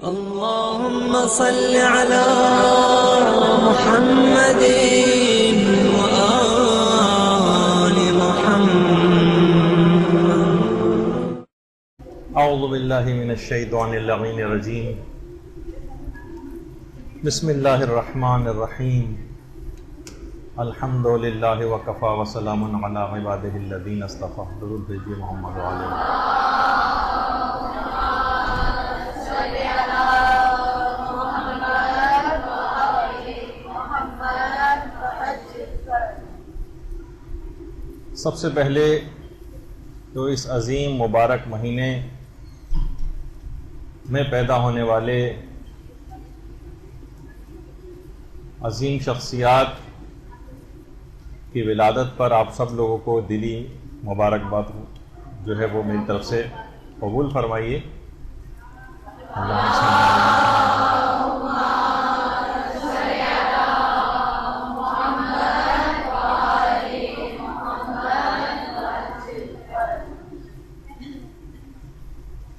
اللهم صل على محمد وآل محمد. اعوذ باللہ من الشیطان اللعین الرجیم. بسم اللہ الرحمن الرحیم. الحمد للہ وکفی وسلام علی عبادہ الذین اصطفی. درود بھیجیے محمد علیہ. سب سے پہلے تو اس عظیم مبارک مہینے میں پیدا ہونے والے عظیم شخصیات کی ولادت پر آپ سب لوگوں کو دلی مبارکباد جو ہے وہ میری طرف سے قبول فرمائیے.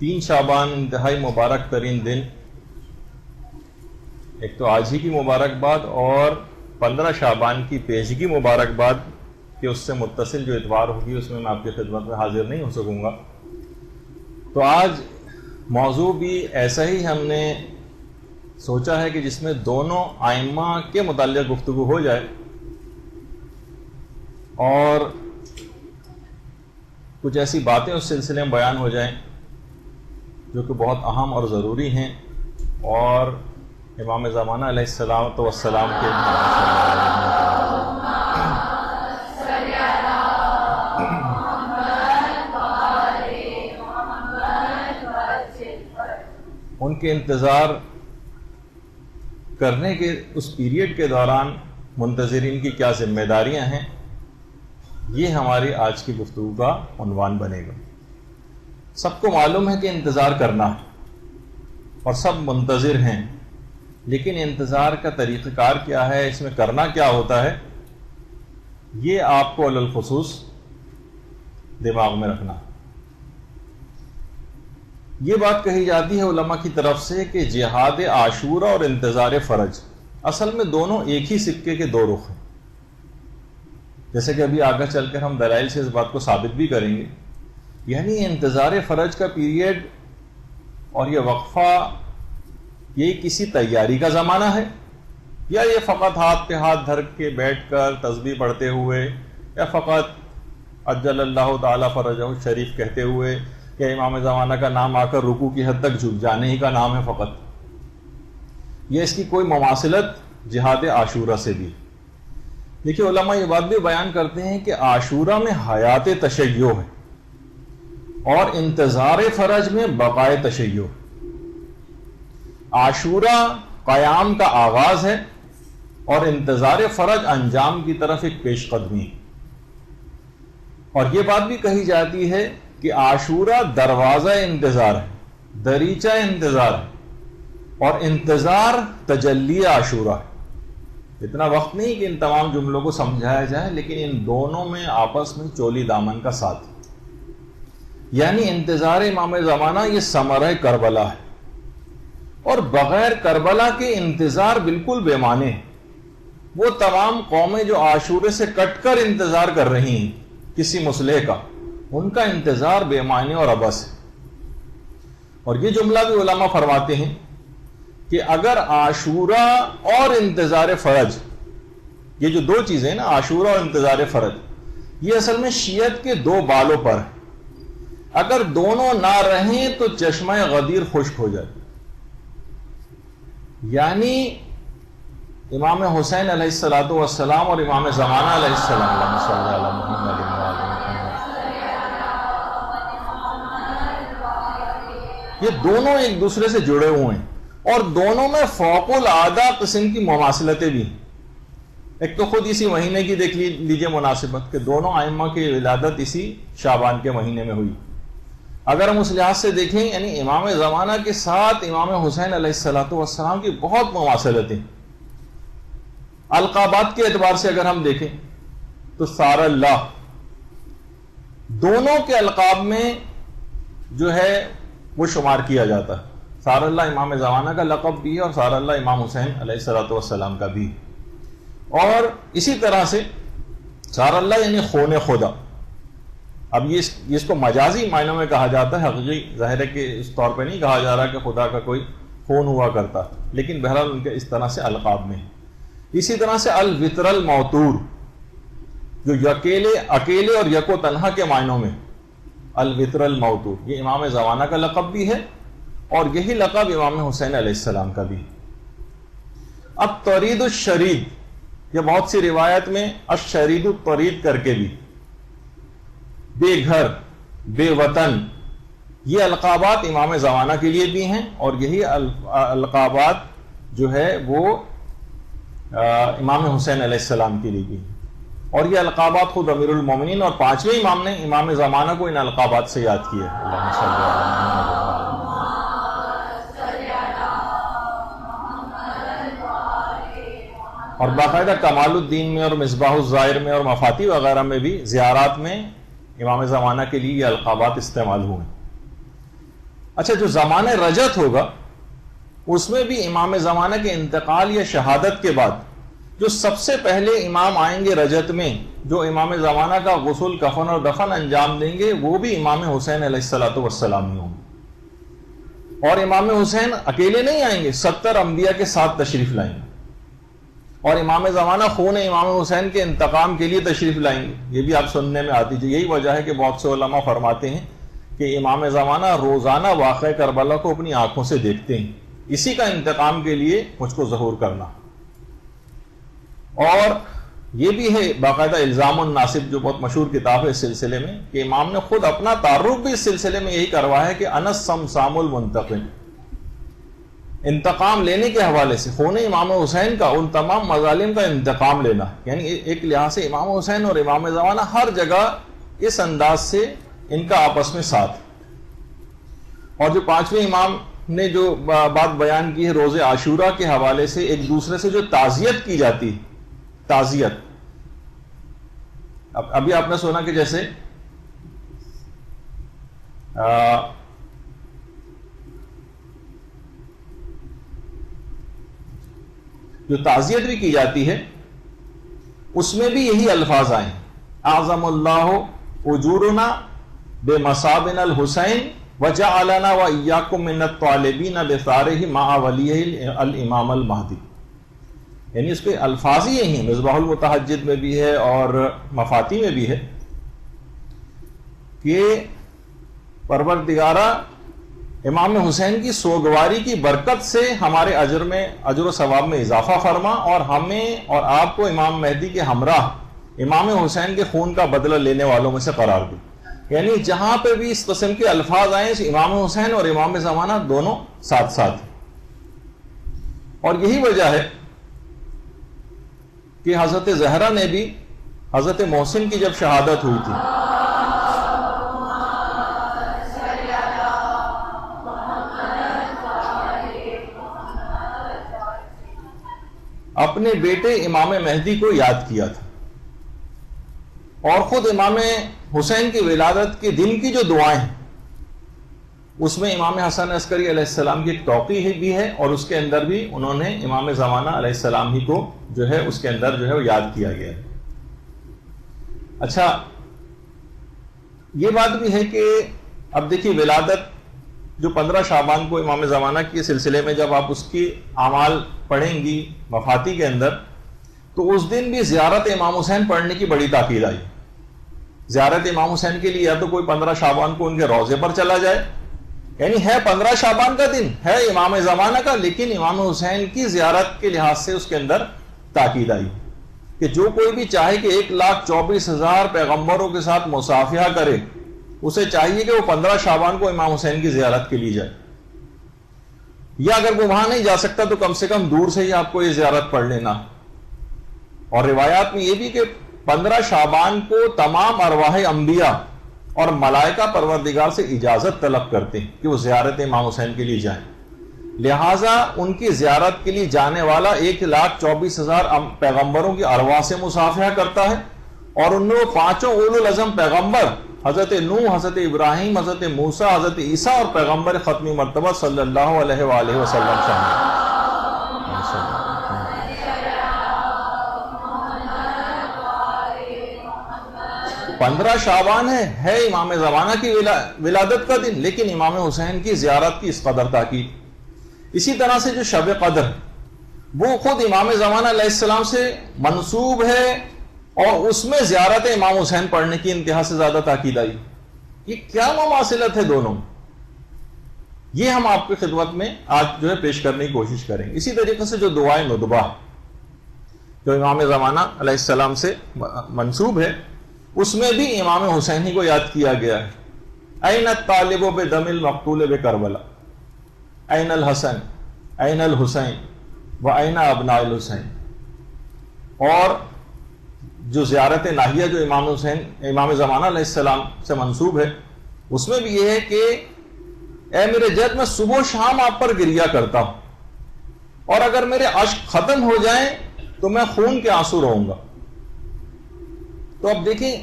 تین شعبان انتہائی مبارک ترین دن، ایک تو آج ہی کی مبارکباد اور 15 شعبان کی پیشگی مبارکباد کہ اس سے متصل جو اتوار ہوگی اس میں میں آپ کی خدمت میں حاضر نہیں ہو سکوں گا. تو آج موضوع بھی ایسا ہی ہم نے سوچا ہے کہ جس میں دونوں ائمہ کے متعلق گفتگو ہو جائے اور کچھ ایسی باتیں اس سلسلے میں بیان ہو جائیں جو کہ بہت اہم اور ضروری ہیں اور امام زمانہ علیہ السلام کے ان کے انتظار کرنے کے اس پیریڈ کے دوران منتظرین کی کیا ذمہ داریاں ہیں، یہ ہماری آج کی گفتگو کا عنوان بنے گا. سب کو معلوم ہے کہ انتظار کرنا ہے اور سب منتظر ہیں، لیکن انتظار کا طریقہ کار کیا ہے، اس میں کرنا کیا ہوتا ہے، یہ آپ کو علی الخصوص دماغ میں رکھنا. یہ بات کہی جاتی ہے علماء کی طرف سے کہ جہاد عاشورہ اور انتظار فرج اصل میں دونوں ایک ہی سکے کے دو رخ ہیں. جیسے کہ ابھی آگے چل کر ہم دلائل سے اس بات کو ثابت بھی کریں گے. یعنی انتظار فرج کا پیریڈ اور یہ وقفہ یہ کسی تیاری کا زمانہ ہے، یا یہ فقط ہاتھ پہ ہاتھ دھر کے بیٹھ کر تسبیح پڑھتے ہوئے یا فقط عجل اللہ تعالی فرجہ شریف کہتے ہوئے یا امام زمانہ کا نام آ کر رکوع کی حد تک جھک جانے ہی کا نام ہے فقط. یہ اس کی کوئی مماثلت جہاد عاشورہ سے بھی. دیکھیے علماء یہ بات بھی بیان کرتے ہیں کہ عاشورہ میں حیات تشیع ہے اور انتظار فرج میں بقائے تشیع. عاشورہ قیام کا آغاز ہے اور انتظار فرج انجام کی طرف ایک پیش قدمی. اور یہ بات بھی کہی جاتی ہے کہ عاشورہ دروازہ انتظار ہے، دریچہ انتظار ہے، اور انتظار تجلی عاشورہ ہے. اتنا وقت نہیں کہ ان تمام جملوں کو سمجھایا جائے، لیکن ان دونوں میں آپس میں چولی دامن کا ساتھ. یعنی انتظار امام زمانہ یہ ثمرہ کربلا ہے، اور بغیر کربلا کے انتظار بالکل بے معنی ہے. وہ تمام قومیں جو عاشورے سے کٹ کر انتظار کر رہی ہیں کسی مسلح کا، ان کا انتظار بے معنی اور عبث ہے. اور یہ جملہ بھی علماء فرماتے ہیں کہ اگر عاشورہ اور انتظار فرج، یہ جو دو چیزیں ہیں نا، عاشورہ اور انتظار فرج، یہ اصل میں شیعت کے دو بالوں پر ہے. اگر دونوں نہ رہیں تو چشمہ غدیر خشک ہو جائے. یعنی امام حسین علیہ السلام اور امام زمانہ علیہ السلام، اللہم صل علی محمد و آل محمد، یہ دونوں ایک دوسرے سے جڑے ہوئے ہیں اور دونوں میں فوق العادہ قسم کی مماثلتیں بھی ہیں. ایک تو خود اسی مہینے کی دیکھ لیجئے مناسبت کہ دونوں ائمہ کی ولادت اسی شعبان کے مہینے میں ہوئی. اگر ہم اس لحاظ سے دیکھیں یعنی امام زمانہ کے ساتھ امام حسین علیہ السلام کی بہت مماثلتیں. القابات کے اعتبار سے اگر ہم دیکھیں تو سار اللہ دونوں کے القاب میں جو ہے وہ شمار کیا جاتا ہے. سار اللہ امام زمانہ کا لقب بھی ہے اور سار اللہ امام حسین علیہ الصلوۃ والسلام کا بھی. اور اسی طرح سے سار اللہ یعنی خون خدا. اب یہ اس کو مجازی معنوں میں کہا جاتا ہے، حقیقی ظاہر ہے کہ اس طور پہ نہیں کہا جا رہا کہ خدا کا کوئی خون ہوا کرتا، لیکن بہرحال ان کے اس طرح سے القاب میں. اسی طرح سے الوتر الموتور، جو اکیلے اور یک و تنہا کے معنوں میں الوتر الموتور، یہ امام زمانہ کا لقب بھی ہے اور یہی لقب امام حسین علیہ السلام کا بھی. اب طرید الشرید، یہ بہت سی روایت میں الشرید الطرید کر کے بھی، بے گھر بے وطن، یہ القابات امام زمانہ کے لیے بھی ہیں اور یہی القابات جو ہے وہ امام حسین علیہ السلام کے لیے بھی ہیں. اور یہ القابات خود امیر المومنین اور 5ویں امام نے امام زمانہ کو ان القابات سے یاد کیا ہے. اللہم صلی علی اور باقاعدہ کمال الدین میں اور مصباح الظاہر میں اور مفاتی وغیرہ میں بھی زیارات میں امام زمانہ کے لیے یہ القابات استعمال ہوئے. اچھا، جو زمانہ رجت ہوگا اس میں بھی امام زمانہ کے انتقال یا شہادت کے بعد جو سب سے پہلے امام آئیں گے رجت میں، جو امام زمانہ کا غسل کفن اور دفن انجام دیں گے، وہ بھی امام حسین علیہ الصلوۃ والسلام ہی ہوں گے. اور امام حسین اکیلے نہیں آئیں گے، 70 انبیاء کے ساتھ تشریف لائیں گے. اور امام زمانہ خون امام حسین کے انتقام کے لیے تشریف لائیں گے. یہ بھی آپ سننے میں آتی ہے. یہی وجہ ہے کہ بہت سے علماء فرماتے ہیں کہ امام زمانہ روزانہ واقعہ کربلا کو اپنی آنکھوں سے دیکھتے ہیں، اسی کا انتقام کے لیے مجھ کو ظہور کرنا. اور یہ بھی ہے باقاعدہ الزام الناصب، جو بہت مشہور کتاب ہے اس سلسلے میں، کہ امام نے خود اپنا تعارف بھی اس سلسلے میں یہی کروایا ہے کہ انا سمسام المنتقم، انتقام لینے کے حوالے سے خون امام حسین کا ان تمام مظالم کا انتقام لینا. یعنی ایک لحاظ سے امام حسین اور امام زمانہ ہر جگہ اس انداز سے ان کا آپس میں ساتھ. اور جو 5ویں امام نے جو بات بیان کی ہے روز عاشورہ کے حوالے سے، ایک دوسرے سے جو تعزیت کی جاتی ہے، تعزیت، ابھی آپ نے سنا کہ جیسے جو تعزیت بھی کی جاتی ہے اس میں بھی یہی الفاظ آئے ہیں، اعظم اللہ اجورنا بمصابن الحسین وجعلنا وإياكم من الطالبین بثارہ مع ولیہ الامام المہدی. یعنی اس کے الفاظ ہی یہی ہیں، مصباح المتحجد میں بھی ہے اور مفاتی میں بھی ہے کہ پروردگارہ امام حسین کی سوگواری کی برکت سے ہمارے اجر و ثواب میں اضافہ فرما، اور ہمیں اور آپ کو امام مہدی کے ہمراہ امام حسین کے خون کا بدلہ لینے والوں میں سے قرار دے. یعنی جہاں پہ بھی اس قسم کے الفاظ آئیں امام حسین اور امام زمانہ دونوں ساتھ ساتھ ہیں. اور یہی وجہ ہے کہ حضرت زہرا نے بھی حضرت محسن کی جب شہادت ہوئی تھی اپنے بیٹے امام مہدی کو یاد کیا تھا، اور خود امام حسین کی ولادت کے دن کی جو دعائیں ہیں اس میں امام حسن عسکری علیہ السلام کی ایک توقیع بھی ہے، اور اس کے اندر بھی انہوں نے امام زمانہ علیہ السلام ہی کو جو ہے اس کے اندر جو ہے وہ یاد کیا گیا ہے. اچھا، یہ بات بھی ہے کہ اب دیکھیے ولادت جو 15 شعبان کو امام زمانہ کے سلسلے میں جب آپ اس کی اعمال پڑھیں گی مفاتی کے اندر، تو اس دن بھی زیارت امام حسین پڑھنے کی بڑی تاکید آئی. زیارت امام حسین کے لیے یا تو کوئی 15 شعبان کو ان کے روضے پر چلا جائے، یعنی ہے 15 شعبان کا دن ہے امام زمانہ کا، لیکن امام حسین کی زیارت کے لحاظ سے اس کے اندر تاکید آئی کہ جو کوئی بھی چاہے کہ 1,24,000 پیغمبروں کے ساتھ مصافحہ کرے، اسے چاہیے کہ وہ 15 شعبان کو امام حسین کی زیارت کے لیے جائے، یا اگر وہ وہاں نہیں جا سکتا تو کم سے کم دور سے ہی آپ کو یہ زیارت پڑھ لینا. اور روایات میں یہ بھی کہ 15 شعبان کو تمام ارواح انبیاء اور ملائکہ پروردگار سے اجازت طلب کرتے ہیں کہ وہ زیارت امام حسین کے لیے جائیں، لہٰذا ان کی زیارت کے لیے جانے والا 1,24,000 پیغمبروں کی ارواح سے مصافحہ کرتا ہے، اور ان میں وہ 5 اولو العزم پیغمبر حضرت نوح، حضرت ابراہیم، حضرت موسیٰ، حضرت عیسیٰ اور پیغمبر ختمی مرتبہ صلی اللہ علیہ وآلہ وسلم شامل۔ 15 شعبان ہے امام زمانہ کی ولادت کا دن، لیکن امام حسین کی زیارت کی اس قدر تاکید۔ اسی طرح سے جو شب قدر وہ خود امام زمانہ علیہ السلام سے منسوب ہے، اور اس میں زیارت امام حسین پڑھنے کی انتہا سے زیادہ تاکید آئی۔ یہ کیا مماثلت ہے دونوں؟ یہ ہم آپ کی خدمت میں آج جو ہے پیش کرنے کی کوشش کریں گے۔ اسی طریقے سے جو دعائے ندبہ جو امام زمانہ علیہ السلام سے منسوب ہے، اس میں بھی امام حسین ہی کو یاد کیا گیا ہے۔ این الطالب بدم المقتول بکربلا، این الحسن، این الحسین و این ابناء الحسین۔ اور جو زیارت ناہیہ جو امام زمانہ علیہ السلام سے منسوب ہے، اس میں بھی یہ ہے کہ اے میرے جد، میں صبح و شام آپ پر گریہ کرتا ہوں، اور اگر میرے اشک ختم ہو جائیں تو میں خون کے آنسو رہوں گا۔ تو اب دیکھیں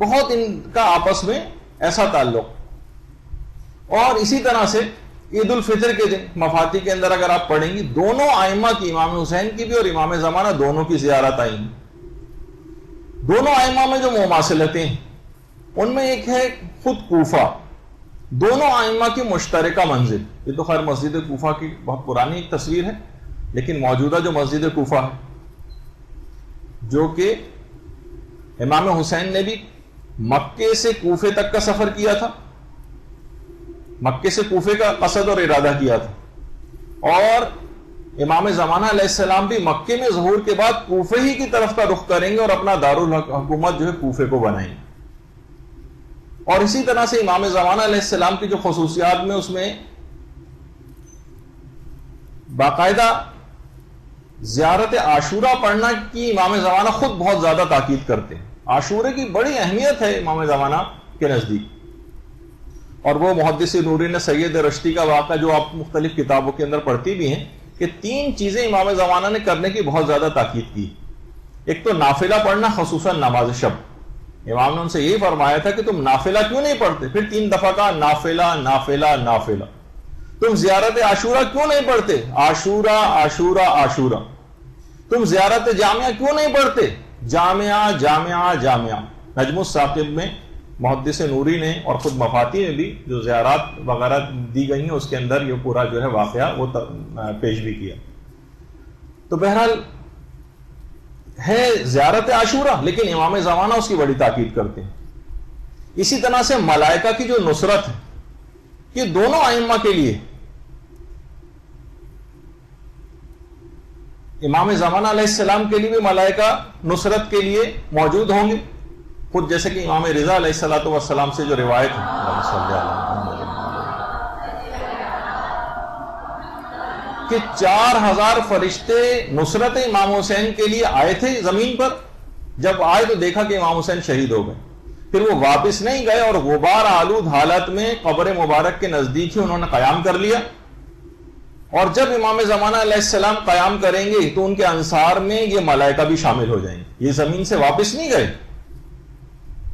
بہت ان کا آپس میں ایسا تعلق۔ اور اسی طرح سے عید الفطر کے دن مفاتی کے اندر اگر آپ پڑھیں گی، دونوں ائمہ کی، امام حسین کی بھی اور امام زمانہ دونوں کی زیارت آئی ہیں۔ دونوں ائمہ میں جو مماثلتیں ہیں ان میں ایک ہے خود کوفہ، دونوں ائمہ کی مشترکہ منزل۔ یہ تو خیر مسجد کوفہ کی بہت پرانی ایک تصویر ہے، لیکن موجودہ جو مسجد کوفہ ہے، جو کہ امام حسین نے بھی مکے سے کوفے تک کا سفر کیا تھا، مکے سے کوفے کا قصد اور ارادہ کیا تھا، اور امام زمانہ علیہ السلام بھی مکے میں ظہور کے بعد کوفے ہی کی طرف کا رخ کریں گے اور اپنا دارالحکومت جو ہے کوفے کو بنائیں گے۔ اور اسی طرح سے امام زمانہ علیہ السلام کی جو خصوصیات میں اس میں باقاعدہ زیارت عاشورہ پڑھنا کی امام زمانہ خود بہت زیادہ تاکید کرتے ہیں۔ عاشورے کی بڑی اہمیت ہے امام زمانہ کے نزدیک، اور وہ محدث نورین سید رشتی کا واقعہ جو آپ مختلف کتابوں کے اندر پڑھتی بھی ہیں کہ 3 چیزیں امام زمانہ نے کرنے کی بہت زیادہ تاکید کی۔ ایک تو نافلہ پڑھنا، خصوصاً نماز شب۔ امام نے ان سے یہی فرمایا تھا کہ تم نافلہ کیوں نہیں پڑھتے؟ پھر 3 دفعہ کہا نافلہ نافلہ نافلہ۔ تم زیارت عاشورہ کیوں نہیں پڑھتے؟ عاشورہ عاشورہ عاشورہ۔ تم زیارت جامعہ کیوں نہیں پڑھتے؟ جامعہ جامعہ جامعہ۔ نجم الثاقب میں محدث نوری نے اور خود مفاتی میں بھی جو زیارات وغیرہ دی گئی ہیں اس کے اندر یہ پورا جو ہے واقعہ وہ پیش بھی کیا۔ تو بہرحال ہے زیارت عاشورہ، لیکن امام زمانہ اس کی بڑی تاکید کرتے ہیں۔ اسی طرح سے ملائکہ کی جو نصرت ہے، یہ دونوں ائمہ کے لیے، امام زمانہ علیہ السلام کے لیے بھی ملائکہ نصرت کے لیے موجود ہوں گے، خود جیسے کہ امام رضا علیہ السلام سے جو روایت ہے کہ 4000 فرشتے نصرت امام حسین کے لیے آئے تھے زمین پر۔ جب آئے تو دیکھا کہ امام حسین شہید ہو گئے، پھر وہ واپس نہیں گئے اور غبار آلود حالت میں قبر مبارک کے نزدیک ہی انہوں نے قیام کر لیا۔ اور جب امام زمانہ علیہ السلام قیام کریں گے تو ان کے انصار میں یہ ملائکہ بھی شامل ہو جائیں گے۔ یہ زمین سے واپس نہیں گئے،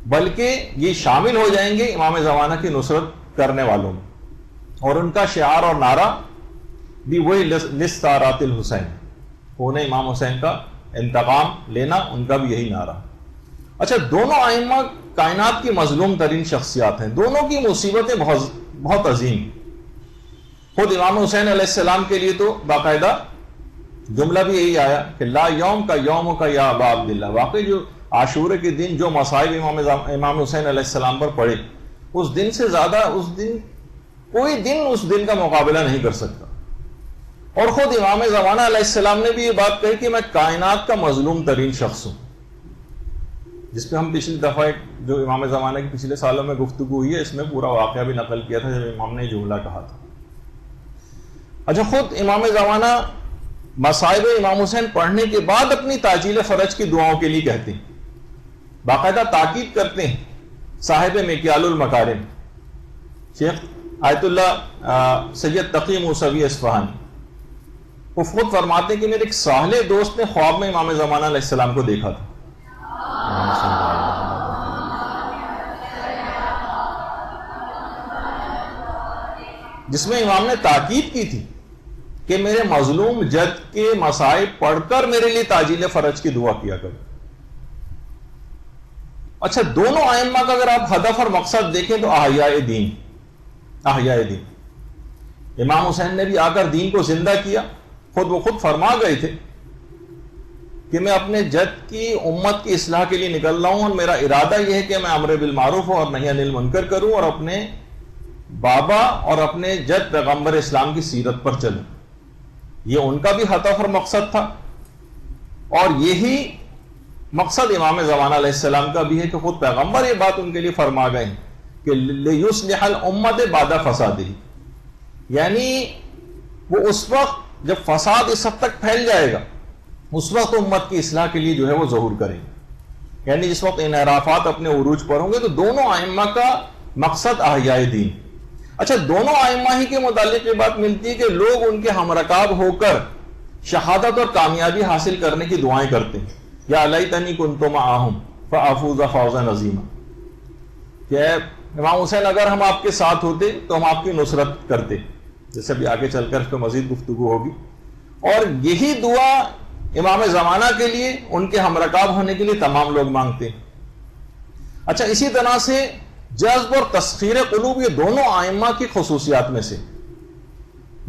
بلکہ یہ شامل ہو جائیں گے امام زمانہ کی نصرت کرنے والوں میں۔ اور ان کا شعار اور نعرہ بھی وہی لستارات الحسین، انہیں امام حسین کا انتقام لینا، ان کا بھی یہی نعرہ۔ اچھا، دونوں ائمہ کائنات کی مظلوم ترین شخصیات ہیں، دونوں کی مصیبتیں بہت عظیم۔ خود امام حسین علیہ السلام کے لیے تو باقاعدہ جملہ بھی یہی آیا کہ لا یوم کا یوم کا یا ابا عبداللہ۔ واقعی جو عاشورے کے دن جو مصائب امام حسین علیہ السلام پر پڑے، اس دن سے زیادہ کوئی دن اس دن کا مقابلہ نہیں کر سکتا۔ اور خود امام زمانہ علیہ السلام نے بھی یہ بات کہی کہ میں کائنات کا مظلوم ترین شخص ہوں، جس پہ ہم پچھلی دفعہ جو امام زمانہ کی پچھلے سالوں میں گفتگو ہوئی ہے اس میں پورا واقعہ بھی نقل کیا تھا جب امام نے جملہ کہا تھا۔ اچھا، خود امام زمانہ مصائب امام حسین پڑھنے کے بعد اپنی تعجیل فرج کی دعاؤں کے لیے کہتے ہیں، باقاعدہ تاکید کرتے ہیں۔ صاحب مکیال المکارم شیخ آیت اللہ سید تقی موسوی اصفہانی وہ خود فرماتے ہیں کہ میرے ایک ساحل دوست نے خواب میں امام زمانہ علیہ السلام کو دیکھا تھا، جس میں امام نے تاکید کی تھی کہ میرے مظلوم جد کے مصائب پڑھ کر میرے لیے تعجیل فرج کی دعا کیا کرو۔ اچھا، دونوں ائمہ کا اگر آپ ہدف اور مقصد دیکھیں تو احیاء دین، احیاء دین۔ امام حسین نے بھی آ کر دین کو زندہ کیا، خود فرما گئے تھے کہ میں اپنے جد کی امت کی اصلاح کے لیے نکل رہا ہوں، اور میرا ارادہ یہ ہے کہ میں امر بالمعروف اور نہی عن المنکر کروں، اور اپنے بابا اور اپنے جد پیغمبر اسلام کی سیرت پر چلوں۔ یہ ان کا بھی ہدف اور مقصد تھا، اور یہی مقصد امام زمانہ علیہ السلام کا بھی ہے کہ خود پیغمبر یہ بات ان کے لیے فرما گئے ہیں کہ لِيُصْلِحَ الْأُمَّةَ بَعْدَ فَسَادِهِ، یعنی وہ اس وقت جب فساد اس حد تک پھیل جائے گا، اس وقت امت کی اصلاح کے لیے جو ہے وہ ظہور کریں گے، یعنی جس وقت انحرافات اپنے عروج پر ہوں گے۔ تو دونوں ائمہ کا مقصد احیاء دین۔ اچھا، دونوں ائمہ ہی کے متعلق یہ بات ملتی ہے کہ لوگ ان کے ہمرکاب ہو کر شہادت اور کامیابی حاصل کرنے کی دعائیں کرتے ہیں، یا لیتنی کنت معہم فافوز فوزا عظیما، کہ امام حسین اگر ہم آپ کے ساتھ ہوتے تو ہم آپ کی نصرت کرتے، جیسے بھی آگے چل کر اس پہ مزید گفتگو ہوگی۔ اور یہی دعا امام زمانہ کے لیے، ان کے ہمرکاب ہونے کے لیے تمام لوگ مانگتے ہیں۔ اچھا، اسی طرح سے جذب اور تسخیر قلوب، یہ دونوں ائمہ کی خصوصیات میں سے،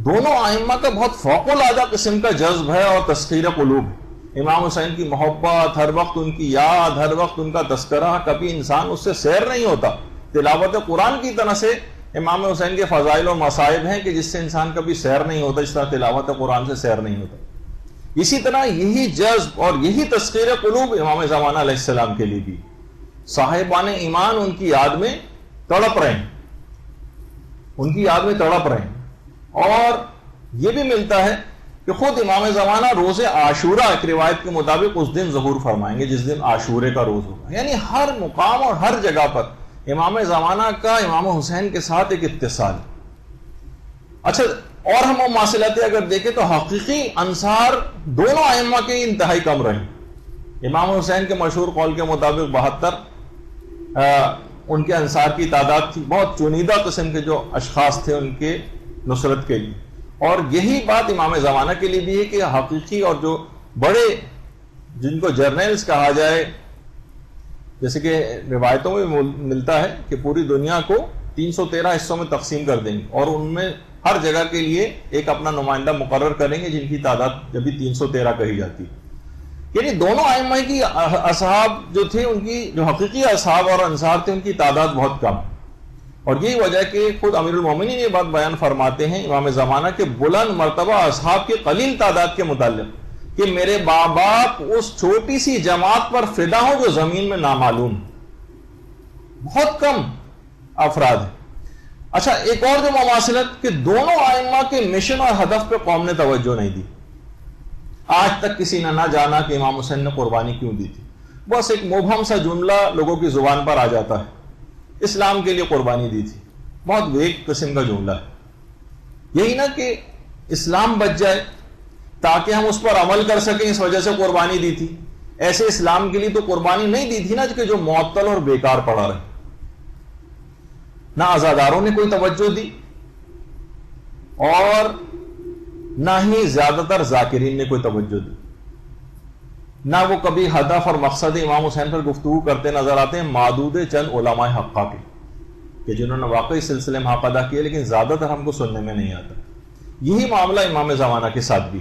دونوں ائمہ کا بہت فوق العادہ قسم کا جذب ہے اور تسخیر قلوب ہے۔ امام حسین کی محبت، ہر وقت ان کی یاد، ہر وقت ان کا تذکرہ، کبھی انسان اس سے سیر نہیں ہوتا۔ تلاوت قرآن کی طرح سے امام حسین کے فضائل اور مصائب ہیں کہ جس سے انسان کبھی سیر نہیں ہوتا، جس طرح تلاوت قرآن سے سیر نہیں ہوتا۔ اسی طرح یہی جذب اور یہی تسخیر قلوب امام زمانہ علیہ السلام کے لیے بھی، صاحبان ایمان ان کی یاد میں تڑپ رہے ہیں، ان کی یاد میں تڑپ رہے ہیں۔ اور یہ بھی ملتا ہے کہ خود امام زمانہ روز عاشورہ ایک روایت کے مطابق اس دن ظہور فرمائیں گے جس دن عاشورے کا روز ہوگا، یعنی ہر مقام اور ہر جگہ پر امام زمانہ کا امام حسین کے ساتھ ایک اتصال ہے۔ اچھا، اور ہم مواصلاتے اگر دیکھیں تو حقیقی انصار دونوں ائمہ کے انتہائی کم رہے۔ امام حسین کے مشہور قول کے مطابق 72 ان کے انصار کی تعداد تھی، بہت چنیدہ قسم کے جو اشخاص تھے ان کے نصرت کے لیے۔ اور یہی بات امام زمانہ کے لیے بھی ہے کہ حقیقی اور جو بڑے، جن کو جرنیلز کہا جائے، جیسے کہ روایتوں میں ملتا ہے کہ پوری دنیا کو 313 حصوں میں تقسیم کر دیں گے، اور ان میں ہر جگہ کے لیے ایک اپنا نمائندہ مقرر کریں گے، جن کی تعداد جب بھی 313 کہی جاتی ہے۔ یعنی دونوں ائمہ کی اصحاب جو تھے، ان کی جو حقیقی اصحاب اور انصار تھے، ان کی تعداد بہت کم، اور یہی وجہ ہے کہ خود امیر المومنین یہ بات بیان فرماتے ہیں امام زمانہ کے بلند مرتبہ اصحاب کی قلیل تعداد کے متعلق کہ میرے ماں باپ اس چھوٹی سی جماعت پر فدا ہو جو زمین میں نامعلوم، بہت کم افراد ہیں۔ اچھا، ایک اور جو مماثلت کہ دونوں ائمہ کے مشن اور ہدف پہ قوم نے توجہ نہیں دی۔ آج تک کسی نے نہ جانا کہ امام حسین نے قربانی کیوں دی تھی، بس ایک مبہم سا جملہ لوگوں کی زبان پر آ جاتا ہے، اسلام کے لیے قربانی دی تھی، بہت ویگ قسم کا جملہ ہے۔ یہی نا کہ اسلام بچ جائے تاکہ ہم اس پر عمل کر سکیں، اس وجہ سے قربانی دی تھی۔ ایسے اسلام کے لیے تو قربانی نہیں دی تھی نا کہ جو معطل اور بیکار پڑا رہے۔ نہ عزاداروں نے کوئی توجہ دی، اور نہ ہی زیادہ تر ذاکرین نے کوئی توجہ دی، نہ وہ کبھی ہدف اور مقصد امام حسین پر گفتگو کرتے نظر آتے ہیں، معدود چند علماء حقہ کے کہ جنہوں نے واقعی سلسلے میں حق ادا کیے، لیکن زیادہ تر ہم کو سننے میں نہیں آتا۔ یہی معاملہ امام زمانہ کے ساتھ بھی۔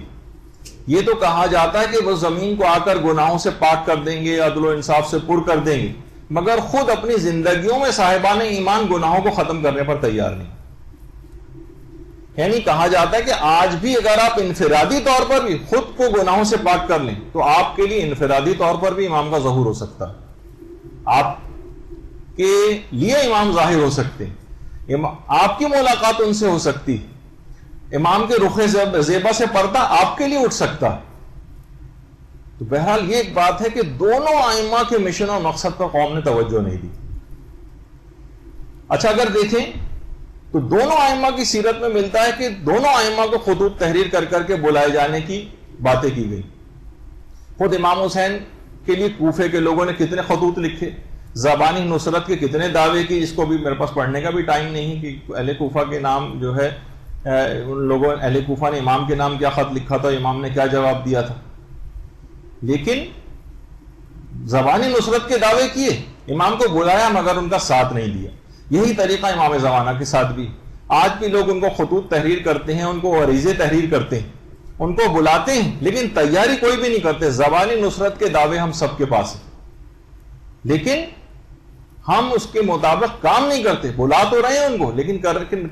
یہ تو کہا جاتا ہے کہ وہ زمین کو آ کر گناہوں سے پاک کر دیں گے، عدل و انصاف سے پر کر دیں گے، مگر خود اپنی زندگیوں میں صاحبان ایمان گناہوں کو ختم کرنے پر تیار نہیں۔ یعنی کہا جاتا ہے کہ آج بھی اگر آپ انفرادی طور پر بھی خود کو گناہوں سے پاک کر لیں تو آپ کے لیے انفرادی طور پر بھی امام کا ظہور ہو سکتا ہے، آپ کے لیے امام ظاہر ہو سکتے ہیں، آپ کی ملاقات ان سے ہو سکتی، امام کے رخ زیبا سے پردہ آپ کے لیے اٹھ سکتا ہے۔ تو بہرحال یہ ایک بات ہے کہ دونوں ائمہ کے مشن اور مقصد پر قوم نے توجہ نہیں دی۔ اچھا، اگر دیکھیں تو دونوں ائمہ کی سیرت میں ملتا ہے کہ دونوں ائمہ کو خطوط تحریر کر کر کے بلائے جانے کی باتیں کی گئی۔ خود امام حسین کے لیے کوفے کے لوگوں نے کتنے خطوط لکھے، زبانی نصرت کے کتنے دعوے کی، جس کو بھی میرے پاس پڑھنے کا بھی ٹائم نہیں کہ اہل کوفہ کے نام جو ہے ان لوگوں اہل کوفہ نے امام کے نام کیا خط لکھا تھا، امام نے کیا جواب دیا تھا، لیکن زبانی نصرت کے دعوے کیے، امام کو بلایا مگر ان کا ساتھ نہیں دیا۔ یہی طریقہ امام زمانہ کے ساتھ بھی، آج بھی لوگ ان کو خطوط تحریر کرتے ہیں، ان کو عریضے تحریر کرتے ہیں، ان کو بلاتے ہیں، لیکن تیاری کوئی بھی نہیں کرتے۔ زبانی نصرت کے دعوے ہم سب کے پاس ہیں، لیکن ہم اس کے مطابق کام نہیں کرتے۔ بلا تو رہے ہیں ان کو، لیکن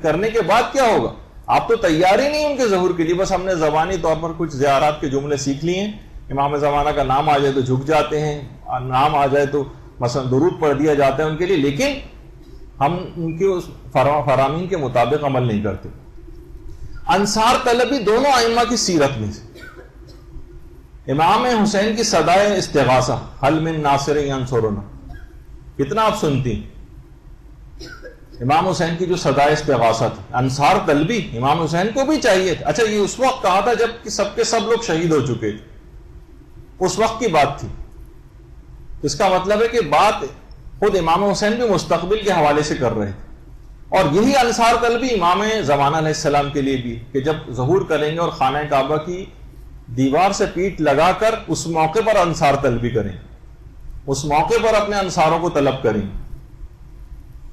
کرنے کے بعد کیا ہوگا؟ آپ تو تیاری نہیں ان کے ظہور کے لیے، بس ہم نے زبانی طور پر کچھ زیارات کے جملے سیکھ لیے ہیں، امام زمانہ کا نام آ جائے تو جھک جاتے ہیں، نام آ جائے تو مثلا درود پڑھ دیا جاتا ہے ان کے لیے، لیکن ہم ان کے اس فرامین کے مطابق عمل نہیں کرتے۔ انصار طلبی دونوں ائمہ کی سیرت میں سے، امام حسین کی صدائے استغاثہ، حل من ناصر ینصرنا، کتنا آپ سنتی، امام حسین کی جو صدائے استغاثہ تھی، انصار طلبی امام حسین کو بھی چاہیے تھا۔ اچھا، یہ اس وقت کہا تھا جب کہ سب کے سب لوگ شہید ہو چکے تھے، اس وقت کی بات تھی، اس کا مطلب ہے کہ بات خود امام حسین بھی مستقبل کے حوالے سے کر رہے تھے، اور یہی انصار طلبی امام زمانہ علیہ السلام کے لیے بھی، کہ جب ظہور کریں گے اور خانہ کعبہ کی دیوار سے پیٹ لگا کر اس موقع پر انصار طلبی کریں، اس موقع پر اپنے انصاروں کو طلب کریں۔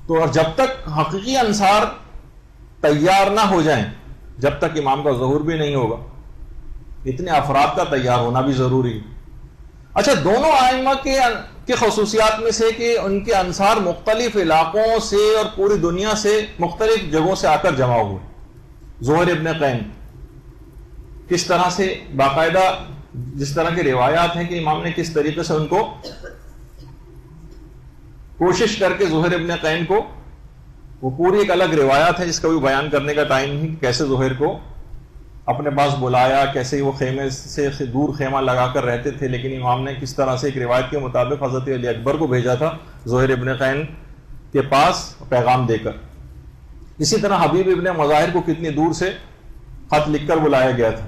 تو اور جب تک حقیقی انصار تیار نہ ہو جائیں، جب تک امام کا ظہور بھی نہیں ہوگا، اتنے افراد کا تیار ہونا بھی ضروری ہے۔ اچھا، دونوں ائمہ کے خصوصیات میں سے کہ ان کے انصار مختلف علاقوں سے اور پوری دنیا سے مختلف جگہوں سے آ کر جمع ہوئے۔ زہیر ابن قین کس طرح سے باقاعدہ، جس طرح کی روایات ہیں کہ امام نے کس طریقے سے ان کو کوشش کر کے زہیر ابن قین کو، وہ پوری ایک الگ روایات ہے جس کا بھی بیان کرنے کا ٹائم نہیں، کیسے زہیر کو اپنے پاس بلایا، کیسے وہ خیمے سے دور خیمہ لگا کر رہتے تھے، لیکن امام نے کس طرح سے ایک روایت کے مطابق حضرت علی اکبر کو بھیجا تھا زہیر ابن قین کے پاس پیغام دے کر۔ اسی طرح حبیب ابن مظاہر کو کتنی دور سے خط لکھ کر بلایا گیا تھا،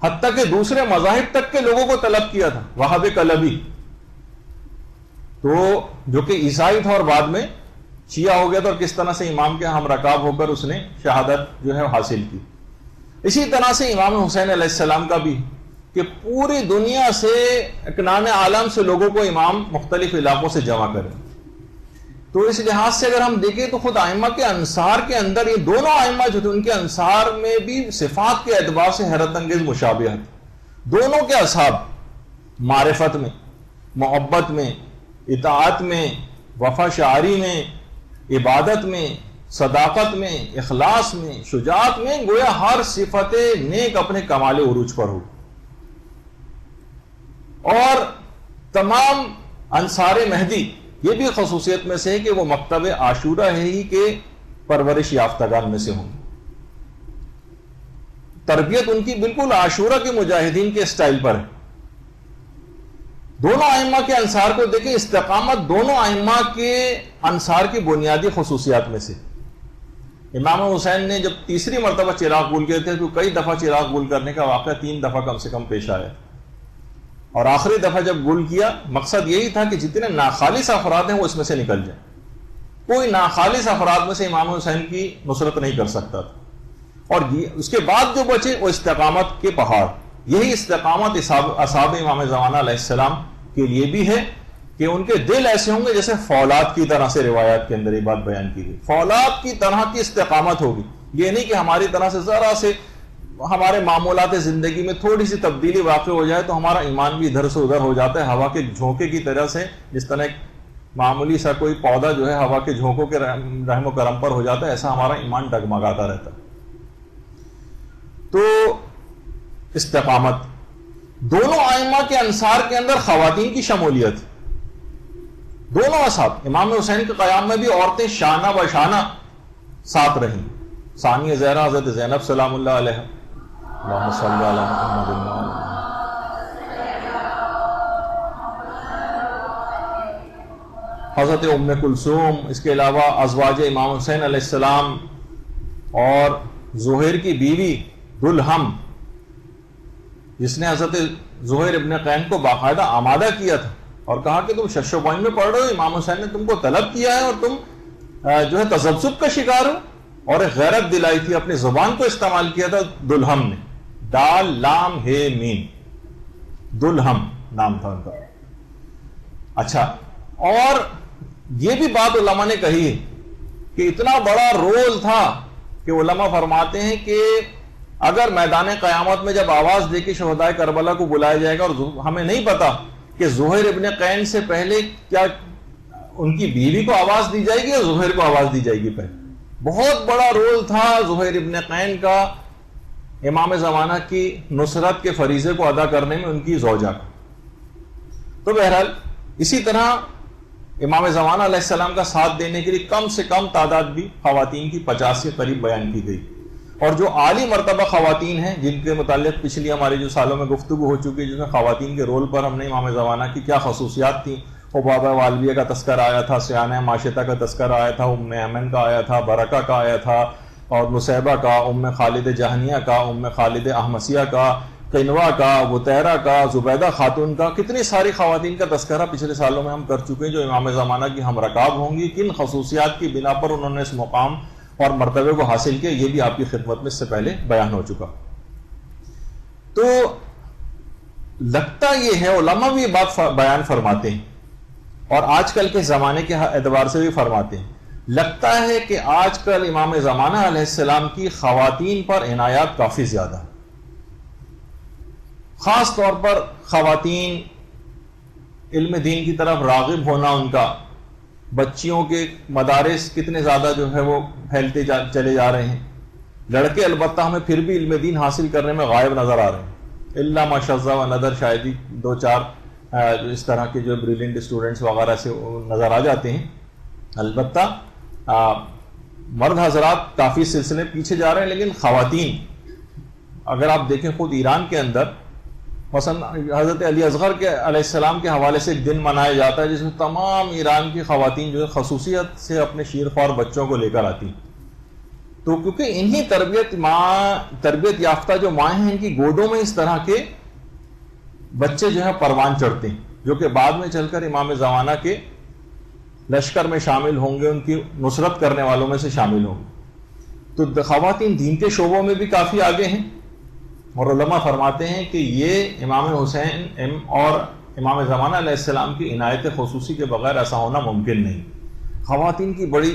حتیٰ کہ دوسرے مذاہب تک کے لوگوں کو طلب کیا تھا۔ وہاب کلبی تو جو کہ عیسائی تھا اور بعد میں شیعہ ہو گیا تھا، اور کس طرح سے امام کے ہم رکاب ہو کر اس نے شہادت جو ہے حاصل کی۔ اسی طرح سے امام حسین علیہ السلام کا بھی، کہ پوری دنیا سے اکنان عالم سے لوگوں کو امام مختلف علاقوں سے جمع کریں۔ تو اس لحاظ سے اگر ہم دیکھیں تو خود ائمہ کے انصار کے اندر، یہ دونوں ائمہ جو تھے ان کے انصار میں بھی صفات کے اعتبار سے حیرت انگیز مشابہت، دونوں کے اصحاب معرفت میں، محبت میں، اطاعت میں، وفا شعاری میں، عبادت میں، صداقت میں، اخلاص میں، شجاعت میں، گویا ہر صفت نیک اپنے کمال عروج پر ہو۔ اور تمام انصار مہدی یہ بھی خصوصیت میں سے ہے کہ وہ مکتب عاشورہ ہے ہی کے پرورش یافتگان میں سے ہوں۔ تربیت ان کی بالکل عاشورہ کے مجاہدین کے سٹائل پر ہے۔ دونوں ائمہ کے انصار کو دیکھیں، استقامت دونوں ائمہ کے انصار کی بنیادی خصوصیات میں سے۔ امام حسین نے جب تیسری مرتبہ چراغ گل کیے تھے تو کئی دفعہ چراغ گل کرنے کا واقعہ 3 دفعہ کم سے کم پیش آیا، اور آخری دفعہ جب گل کیا مقصد یہی تھا کہ جتنے ناخالص افراد ہیں وہ اس میں سے نکل جائیں۔ کوئی ناخالص افراد میں سے امام حسین کی نصرت نہیں کر سکتا تھا، اور اس کے بعد جو بچے وہ استقامت کے پہاڑ۔ یہی استقامت اصحاب امام زمانہ علیہ السلام کے لیے بھی ہے کہ ان کے دل ایسے ہوں گے جیسے فولاد کی طرح سے، روایات کے اندر یہ بات بیان کی گئی، فولاد کی طرح کی استقامت ہوگی۔ یہ نہیں کہ ہماری طرح سے ذرا سے ہمارے معمولات زندگی میں تھوڑی سی تبدیلی واقع ہو جائے تو ہمارا ایمان بھی ادھر سے ادھر ہو جاتا ہے، ہوا کے جھونکے کی طرح سے، جس طرح ایک معمولی سا کوئی پودا جو ہے ہوا کے جھونکوں کے رحم و کرم پر ہو جاتا ہے، ایسا ہمارا ایمان ڈگمگاتا رہتا ہے۔ تو استقامت دونوں ائمہ کے انصار کے اندر خواتین کی شمولیت، دونوں اصحاب امام حسین کے قیام میں بھی عورتیں شانہ بہ شانہ ساتھ رہیں۔ ثانیہ زہرا حضرت زینب سلام اللہ علیہ، اللہم صلی علی محمد، حضرت ام کلثوم، اس کے علاوہ ازواج امام حسین علیہ السلام اور زہیر کی بیوی دلہم، جس نے حضرت زہیر ابن قین کو باقاعدہ آمادہ کیا تھا اور کہا کہ تم شش و پوائنٹ میں پڑھ رہے ہو، امام حسین نے تم کو طلب کیا ہے اور تم جو ہے تذبذب کا شکار ہو، اور ایک غیرت دلائی تھی، اپنی زبان کو استعمال کیا تھا دلہم نے، دال لام ہے میم، دلہم نام تھا ان کا. اچھا، اور یہ بھی بات علماء نے کہی ہے کہ اتنا بڑا رول تھا کہ علماء فرماتے ہیں کہ اگر میدان قیامت میں جب آواز دے کے شہدائے کربلا کو بلایا جائے گا، اور ہمیں نہیں پتا کہ زہیر ابن قین سے پہلے کیا ان کی بیوی کو آواز دی جائے گی یا زہیر کو آواز دی جائے گی پہلے. بہت بڑا رول تھا زہیر ابن قین کا امام زمانہ کی نصرت کے فریضے کو ادا کرنے میں ان کی زوجہ کا. تو بہرحال اسی طرح امام زمانہ علیہ السلام کا ساتھ دینے کے لیے کم سے کم تعداد بھی خواتین کی 50 کے قریب بیان کی گئی. اور جو عالی مرتبہ خواتین ہیں جن کے متعلق پچھلی ہمارے جو سالوں میں گفتگو ہو چکی ہے، جس میں خواتین کے رول پر ہم نے امام زمانہ کی کیا خصوصیات تھیں، حبابہ والویہ کا تذکرہ آیا تھا، سیانہ ماشطہ کا تذکرہ آیا تھا، ام ایمن کا آیا تھا، برکہ کا آیا تھا، اور نصیبہ کا، ام خالد جہنیہ کا، ام خالد احمسیہ کا، قنوہ کا، بطیرہ کا، زبیدہ خاتون کا. کتنی ساری خواتین کا تذکرہ پچھلے سالوں میں ہم کر چکے ہیں جو امام زمانہ کی ہم رکاب ہوں گی. کن خصوصیات کی بنا پر انہوں نے اس مقام اور مرتبے کو حاصل کیا، یہ بھی آپ کی خدمت میں اس سے پہلے بیان ہو چکا. تو لگتا یہ ہے، علماء بھی یہ بات بیان فرماتے ہیں اور آج کل کے زمانے کے اعتبار سے بھی فرماتے ہیں، لگتا ہے کہ آج کل امام زمانہ علیہ السلام کی خواتین پر عنایات کافی زیادہ ہیں. خاص طور پر خواتین علم دین کی طرف راغب ہونا، ان کا بچیوں کے مدارس کتنے زیادہ جو ہے وہ پھیلتے چلے جا رہے ہیں. لڑکے البتہ ہمیں پھر بھی علم دین حاصل کرنے میں غائب نظر آ رہے ہیں، الا ماشاءاللہ و نظر شاید ہی 2-4 اس طرح کے جو بریلینٹ اسٹوڈنٹس وغیرہ سے نظر آ جاتے ہیں. البتہ مرد حضرات کافی سلسلے پیچھے جا رہے ہیں، لیکن خواتین اگر آپ دیکھیں خود ایران کے اندر مثلا حضرت علی اصغر کے علیہ السلام کے حوالے سے ایک دن منایا جاتا ہے جس میں تمام ایران کی خواتین جو ہے خصوصیت سے اپنے شیرخوار بچوں کو لے کر آتی. تو کیونکہ انہی تربیت یافتہ جو مائیں ہیں، ان کی گودوں میں اس طرح کے بچے جو ہے پروان چڑھتے ہیں، جو کہ بعد میں چل کر امام زمانہ کے لشکر میں شامل ہوں گے، ان کی نصرت کرنے والوں میں سے شامل ہوں گے. تو خواتین دین کے شعبوں میں بھی کافی آگے ہیں، اور علماء فرماتے ہیں کہ یہ امام حسین اور امام زمانہ علیہ السلام کی عنایت خصوصی کے بغیر ایسا ہونا ممکن نہیں. خواتین کی بڑی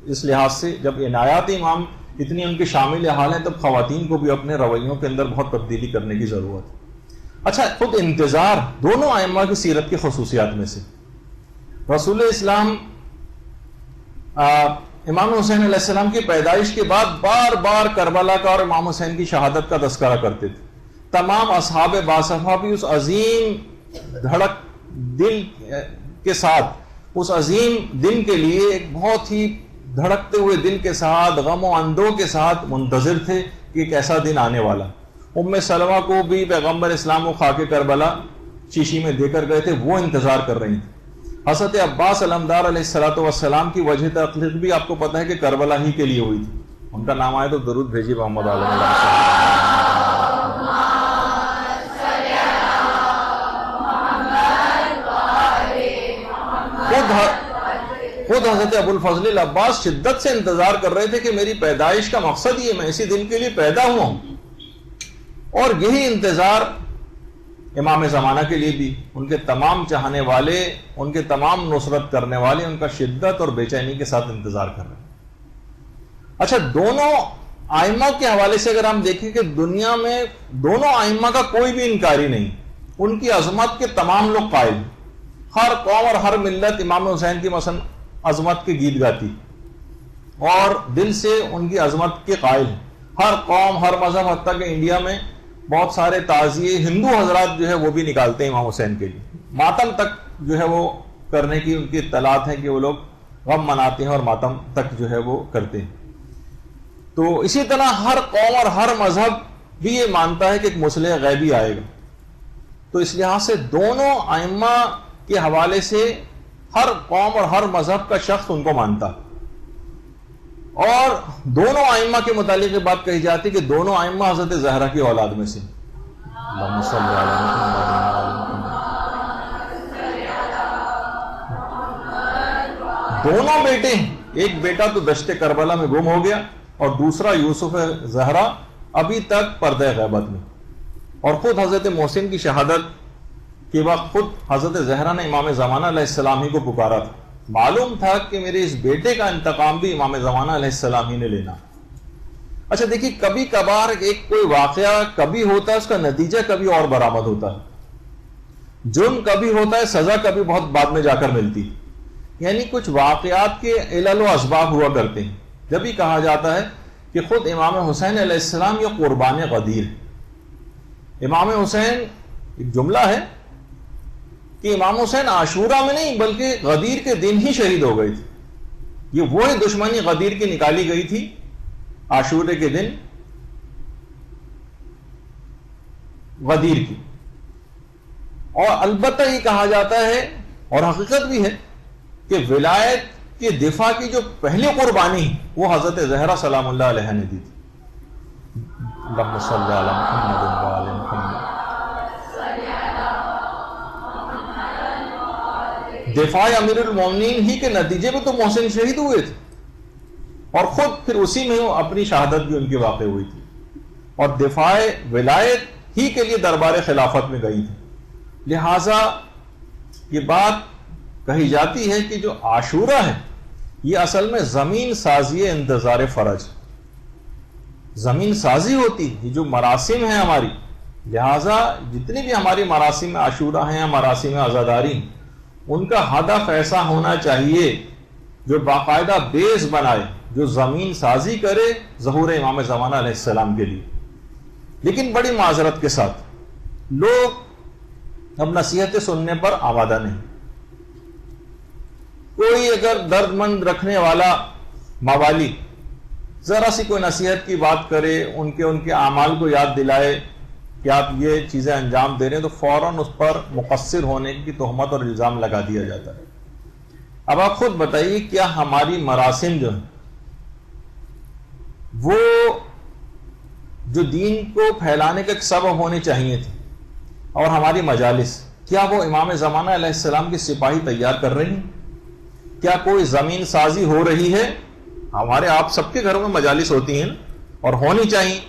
اس لحاظ سے جب عنایات امام اتنی ان کے شامل حال ہیں، تب خواتین کو بھی اپنے رویوں کے اندر بہت تبدیلی کرنے کی ضرورت ہے. اچھا، خود انتظار دونوں ائمہ کی سیرت کی خصوصیات میں سے رسول اسلام امام حسین علیہ السلام کی پیدائش کے بعد بار بار کربلا کا اور امام حسین کی شہادت کا تذکرہ کرتے تھے. تمام اصحاب باصفہ بھی اس عظیم دھڑک دل کے ساتھ، اس عظیم دن کے لیے ایک بہت ہی دھڑکتے ہوئے دل کے ساتھ، غم و اندوہ کے ساتھ منتظر تھے کہ ایک ایسا دن آنے والا. ام سلمہ کو بھی پیغمبر اسلام کو خاک کربلا شیشی میں دے کر گئے تھے، وہ انتظار کر رہی تھی. حضرت عباس علمدار علیہ السلام کی وجہ تخلیق بھی آپ کو پتہ ہے کہ کربلا ہی کے لیے ہوئی تھی. ان کا نام آئے تو درود بھیجیے محمد علیہ. خود حضرت ابو الفضل العباس شدت سے انتظار کر رہے تھے کہ میری پیدائش کا مقصد یہ، میں اسی دن کے لیے پیدا ہوا ہوں. اور یہی انتظار امام زمانہ کے لیے بھی، ان کے تمام چاہنے والے، ان کے تمام نصرت کرنے والے ان کا شدت اور بے چینی کے ساتھ انتظار کر رہے ہیں. اچھا، دونوں ائمہ کے حوالے سے اگر ہم دیکھیں کہ دنیا میں دونوں ائمہ کا کوئی بھی انکاری نہیں، ان کی عظمت کے تمام لوگ قائل ہیں. ہر قوم اور ہر ملت امام حسین کی مثلا عظمت کے گیت گاتی اور دل سے ان کی عظمت کے قائل ہیں. ہر قوم، ہر مذہب، حتیٰ کہ انڈیا میں بہت سارے تعزیے ہندو حضرات جو ہے وہ بھی نکالتے ہیں امام حسین کے لیے. ماتم تک جو ہے وہ کرنے کی ان کی اطلاعات ہے کہ وہ لوگ غم مناتے ہیں اور ماتم تک جو ہے وہ کرتے ہیں. تو اسی طرح ہر قوم اور ہر مذہب بھی یہ مانتا ہے کہ ایک مصلح غیبی آئے گا. تو اس لحاظ سے دونوں ائمہ کے حوالے سے ہر قوم اور ہر مذہب کا شخص ان کو مانتا. اور دونوں ائمہ کے متعلق یہ بات کہی جاتی کہ دونوں ائمہ حضرت زہرا کی اولاد میں سے. اللہم صلی علی محمد. دونوں بیٹے ہیں. ایک بیٹا تو دشت کربلا میں گم ہو گیا اور دوسرا یوسف زہرا ابھی تک پردہ غیبت میں. اور خود حضرت محسن کی شہادت کے وقت خود حضرت زہرا نے امام زمانہ علیہ السلام ہی کو پکارا تھا. معلوم تھا کہ میرے اس بیٹے کا انتقام بھی امام زمانہ علیہ السلام ہی نے لینا. اچھا دیکھیے، کبھی کبھار ایک کوئی واقعہ کبھی ہوتا ہے، اس کا نتیجہ کبھی اور برآمد ہوتا ہے. جرم کبھی ہوتا ہے، سزا کبھی بہت بعد میں جا کر ملتی. یعنی کچھ واقعات کے علل و اسباب ہوا کرتے ہیں. جب ہی کہا جاتا ہے کہ خود امام حسین علیہ السلام یہ قربان غدیر ہے. امام حسین، ایک جملہ ہے کہ امام حسین عاشورہ میں نہیں بلکہ غدیر کے دن ہی شہید ہو گئے تھے. یہ وہی دشمنی غدیر کی نکالی گئی تھی عاشورے کے دن غدیر کی. اور البتہ یہ کہا جاتا ہے اور حقیقت بھی ہے کہ ولایت کے دفاع کی جو پہلی قربانی وہ حضرت زہرا سلام اللہ علیہ نے دی تھی. اللہم صلی علی محمد و آل محمد. دفاع امیر المومنین ہی کے نتیجے میں تو محسن شہید ہوئے تھے، اور خود پھر اسی میں اپنی شہادت بھی ان کی واقع ہوئی تھی، اور دفاع ولایت ہی کے لیے دربار خلافت میں گئی تھی. لہذا یہ بات کہی جاتی ہے کہ جو عاشورہ ہے یہ اصل میں زمین سازی انتظار فرج، زمین سازی ہوتی ہے. یہ جو مراسم ہیں ہماری، لہذا جتنی بھی ہماری مراسم عاشورہ ہیں، مراسم عزاداری ہیں، ان کا ہدف ایسا ہونا چاہیے جو باقاعدہ بیس بنائے، جو زمین سازی کرے ظہور امام زمانہ علیہ السلام کے لیے. لیکن بڑی معذرت کے ساتھ لوگ اب نصیحتیں سننے پر آمادہ نہیں. کوئی اگر درد مند رکھنے والا موالی ذرا سی کوئی نصیحت کی بات کرے، ان کے اعمال کو یاد دلائے کہ آپ یہ چیزیں انجام دے رہے ہیں، تو فوراً اس پر مقصر ہونے کی تہمت اور الزام لگا دیا جاتا ہے. اب آپ خود بتائیے، کیا ہماری مراسم جو ہیں وہ جو دین کو پھیلانے کا ایک سبب ہونے چاہیے تھے، اور ہماری مجالس کیا وہ امام زمانہ علیہ السلام کی سپاہی تیار کر رہی ہیں؟ کیا کوئی زمین سازی ہو رہی ہے؟ ہمارے آپ سب کے گھروں میں مجالس ہوتی ہیں اور ہونی چاہیے،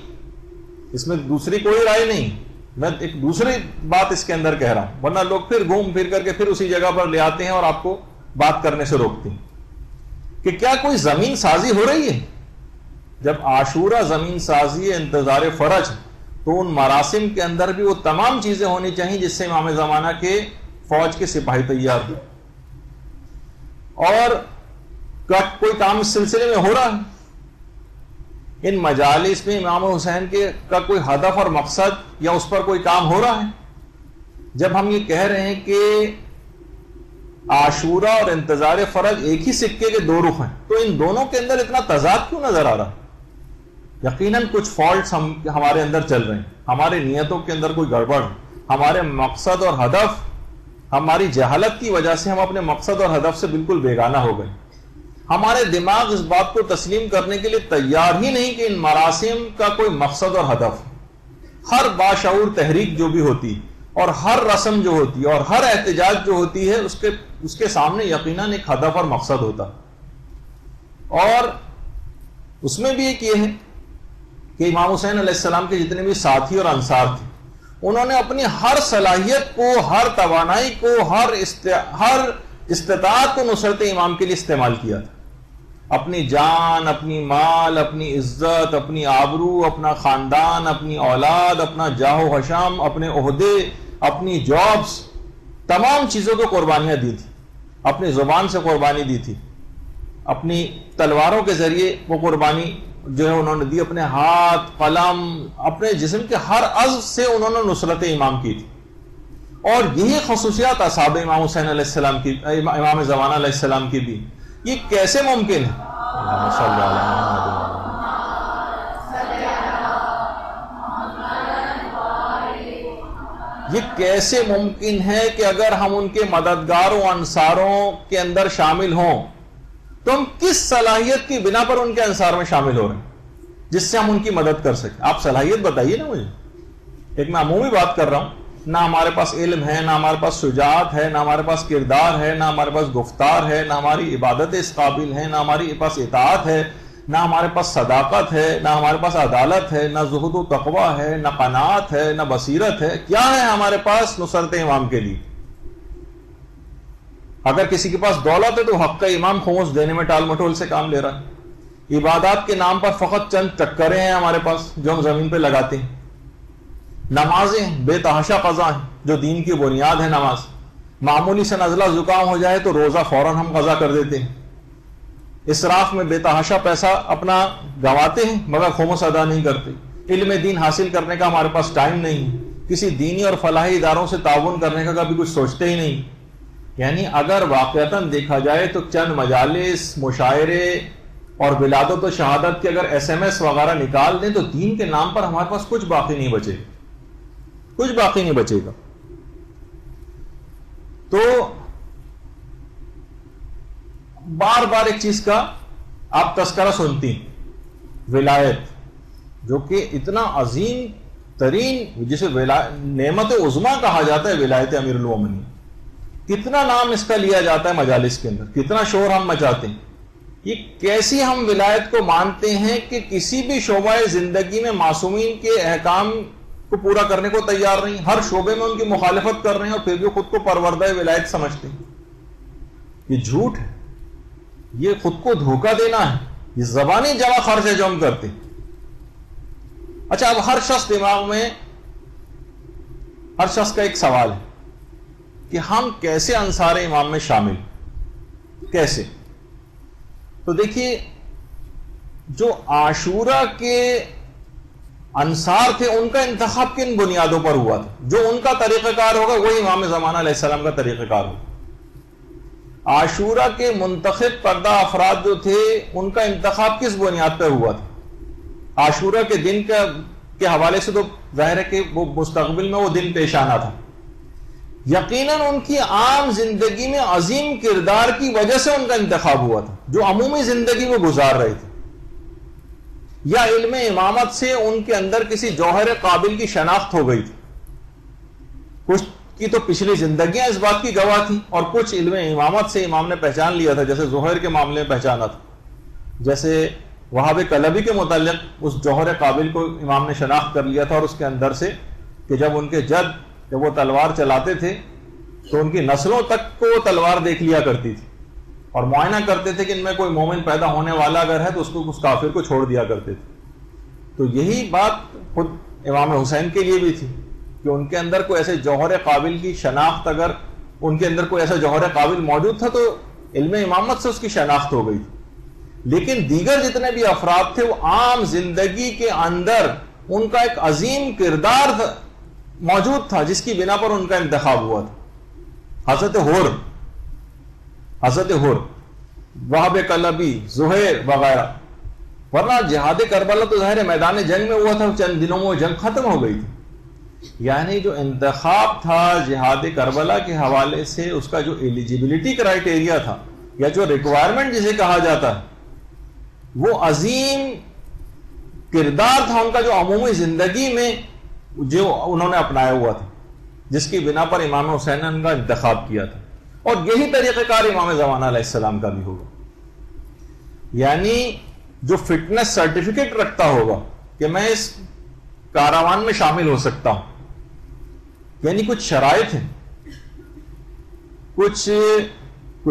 اس میں دوسری کوئی رائے نہیں. میں ایک دوسری بات اس کے اندر کہہ رہا ہوں، ورنہ لوگ پھر گھوم پھر کر کے پھر اسی جگہ پر لے آتے ہیں اور آپ کو بات کرنے سے روکتے ہیں کہ کیا کوئی زمین سازی ہو رہی ہے. جب عاشورہ زمین سازی انتظار فرج، تو ان مراسم کے اندر بھی وہ تمام چیزیں ہونی چاہیے جس سے امام زمانہ کے فوج کے سپاہی تیار ہو. اور کوئی کام اس سلسلے میں ہو رہا ہے؟ ان مجالس میں امام حسین کا کوئی ہدف اور مقصد یا اس پر کوئی کام ہو رہا ہے؟ جب ہم یہ کہہ رہے ہیں کہ عاشورہ اور انتظار فرج ایک ہی سکے کے دو رخ ہیں، تو ان دونوں کے اندر اتنا تضاد کیوں نظر آ رہا ہے؟ یقیناً کچھ فالٹس ہمارے اندر چل رہے ہیں، ہمارے نیتوں کے اندر کوئی گڑبڑ، ہمارے مقصد اور ہدف، ہماری جہالت کی وجہ سے ہم اپنے مقصد اور ہدف سے بالکل بیگانہ ہو گئے. ہمارے دماغ اس بات کو تسلیم کرنے کے لیے تیار ہی نہیں کہ ان مراسم کا کوئی مقصد اور ہدف. ہر باشعور تحریک جو بھی ہوتی اور ہر رسم جو ہوتی اور ہر احتجاج جو ہوتی ہے اس کے سامنے یقیناً ایک ہدف اور مقصد ہوتا. اور اس میں بھی ایک یہ ہے کہ امام حسین علیہ السلام کے جتنے بھی ساتھی اور انصار تھے، انہوں نے اپنی ہر صلاحیت کو، ہر توانائی کو، ہر استطاعت کو نصرت امام کے لیے استعمال کیا تھا. اپنی جان، اپنی مال، اپنی عزت، اپنی آبرو، اپنا خاندان، اپنی اولاد، اپنا جاہ و حشم، اپنے عہدے، اپنی جابز، تمام چیزوں کو قربانیاں دی تھی. اپنی زبان سے قربانی دی تھی، اپنی تلواروں کے ذریعے وہ قربانی جو ہے انہوں نے دی، اپنے ہاتھ، قلم، اپنے جسم کے ہر عضو سے انہوں نے نصرت امام کی تھی. اور یہی خصوصیات اصحاب امام حسین علیہ السلام کی، امام زمانہ علیہ السلام کی بھی. یہ کیسے ممکن ہے؟ اللہم صلی علی محمد. یہ کیسے ممکن ہے کہ اگر ہم ان کے مددگاروں، انصاروں کے اندر شامل ہوں تو ہم کس صلاحیت کی بنا پر ان کے انصار میں شامل ہو رہے ہیں جس سے ہم ان کی مدد کر سکیں؟ آپ صلاحیت بتائیے نا مجھے. ایک میں عمومی بات کر رہا ہوں، نہ ہمارے پاس علم ہے، نہ ہمارے پاس شجاعت ہے، نہ ہمارے پاس کردار ہے، نہ ہمارے پاس گفتار ہے، نہ ہماری عبادت اس قابل ہے، نہ ہماری پاس اطاعت ہے، نہ ہمارے پاس صداقت ہے، نہ ہمارے پاس عدالت ہے، نہ زہد و تقوی ہے، نہ قناعت ہے، نہ بصیرت ہے، کیا ہے ہمارے پاس نصرت امام کے لیے؟ اگر کسی کے پاس دولت ہے تو حق امام خمس دینے میں ٹال مٹول سے کام لے رہا ہے۔ عبادات کے نام پر فقط چند چکریں ہیں ہمارے پاس جو ہم زمین پہ لگاتے ہیں۔ نمازیں بے تحاشا قضا ہیں جو دین کی بنیاد ہے نماز۔ معمولی سے نزلہ زکام ہو جائے تو روزہ فوراً ہم قضا کر دیتے ہیں۔ اسراف میں بے تحاشا پیسہ اپنا گنواتے ہیں مگر خمس ادا نہیں کرتے۔ علم دین حاصل کرنے کا ہمارے پاس ٹائم نہیں ہے، کسی دینی اور فلاحی اداروں سے تعاون کرنے کا کبھی کچھ سوچتے ہی نہیں۔ یعنی اگر واقعتاً دیکھا جائے تو چند مجالس، مشاعرے اور ولادت و شہادت کے اگر SMS وغیرہ نکال دیں تو دین کے نام پر ہمارے پاس کچھ باقی نہیں بچے گا، کچھ باقی نہیں بچے گا۔ تو بار بار ایک چیز کا آپ تذکرہ سنتی ہیں، ولایت، جو کہ اتنا عظیم ترین، جسے نعمت عظمیٰ کہا جاتا ہے، ولایت امیر المومنین، کتنا نام اس کا لیا جاتا ہے مجالس کے اندر، کتنا شور ہم مچاتے ہیں۔ یہ کیسی ہم ولایت کو مانتے ہیں کہ کسی بھی شعبہ زندگی میں معصومین کے احکام کو پورا کرنے کو تیار نہیں، ہر شعبے میں ان کی مخالفت کر رہے ہیں اور پھر بھی خود کو پروردہ ولایت سمجھتے ہیں۔ یہ جھوٹ ہے، یہ خود کو دھوکہ دینا ہے، یہ زبانی جمع خرچ ہے جو ہم کرتے ہیں۔ اچھا، اب ہر شخص دماغ میں، ہر شخص کا ایک سوال ہے کہ ہم کیسے انصار امام میں شامل، کیسے؟ تو دیکھیے، جو عاشورہ کے انصار تھے ان کا انتخاب کن بنیادوں پر ہوا تھا؟ جو ان کا طریقہ کار ہوگا وہی امام زمانہ علیہ السلام کا طریقہ کار ہوگا۔ عاشورہ کے منتخب کردہ افراد جو تھے ان کا انتخاب کس بنیاد پر ہوا تھا؟ عاشورہ کے دن کے حوالے سے تو ظاہر ہے کہ وہ مستقبل میں وہ دن پیش آنا تھا، یقیناً ان کی عام زندگی میں عظیم کردار کی وجہ سے ان کا انتخاب ہوا تھا، جو عمومی زندگی میں گزار رہے تھے، یا علم امامت سے ان کے اندر کسی جوہر قابل کی شناخت ہو گئی تھی۔ کچھ کی تو پچھلی زندگیاں اس بات کی گواہ تھیں، اور کچھ علم امامت سے امام نے پہچان لیا تھا، جیسے زہیر کے معاملے میں پہچانا تھا، جیسے وہاب کلبی کے متعلق اس جوہر قابل کو امام نے شناخت کر لیا تھا، اور اس کے اندر سے کہ جب ان کے جد جب وہ تلوار چلاتے تھے تو ان کی نسلوں تک کو وہ تلوار دیکھ لیا کرتی تھی، اور معائنہ کرتے تھے کہ ان میں کوئی مومن پیدا ہونے والا اگر ہے تو اس کافر کو چھوڑ دیا کرتے تھے۔ تو یہی بات خود امام حسین کے لیے بھی تھی کہ ان کے اندر کوئی ایسے جوہر قابل کی شناخت، اگر ان کے اندر کوئی ایسا جوہر قابل موجود تھا تو علم امامت سے اس کی شناخت ہو گئی تھی۔ لیکن دیگر جتنے بھی افراد تھے وہ عام زندگی کے اندر ان کا ایک عظیم کردار موجود تھا جس کی بنا پر ان کا انتخاب ہوا تھا۔ حضرت حر، وہاب کلبی، زہیر وغیرہ، ورنہ جہاد کربلا تو ظاہر میدان جنگ میں ہوا تھا، چند دنوں میں وہ جنگ ختم ہو گئی تھی۔ یعنی جو انتخاب تھا جہاد کربلا کے حوالے سے، اس کا جو ایلیجیبلٹی کرائیٹیریا تھا یا جو ریکوائرمنٹ جسے کہا جاتا ہے، وہ عظیم کردار تھا ان کا جو عمومی زندگی میں جو انہوں نے اپنایا ہوا تھا، جس کی بنا پر امام حسین نے ان کا انتخاب کیا تھا۔ اور یہی طریقہ کار امام زمانہ علیہ السلام کا بھی ہوگا، یعنی جو فٹنس سرٹیفکیٹ رکھتا ہوگا کہ میں اس کاروان میں شامل ہو سکتا ہوں، یعنی کچھ شرائط ہیں، کچھ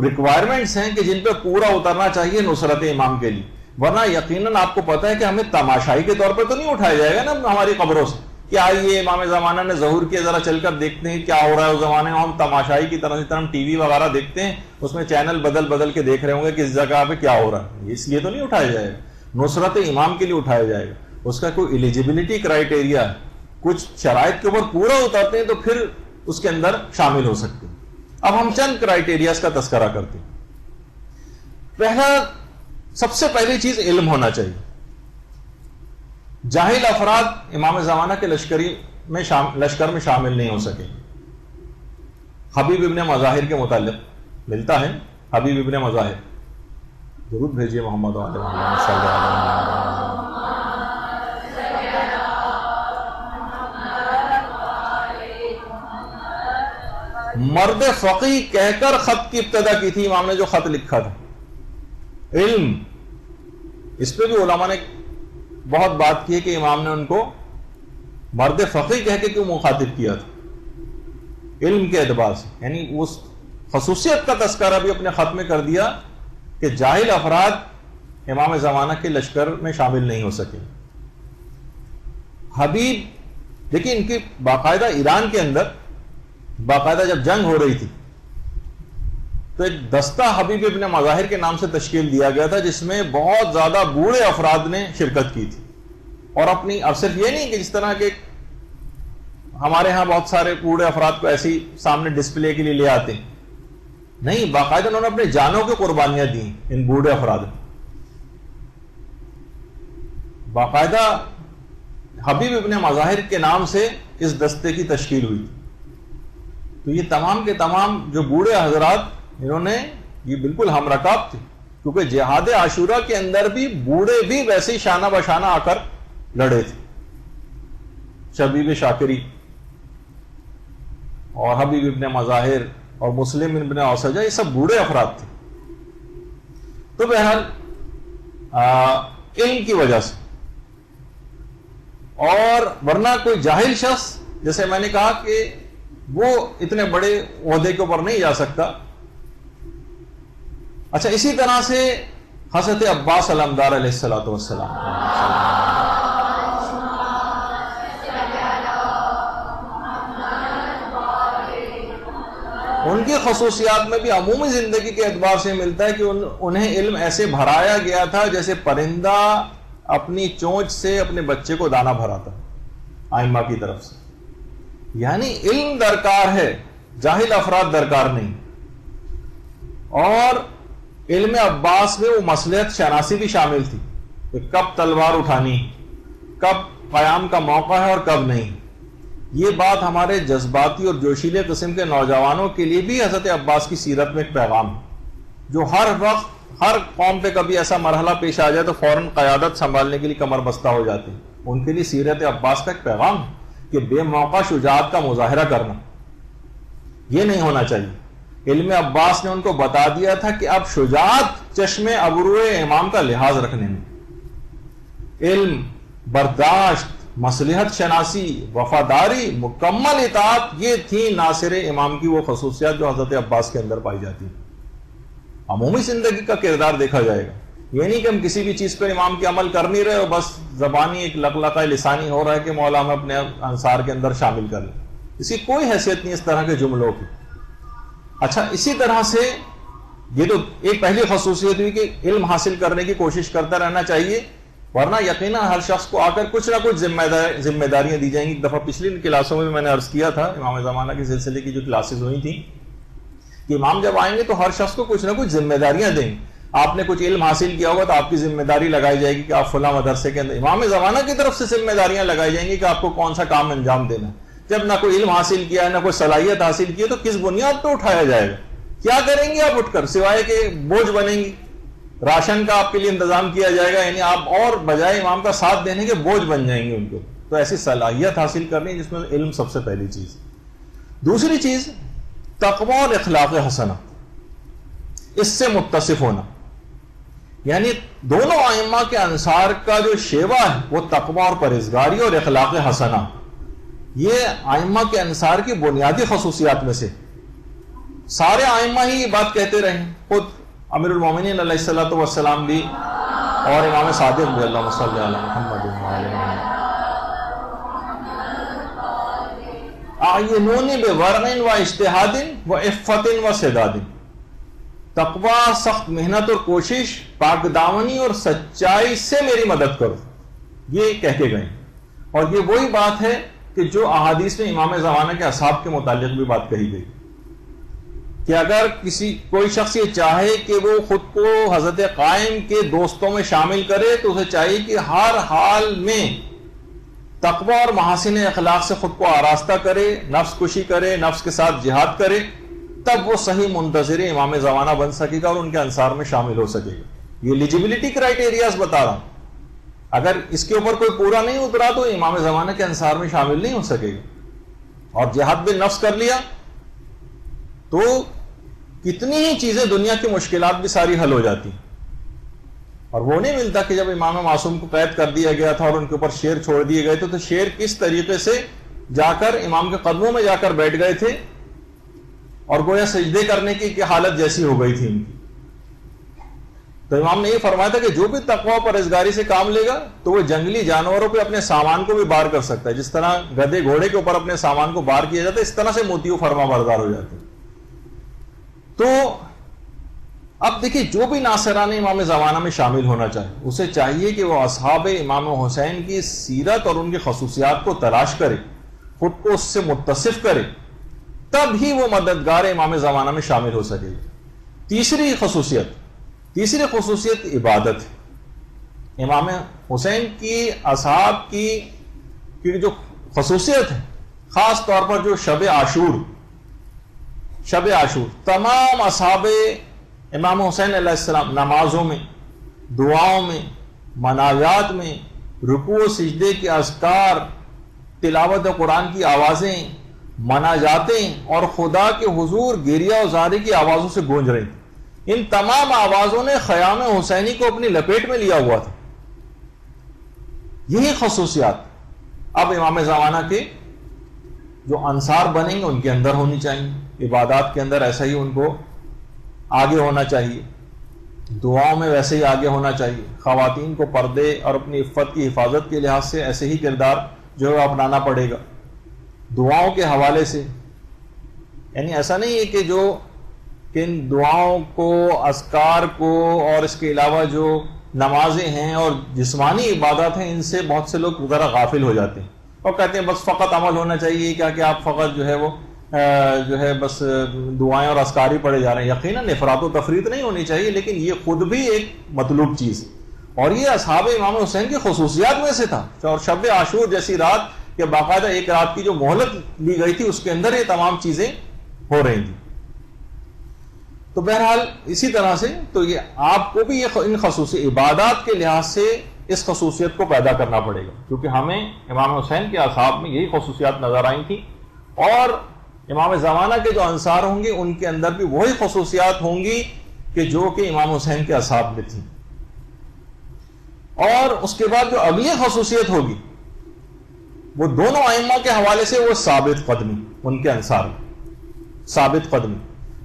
ریکوائرمنٹس ہیں کہ جن پہ پورا اترنا چاہیے نصرت امام کے لیے، ورنہ یقیناً آپ کو پتا ہے کہ ہمیں تماشائی کے طور پر تو نہیں اٹھایا جائے گا نا ہماری قبروں سے کہ آئیے امام زمانہ نے ظہور کیا، ذرا چل کر دیکھتے ہیں کیا ہو رہا ہے اس زمانے میں۔ ہم تماشائی کی طرح، جس طرح ہم ٹی وی وغیرہ دیکھتے ہیں اس میں چینل بدل بدل کے دیکھ رہے ہوں گے کس جگہ پہ کیا ہو رہا ہے، اس لیے تو نہیں اٹھایا جائے گا، نصرت امام کے لیے اٹھایا جائے گا۔ اس کا کوئی ایلیجیبلٹی کرائیٹیریا ہے، کچھ شرائط کے اوپر پورا اترتے ہیں تو پھر اس کے اندر شامل ہو سکتے ہیں۔ اب ہم چند کرائیٹیریاز کا تذکرہ کرتے ہیں۔ پہلا، سب سے پہلی چیز علم ہونا چاہیے۔ جاہل افراد امام زمانہ کے لشکر میں شامل نہیں ہو سکے۔ حبیب ابن مظاہر کے متعلق ملتا ہے، حبیب ابن مظاہر، درود بھیجیے محمد صلی اللہ علیہ وسلم۔ مرد فقیہ کہہ کر خط کی ابتدا کی تھی امام نے، جو خط لکھا تھا، علم اس پہ بھی علماء نے بہت بات کی ہے کہ امام نے ان کو مرد فقیہ کہہ کے کیوں مخاطب کیا تھا، علم کے اعتبار سے، یعنی اس خصوصیت کا تذکرہ بھی اپنے خط میں کر دیا کہ جاہل افراد امام زمانہ کے لشکر میں شامل نہیں ہو سکے۔ حبیب، دیکھیں ان کی باقاعدہ ایران کے اندر باقاعدہ جب جنگ ہو رہی تھی تو ایک دستہ حبیب ابن مظاہر کے نام سے تشکیل دیا گیا تھا، جس میں بہت زیادہ بوڑھے افراد نے شرکت کی تھی، اور اپنی، اب صرف یہ نہیں کہ جس طرح کے ہمارے ہاں بہت سارے بوڑھے افراد کو ایسی سامنے ڈسپلے کے لیے لے آتے ہیں، نہیں، باقاعدہ انہوں نے اپنے جانوں کی قربانیاں دی ان بوڑھے افراد نے۔ باقاعدہ حبیب ابن مظاہر کے نام سے اس دستے کی تشکیل ہوئی، تو یہ تمام کے تمام جو بوڑھے حضرات، انہوں نے، یہ بالکل ہم رکاب تھے، کیونکہ جہاد عاشورہ کے اندر بھی بوڑھے بھی ویسے ہی شانہ بشانہ آ کر لڑے تھے۔ شبیب شاکری اور حبیب ابن مظاہر اور مسلم ابن اوسجہ، یہ سب بوڑھے افراد تھے۔ تو بہرحال علم کی وجہ سے، اور ورنہ کوئی جاہل شخص، جیسے میں نے کہا کہ وہ اتنے بڑے عہدے کے اوپر نہیں جا سکتا۔ اچھا، اسی طرح سے حضرت عباس علمدار علیہ السلام، ان کی خصوصیات میں بھی عمومی زندگی کے اعتبار سے ملتا ہے کہ انہیں علم ایسے بھرایا گیا تھا جیسے پرندہ اپنی چونچ سے اپنے بچے کو دانہ بھراتا، آئمہ کی طرف سے۔ یعنی علم درکار ہے، جاہل افراد درکار نہیں۔ اور علم عباس میں وہ مصلحت شناسی بھی شامل تھی کہ کب تلوار اٹھانی، کب قیام کا موقع ہے اور کب نہیں۔ یہ بات ہمارے جذباتی اور جوشیلے قسم کے نوجوانوں کے لیے بھی حضرت عباس کی سیرت میں ایک پیغام ہے، جو ہر وقت ہر قوم پہ کبھی ایسا مرحلہ پیش آ جائے تو فوراً قیادت سنبھالنے کے لیے کمر بستہ ہو جاتے ہیں۔ ان کے لیے سیرت عباس کا ایک پیغام ہے کہ بے موقع شجاعت کا مظاہرہ کرنا یہ نہیں ہونا چاہیے۔ علم عباس نے ان کو بتا دیا تھا کہ اب شجاعت چشم ابرو امام کا لحاظ رکھنے میں، علم، برداشت، مصلحت شناسی، وفاداری، مکمل اطاعت، یہ تھی ناصر امام کی وہ خصوصیات جو حضرت عباس کے اندر پائی جاتی ہیں۔ عمومی زندگی کا کردار دیکھا جائے گا، یہ نہیں کہ ہم کسی بھی چیز پر امام کے عمل کر نہیں رہے اور بس زبانی ایک لقلقہ لسانی ہو رہا ہے کہ مولا ہمیں اپنے انصار کے اندر شامل کر لیں، اس کی کوئی حیثیت نہیں اس طرح کے جملوں کی۔ اچھا، اسی طرح سے یہ تو ایک پہلی خصوصیت ہوئی کہ علم حاصل کرنے کی کوشش کرتا رہنا چاہیے، ورنہ یقیناً ہر شخص کو آ کر کچھ نہ کچھ ذمہ داریاں دی جائیں گی۔ ایک دفعہ پچھلی کلاسوں میں نے عرض کیا تھا، امام زمانہ کے سلسلے کی جو کلاسز ہوئی تھیں، کہ امام جب آئیں گے تو ہر شخص کو کچھ نہ کچھ ذمہ داریاں دیں گے۔ آپ نے کچھ علم حاصل کیا ہوگا تو آپ کی ذمہ داری لگائی جائے گی کہ آپ فلاں مدرسے کے اندر، امام زمانہ کی طرف سے ذمہ داریاں لگائی جائیں گی کہ آپ کو کون سا کام انجام دینا ہے۔ جب نہ کوئی علم حاصل کیا ہے، نہ کوئی صلاحیت حاصل کی ہے، تو کس بنیاد پہ اٹھایا جائے گا؟ کیا کریں گے آپ اٹھ کر، سوائے کہ بوجھ بنیں گی؟ راشن کا آپ کے لیے انتظام کیا جائے گا، یعنی آپ اور بجائے امام کا ساتھ دینے کے بوجھ بن جائیں گے ان کو۔ تو ایسی صلاحیت حاصل کرنی جس میں علم سب سے پہلی چیز۔ دوسری چیز تقوی اور اخلاق حسنہ، اس سے متصف ہونا، یعنی دونوں ائمہ کے انصار کا جو شیوہ ہے وہ تقوی اور پرہیزگاری اور اخلاق حسنہ، یہ ائمہ کے انصار کی بنیادی خصوصیات میں سے۔ سارے ائمہ ہی یہ بات کہتے رہے، خود امیر المومنین علیہ الصلوۃ والسلام بھی اور امام صادق بھی، اللہم صلی علی محمد اعینون بورع و اجتہاد و عفت و سداد، تقوی، سخت محنت اور کوشش، پاک دامنی اور سچائی سے میری مدد کرو، یہ کہہ کے گئے۔ اور یہ وہی بات ہے کہ جو احادیث میں امام زمانہ کے اصحاب کے متعلق بھی بات کہی گئی کہ اگر کوئی شخص یہ چاہے کہ وہ خود کو حضرت قائم کے دوستوں میں شامل کرے تو اسے چاہیے کہ ہر حال میں تقوی اور محاسن اخلاق سے خود کو آراستہ کرے، نفس کشی کرے، نفس کے ساتھ جہاد کرے، تب وہ صحیح منتظر امام زمانہ بن سکے گا اور ان کے انصار میں شامل ہو سکے گا۔ یہ ایلیجیبلٹی کرائیٹیریاز بتا رہا ہوں، اگر اس کے اوپر کوئی پورا نہیں اترا تو امام زمانہ کے انصار میں شامل نہیں ہو سکے گا۔ اور جہاد بالنفس کر لیا تو کتنی ہی چیزیں، دنیا کی مشکلات بھی ساری حل ہو جاتی۔ اور وہ نہیں ملتا کہ جب امام معصوم کو قید کر دیا گیا تھا اور ان کے اوپر شیر چھوڑ دیے گئے تھے تو شیر کس طریقے سے جا کر امام کے قدموں میں جا کر بیٹھ گئے تھے اور گویا سجدے کرنے کی حالت جیسی ہو گئی تھی ان کی. تو امام نے یہ فرمایا تھا کہ جو بھی تقوی و پرہیزگاری سے کام لے گا تو وہ جنگلی جانوروں پہ اپنے سامان کو بھی بار کر سکتا ہے. جس طرح گدھے گھوڑے کے اوپر اپنے سامان کو بار کیا جاتا ہے اس طرح سے موتیو فرما بردار ہو جاتے ہیں. تو اب دیکھیں جو بھی ناصران امام زمانہ میں شامل ہونا چاہے اسے چاہیے کہ وہ اصحاب امام حسین کی سیرت اور ان کی خصوصیات کو تلاش کرے, خود کو اس سے متصف کرے, تب ہی وہ مددگار امام زمانہ میں شامل ہو سکے. تیسری خصوصیت عبادت ہے. امام حسین کی اصحاب کی جو خصوصیت ہے, خاص طور پر جو شب عاشور تمام اصحاب امام حسین علیہ السلام نمازوں میں, دعاؤں میں, مناجات میں, رکوع و سجدے کے اذکار, تلاوت قرآن کی آوازیں, مناجاتیں اور خدا کے حضور گریہ و زاری کی آوازوں سے گونج رہی. ان تمام آوازوں نے خیام حسینی کو اپنی لپیٹ میں لیا ہوا تھا. یہی خصوصیات اب امام زمانہ کے جو انصار بنیں گے ان کے اندر ہونی چاہیے. عبادات کے اندر ایسا ہی ان کو آگے ہونا چاہیے, دعاؤں میں ویسے ہی آگے ہونا چاہیے, خواتین کو پردے اور اپنی عفت کی حفاظت کے لحاظ سے ایسے ہی کردار جو ہے اپنانا پڑے گا. دعاؤں کے حوالے سے یعنی ایسا نہیں ہے کہ ان دعاؤں کو, اذکار کو اور اس کے علاوہ جو نمازیں ہیں اور جسمانی عبادات ہیں ان سے بہت سے لوگ ذرا غافل ہو جاتے ہیں اور کہتے ہیں بس فقط عمل ہونا چاہیے, کیا کہ آپ فقط جو ہے بس دعائیں اور اذکار ہی پڑھے جا رہے ہیں. یقیناً افراط و تفریط نہیں ہونی چاہیے, لیکن یہ خود بھی ایک مطلوب چیز ہے اور یہ اصحاب امام حسین کی خصوصیات میں سے تھا. اور شب عاشور جیسی رات کہ باقاعدہ ایک رات کی جو مہلت لی گئی تھی اس کے اندر یہ تمام چیزیں ہو رہی تھیں. تو بہرحال اسی طرح سے تو یہ آپ کو بھی ان خصوصی عبادات کے لحاظ سے اس خصوصیت کو پیدا کرنا پڑے گا, کیونکہ ہمیں امام حسین کے اصحاب میں یہی خصوصیات نظر آئی تھیں اور امام زمانہ کے جو انصار ہوں گے ان کے اندر بھی وہی خصوصیات ہوں گی کہ جو کہ امام حسین کے اصحاب میں تھیں. اور اس کے بعد جو اگلی خصوصیت ہوگی وہ دونوں ائمہ کے حوالے سے وہ ثابت قدمی, ان کے انصار ثابت قدمی.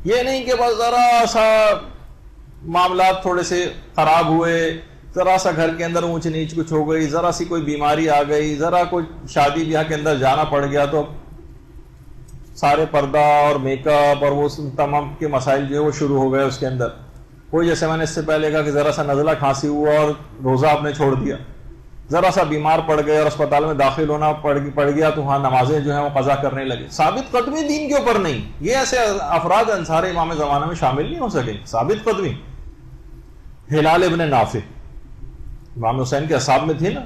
یہ نہیں کہ بس ذرا سا معاملات تھوڑے سے خراب ہوئے, ذرا سا گھر کے اندر اونچ نیچ کچھ ہو گئی, ذرا سی کوئی بیماری آ گئی, ذرا کوئی شادی بیاہ کے اندر جانا پڑ گیا تو سارے پردہ اور میک اپ اور وہ تمام کے مسائل جو ہے وہ شروع ہو گئے اس کے اندر. کوئی جیسے میں نے اس سے پہلے کہا کہ ذرا سا نزلہ کھانسی ہوا اور روزہ آپ نے چھوڑ دیا, ذرا سا بیمار پڑ گئے اور اسپتال میں داخل ہونا پڑ گیا تو ہاں نمازیں جو ہیں وہ قضا کرنے لگے. ثابت قدمی دین کے اوپر نہیں, یہ ایسے افراد انصار امام زمانہ میں شامل نہیں ہو سکے. ثابت قدمی ہلال ابن نافع امام حسین کے اصحاب میں تھے نا.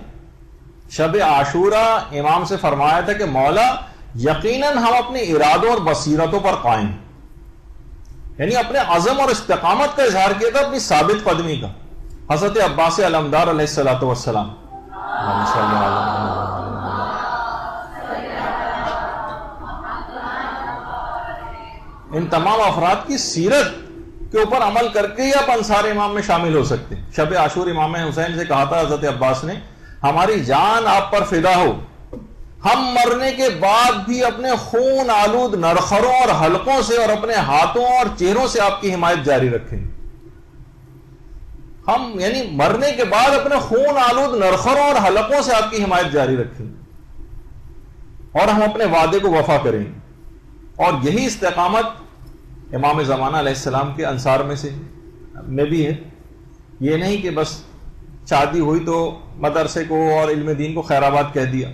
شب عاشورہ امام سے فرمایا تھا کہ مولا یقیناً ہم اپنے ارادوں اور بصیرتوں پر قائم, یعنی اپنے عزم اور استقامت کا اظہار کیا تھا اپنی ثابت قدمی کا. حضرت عباس علمدار علیہ الصلوۃ والسلام ان تمام افراد کی سیرت کے اوپر عمل کر کے ہی آپ انصار امام میں شامل ہو سکتے ہیں. شب عاشور امام حسین سے کہا تھا حضرت عباس نے, ہماری جان آپ پر فدا ہو, ہم مرنے کے بعد بھی اپنے خون آلود نرخروں اور حلقوں سے اور اپنے ہاتھوں اور چہروں سے آپ کی حمایت جاری رکھیں. ہم یعنی مرنے کے بعد اپنے خون آلود نرخروں اور حلقوں سے آپ کی حمایت جاری رکھیں اور ہم اپنے وعدے کو وفا کریں. اور یہی استقامت امام زمانہ علیہ السلام کے انصار میں بھی ہے. یہ نہیں کہ بس شادی ہوئی تو مدرسے کو اور علم دین کو خیر آباد کہہ دیا,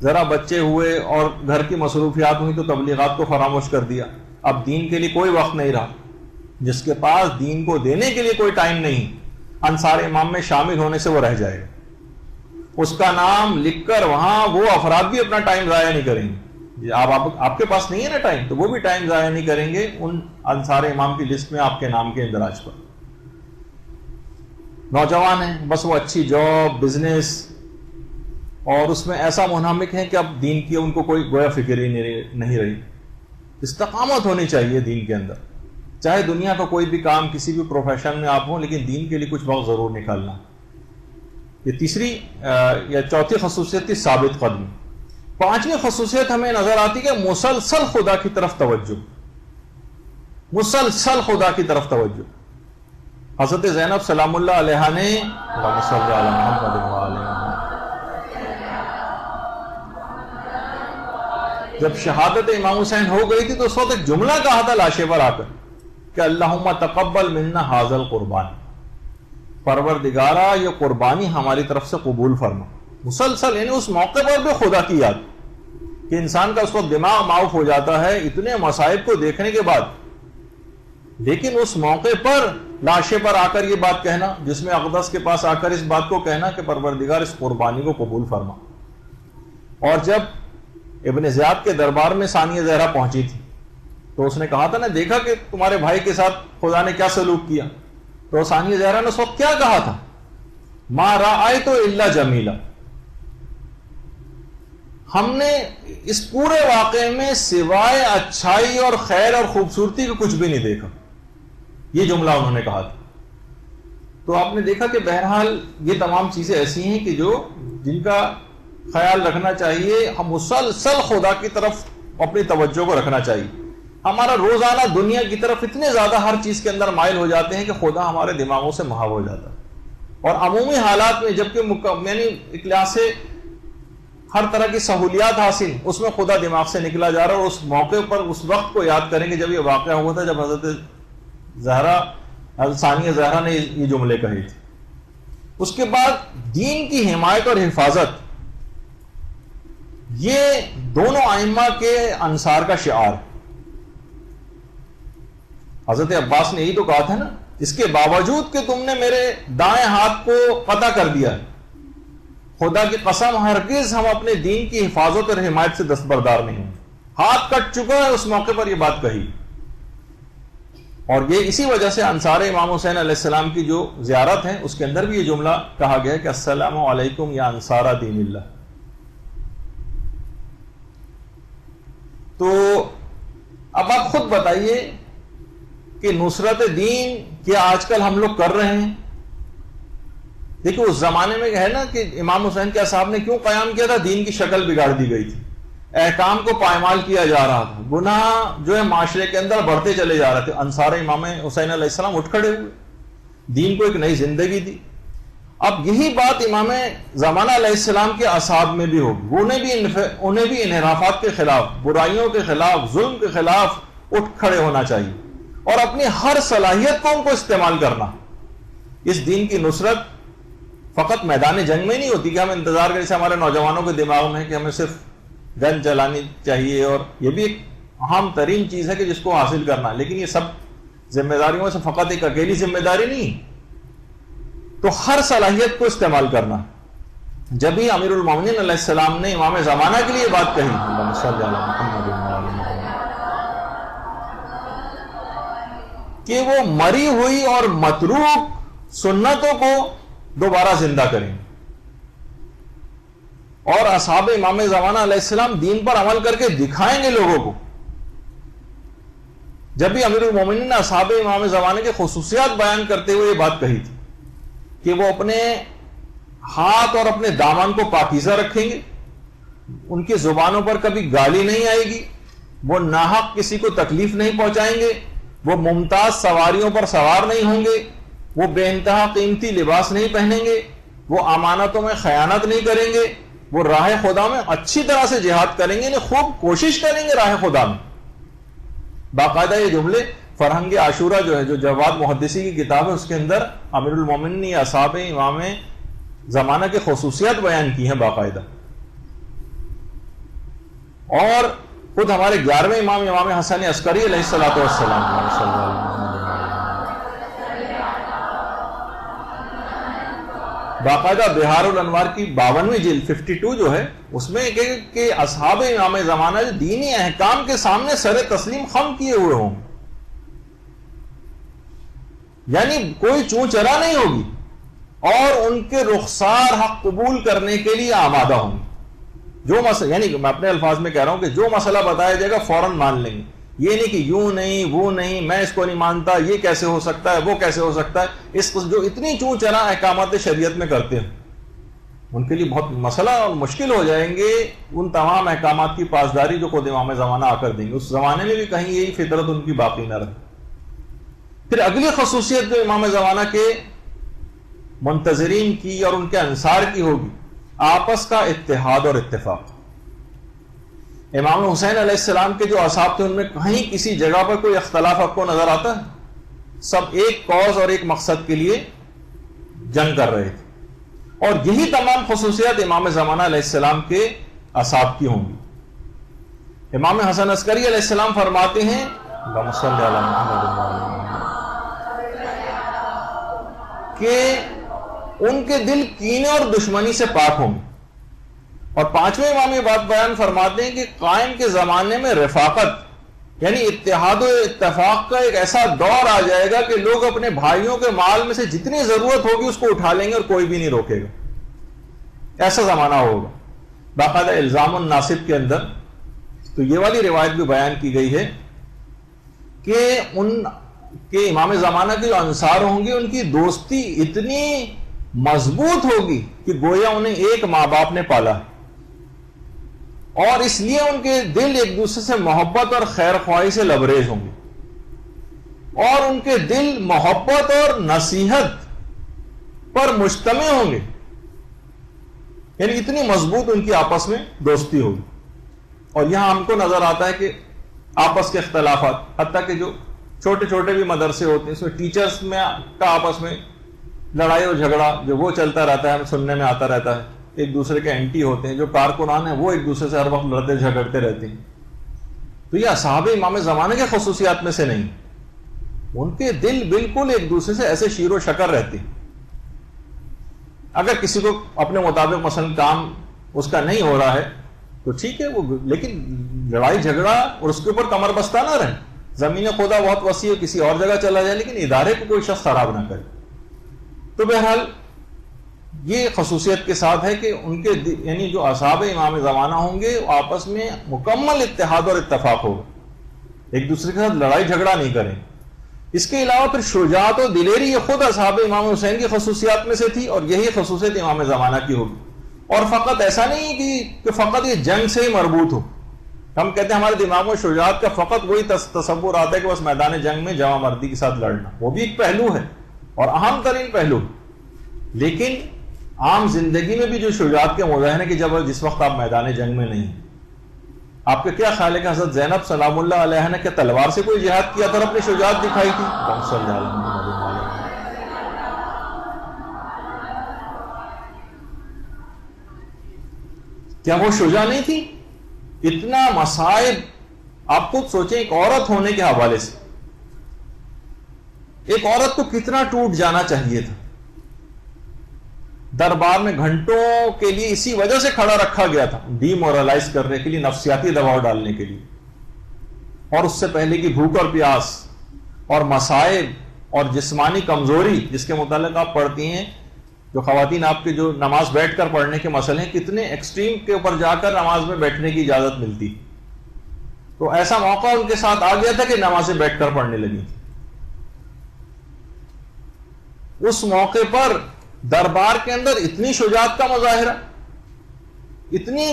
ذرا بچے ہوئے اور گھر کی مصروفیات ہوئی تو تبلیغات کو فراموش کر دیا, اب دین کے لیے کوئی وقت نہیں رہا. جس کے پاس دین کو دینے کے لیے کوئی ٹائم نہیں, انصار امام میں شامل ہونے سے وہ رہ جائے گا. اس کا نام لکھ کر وہاں وہ افراد بھی اپنا ٹائم ضائع نہیں کریں گے. آپ کے پاس نہیں ہے نا ٹائم, تو وہ بھی ٹائم ضائع نہیں کریں گے ان انصار امام کی لسٹ میں آپ کے نام کے اندراج پر. نوجوان ہیں, بس وہ اچھی جاب, بزنس اور اس میں ایسا منہمک ہیں کہ اب دین کی ان کو کوئی گویا فکر ہی نہیں رہی. استقامت ہونی چاہیے دین کے اندر, چاہے دنیا کا کوئی بھی کام کسی بھی پروفیشن میں آپ ہوں, لیکن دین کے لیے کچھ وقت ضرور نکالنا. یہ تیسری یا چوتھی خصوصیت تھی ثابت قدمی. پانچویں خصوصیت ہمیں نظر آتی کہ مسلسل خدا کی طرف توجہ، مسلسل خدا کی طرف توجہ. حضرت زینب سلام اللہ علیہ نے اللہم صلی علی محمد وعلی محمد، جب شہادت امام حسین ہو گئی تھی تو اس وقت ایک جملہ کہا تھا لاشے پر آ کر کہ اللہم تقبل منا ھذا القربان، پروردگارا یہ قربانی ہماری طرف سے قبول فرما. مسلسل یعنی اس موقع پر بھی خدا کی یاد کہ انسان کا اس وقت دماغ معاف ہو جاتا ہے اتنے مصائب کو دیکھنے کے بعد، لیکن اس موقع پر لاشے پر آ کر یہ بات کہنا، جسم اقدس کے پاس آ کر اس بات کو کہنا کہ پروردگار اس قربانی کو قبول فرما. اور جب ابن زیاد کے دربار میں ثانیہ زہرا پہنچی تھی تو اس نے کہا تھا نا دیکھا کہ تمہارے بھائی کے ساتھ خدا نے کیا سلوک کیا، تو ثانیہ زہرا نے اس وقت کیا کہا تھا؟ ما رأیت الا جمیلا، ہم نے اس پورے واقعے میں سوائے اچھائی اور خیر اور خوبصورتی کو کچھ بھی نہیں دیکھا. یہ جملہ انہوں نے کہا تھا. تو آپ نے دیکھا کہ بہرحال یہ تمام چیزیں ایسی ہیں کہ جن کا خیال رکھنا چاہیے. ہم مسلسل خدا کی طرف اپنی توجہ کو رکھنا چاہیے. ہمارا روزانہ دنیا کی طرف اتنے زیادہ ہر چیز کے اندر مائل ہو جاتے ہیں کہ خدا ہمارے دماغوں سے محو ہو جاتا ہے. اور عمومی حالات میں جبکہ یعنی ایک لحاظ سے ہر طرح کی سہولیات حاصل، اس میں خدا دماغ سے نکلا جا رہا ہے. اور اس موقع پر اس وقت کو یاد کریں گے جب یہ واقعہ ہوا تھا، جب حضرت ثانیہ زہرا نے یہ جملے کہے تھے. اس کے بعد دین کی حمایت اور حفاظت، یہ دونوں ائمہ کے انصار کا شعار. حضرت عباس نے یہی تو کہا تھا نا، اس کے باوجود کہ تم نے میرے دائیں ہاتھ کو قطع کر دیا، خدا کی قسم ہرگز ہم اپنے دین کی حفاظت اور حمایت سے دستبردار نہیں ہوں. ہاتھ کٹ چکا ہے، اس موقع پر یہ بات کہی. اور یہ اسی وجہ سے انصار امام حسین علیہ السلام کی جو زیارت ہے اس کے اندر بھی یہ جملہ کہا گیا ہے کہ السلام علیکم یا انصار دین اللہ. تو اب آپ خود بتائیے کہ نصرت دین کیا آج کل ہم لوگ کر رہے ہیں؟ دیکھیں اس زمانے میں ہے نا کہ امام حسین کے اصحاب نے کیوں قیام کیا تھا؟ دین کی شکل بگاڑ دی گئی تھی، احکام کو پائمال کیا جا رہا تھا، گناہ جو ہے معاشرے کے اندر بڑھتے چلے جا رہے تھے. انصار امام حسین علیہ السلام اٹھ کھڑے ہوئے، دین کو ایک نئی زندگی دی. اب یہی بات امام زمانہ علیہ السلام کے اصحاب میں بھی ہوگی. انہیں بھی انحرافات کے خلاف، برائیوں کے خلاف، ظلم کے خلاف اٹھ کھڑے ہونا چاہیے اور اپنی ہر صلاحیت کو ان کو استعمال کرنا. اس دین کی نصرت فقط میدان جنگ میں نہیں ہوتی کہ ہم انتظار کریں، جیسے ہمارے نوجوانوں کے دماغ میں ہے کہ ہمیں صرف گن چلانی چاہیے، اور یہ بھی ایک اہم ترین چیز ہے کہ جس کو حاصل کرنا، لیکن یہ سب ذمہ داریوں سے فقط ایک اکیلی ذمہ داری نہیں. تو ہر صلاحیت کو استعمال کرنا. جب ہی امیر المومنین علیہ السلام نے امام زمانہ کے لیے بات کہی، اللہم صلی علی محمد وعلی محمد، کہ وہ مری ہوئی اور متروک سنتوں کو دوبارہ زندہ کریں اور اصحاب امام زمانہ علیہ السلام دین پر عمل کر کے دکھائیں گے لوگوں کو. جب بھی امیر المومنین نے اصحاب امام زمانے کے خصوصیات بیان کرتے ہوئے یہ بات کہی تھی کہ وہ اپنے ہاتھ اور اپنے دامن کو پاکیزہ رکھیں گے، ان کی زبانوں پر کبھی گالی نہیں آئے گی، وہ ناحق کسی کو تکلیف نہیں پہنچائیں گے، وہ ممتاز سواریوں پر سوار نہیں ہوں گے، وہ بے انتہا قیمتی لباس نہیں پہنیں گے، وہ امانتوں میں خیانت نہیں کریں گے، وہ راہ خدا میں اچھی طرح سے جہاد کریں گے، یعنی خوب کوشش کریں گے راہ خدا میں. باقاعدہ یہ جملے فرہنگ عاشورہ جو ہے، جو جواد محدثی کی کتاب ہے، اس کے اندر امیر المومنین نے اصحاب امام زمانہ کے خصوصیات بیان کی ہیں باقاعدہ. اور خود ہمارے 11ویں امام، امام حسن عسکری علیہ السلام باقاعدہ بہار الانوار کی 52ویں جلد 52 جو ہے، اس میں کہ اصحاب امام زمانہ جو دینی احکام کے سامنے سر تسلیم خم کیے ہوئے ہوں، یعنی کوئی چون چرا نہیں ہوگی، اور ان کے رخسار حق قبول کرنے کے لیے آمادہ ہوں گے. جو مسئلہ، یعنی میں اپنے الفاظ میں کہہ رہا ہوں کہ جو مسئلہ بتایا جائے گا فوراً مان لیں گے. یہ نہیں کہ یوں نہیں، وہ نہیں، میں اس کو نہیں مانتا، یہ کیسے ہو سکتا ہے، وہ کیسے ہو سکتا ہے. اس جو اتنی چون چرا احکامات شریعت میں کرتے ہیں، ان کے لیے بہت مسئلہ اور مشکل ہو جائیں گے ان تمام احکامات کی پاسداری جو خود امام زمانہ آ کر دیں گے. اس زمانے میں بھی کہیں یہی فطرت ان کی باقی نہ رہے. پھر اگلی خصوصیت جو امام زمانہ کے منتظرین کی اور ان کے انصار کی ہوگی، آپس کا اتحاد اور اتفاق. امام حسین علیہ السلام کے جو اصحاب تھے ان میں کہیں کسی جگہ پر کوئی اختلاف آپ کو نظر آتا ہے؟ سب ایک کاز اور ایک مقصد کے لیے جنگ کر رہے تھے. اور یہی تمام خصوصیات امام زمانہ علیہ السلام کے اصحاب کی ہوں گی. امام حسن عسکری علیہ السلام فرماتے ہیں اللہم صلی علی محمد کہ ان کے دل کینے اور دشمنی سے پاک ہوں گے. اور پانچویں امام یہ بات بیان فرماتے ہیں کہ قائم کے زمانے میں رفاقت یعنی اتحاد و اتفاق کا ایک ایسا دور آ جائے گا کہ لوگ اپنے بھائیوں کے مال میں سے جتنی ضرورت ہوگی اس کو اٹھا لیں گے اور کوئی بھی نہیں روکے گا. ایسا زمانہ ہوگا. باقاعدہ الزام الناصب کے اندر تو یہ والی روایت بھی بیان کی گئی ہے کہ ان کے امام زمانہ کے جو انصار ہوں گے ان کی دوستی اتنی مضبوط ہوگی کہ گویا انہیں ایک ماں باپ نے پالا، اور اس لیے ان کے دل ایک دوسرے سے محبت اور خیر خواہی سے لبریز ہوں گے، اور ان کے دل محبت اور نصیحت پر مجتمع ہوں گے. یعنی اتنی مضبوط ان کی آپس میں دوستی ہوگی. اور یہاں ہم کو نظر آتا ہے کہ آپس کے اختلافات، حتیٰ کہ جو چھوٹے چھوٹے بھی مدرسے ہوتے ہیں اس میں ٹیچرز میں کا آپس میں لڑائی اور جھگڑا جو وہ چلتا رہتا ہے، سننے میں آتا رہتا ہے. ایک دوسرے کے اینٹی ہوتے ہیں، جو کارکنان ہیں وہ ایک دوسرے سے ہر وقت لڑتے جھگڑتے رہتے ہیں. تو یہ اصحاب امام زمانے کے خصوصیات میں سے نہیں. ان کے دل بالکل ایک دوسرے سے ایسے شیر و شکر رہتے ہیں. اگر کسی کو اپنے مطابق مثلا کام اس کا نہیں ہو رہا ہے تو ٹھیک ہے وہ، لیکن لڑائی جھگڑا اور اس کے اوپر کمر بستہ نہ رہے. زمین خدا بہت وسیع ہے، کسی اور جگہ چلا جائے لیکن ادارے کو کوئی شخص خراب نہ کرے. تو بہرحال یہ خصوصیت کے ساتھ ہے کہ ان کے یعنی جو اصحاب امام زمانہ ہوں گے وہ آپس میں مکمل اتحاد اور اتفاق ہوگا، ایک دوسرے کے ساتھ لڑائی جھگڑا نہیں کریں. اس کے علاوہ پھر شجاعت و دلیری یہ خود اصحاب امام حسین کی خصوصیات میں سے تھی، اور یہی خصوصیت امام زمانہ کی ہوگی. اور فقط ایسا نہیں کہ فقط یہ جنگ سے ہی مربوط ہو. ہم کہتے ہیں ہمارے دماغ میں شجاعت کا فقط وہی تصور آتا ہے کہ بس میدان جنگ میں جوان مردی کے ساتھ لڑنا، وہ بھی ایک پہلو ہے اور اہم ترین پہلو. لیکن عام زندگی میں بھی جو شجاعت کے مظاہرے کہ جس وقت آپ میدان جنگ میں نہیں، آپ کے کیا خیال ہے کہ حضرت زینب سلام اللہ علیہ نے کہ تلوار سے کوئی جہاد کیا تھا اور اپنی شجاعت دکھائی تھی؟ کیا وہ شجاع نہیں تھی؟ اتنا مصائب آپ خود سوچیں. ایک عورت ہونے کے حوالے سے ایک عورت کو کتنا ٹوٹ جانا چاہیے تھا. دربار میں گھنٹوں کے لیے اسی وجہ سے کھڑا رکھا گیا تھا، ڈی مورلائز کرنے کے لیے، نفسیاتی دباؤ ڈالنے کے لیے. اور اس سے پہلے کی بھوک اور پیاس اور مصائب اور جسمانی کمزوری جس کے متعلق آپ پڑھتی ہیں، جو خواتین آپ کے جو نماز بیٹھ کر پڑھنے کے مسئلے ہیں، کتنے ایکسٹریم کے اوپر جا کر نماز میں بیٹھنے کی اجازت ملتی. تو ایسا موقع ان کے ساتھ آ گیا تھا کہ نمازیں بیٹھ کر پڑھنے لگی. اس موقع پر دربار کے اندر اتنی شجاعت کا مظاہرہ، اتنی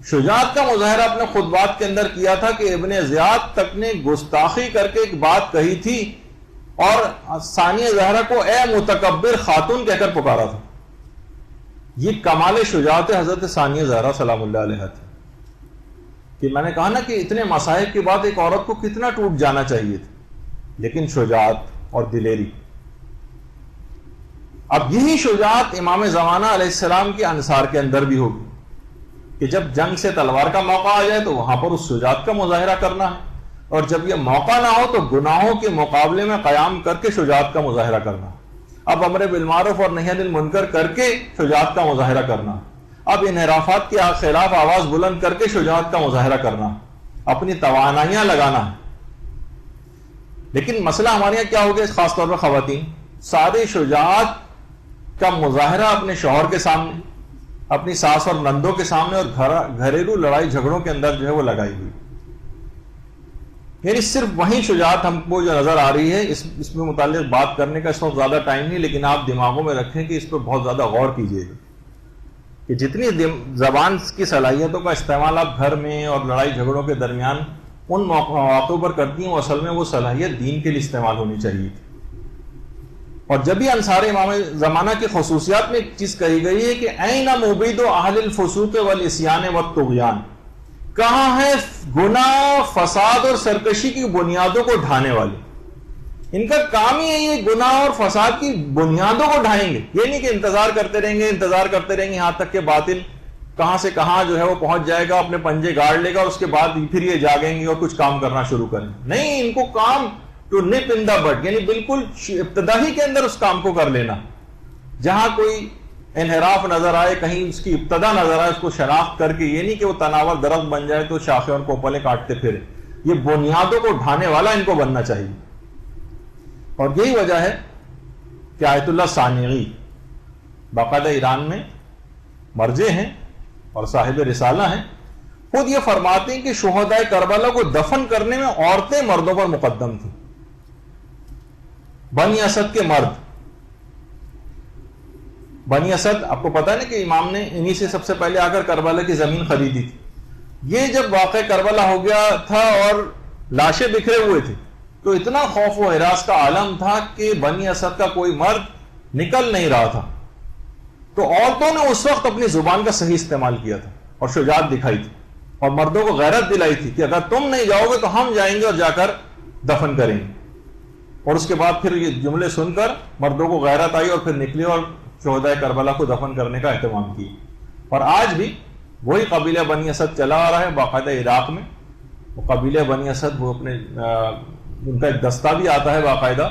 شجاعت کا مظاہرہ اپنے خطبات کے اندر کیا تھا کہ ابن زیاد تک نے گستاخی کر کے ایک بات کہی تھی اور ثانیہ زہرا کو اے متکبر خاتون کہہ کر پکارا تھا. یہ کمال شجاعت حضرت ثانیہ زہرا سلام اللہ علیہ تھی کہ میں نے کہا نا کہ اتنے مصائب کے بعد ایک عورت کو کتنا ٹوٹ جانا چاہیے تھا، لیکن شجاعت اور دلیری. اب یہی شجاعت امام زمانہ علیہ السلام کے انصار کے اندر بھی ہوگی کہ جب جنگ سے تلوار کا موقع آ جائے تو وہاں پر اس شجاعت کا مظاہرہ کرنا ہے، اور جب یہ موقع نہ ہو تو گناہوں کے مقابلے میں قیام کر کے شجاعت کا مظاہرہ کرنا. اب امر بالمعروف اور نہی عن المنکر کر کے شجاعت کا مظاہرہ کرنا. اب انحرافات کے خلاف آواز بلند کر کے شجاعت کا مظاہرہ کرنا، اپنی توانائیاں لگانا. لیکن مسئلہ ہمارے یہاں کیا ہو گیا، خاص طور پر خواتین ساری شجاعت کا مظاہرہ اپنے شوہر کے سامنے، اپنی ساس اور نندوں کے سامنے اور گھریلو لڑائی جھگڑوں کے اندر جو ہے وہ لگائی ہوئی. یعنی صرف وہی شجاعت ہم کو جو نظر آ رہی ہے، اس میں متعلق بات کرنے کا اس وقت زیادہ ٹائم نہیں، لیکن آپ دماغوں میں رکھیں کہ اس پر بہت زیادہ غور کیجیے گا کہ جتنی زبان کی صلاحیتوں کا استعمال آپ گھر میں اور لڑائی جھگڑوں کے درمیان ان مواقعوں پر کرتی ہیں، وہ اصل میں وہ صلاحیت دین کے لیے استعمال ہونی چاہیے تھی. اور جب بھی انصار امام زمانہ کی خصوصیات میں ایک چیز کہی گئی ہے کہ این مبید اہل الفسوق والعصیان والطغیان، کہاں ہے گناہ، فساد اور سرکشی کی بنیادوں کو ڈھانے والے. ان کا کام ہی ہے یہ گناہ اور فساد کی بنیادوں کو ڈھائیں گے. یہ نہیں کہ انتظار کرتے رہیں گے یہاں تک کہ باطل کہاں سے کہاں جو ہے وہ پہنچ جائے گا، اپنے پنجے گاڑ لے گا اور اس کے بعد پھر یہ جاگیں گے اور کچھ کام کرنا شروع کریں. نہیں، ان کو کام ٹو نپ ان دا بٹ، یعنی بالکل ابتدا ہی کے اندر اس کام کو کر لینا. جہاں کوئی انحراف نظر آئے، کہیں اس کی ابتدا نظر آئے، اس کو شناخت کر کے، یہ نہیں کہ وہ تناور درخت بن جائے تو شاخیں اور کوپلیں کاٹتے پھرے. یہ بنیادوں کو ڈھانے والا ان کو بننا چاہیے. اور یہی وجہ ہے کہ آیت اللہ ثانوی باقاعدہ ایران میں مرجع ہیں اور صاحب رسالہ ہیں، خود یہ فرماتے ہیں کہ شہداء کربلا کو دفن کرنے میں عورتیں مردوں پر مقدم تھیں. بنی اسد کے مرد، بنی اسد آپ کو پتا ہے نا کہ امام نے انہی سے سب سے پہلے آ کر کربلا کی زمین خریدی تھی. یہ جب واقع کربلا ہو گیا تھا اور لاشیں بکھرے ہوئے تھے تو اتنا خوف و ہراس کا عالم تھا کہ بنی اسد کا کوئی مرد نکل نہیں رہا تھا. تو عورتوں نے اس وقت اپنی زبان کا صحیح استعمال کیا تھا اور شجاعت دکھائی تھی اور مردوں کو غیرت دلائی تھی کہ اگر تم نہیں جاؤ گے تو ہم جائیں گے اور جا کر دفن کریں گے. اور اس کے بعد پھر یہ جملے سن کر مردوں کو غیرت آئی اور پھر نکلے اور شہداء کربلا کو دفن کرنے کا اہتمام کیا. اور آج بھی وہی قبیلہ بنی اسد چلا آ رہا ہے باقاعدہ عراق میں. وہ قبیلہ بنی اسد وہ اپنے ان کا ایک دستہ بھی آتا ہے باقاعدہ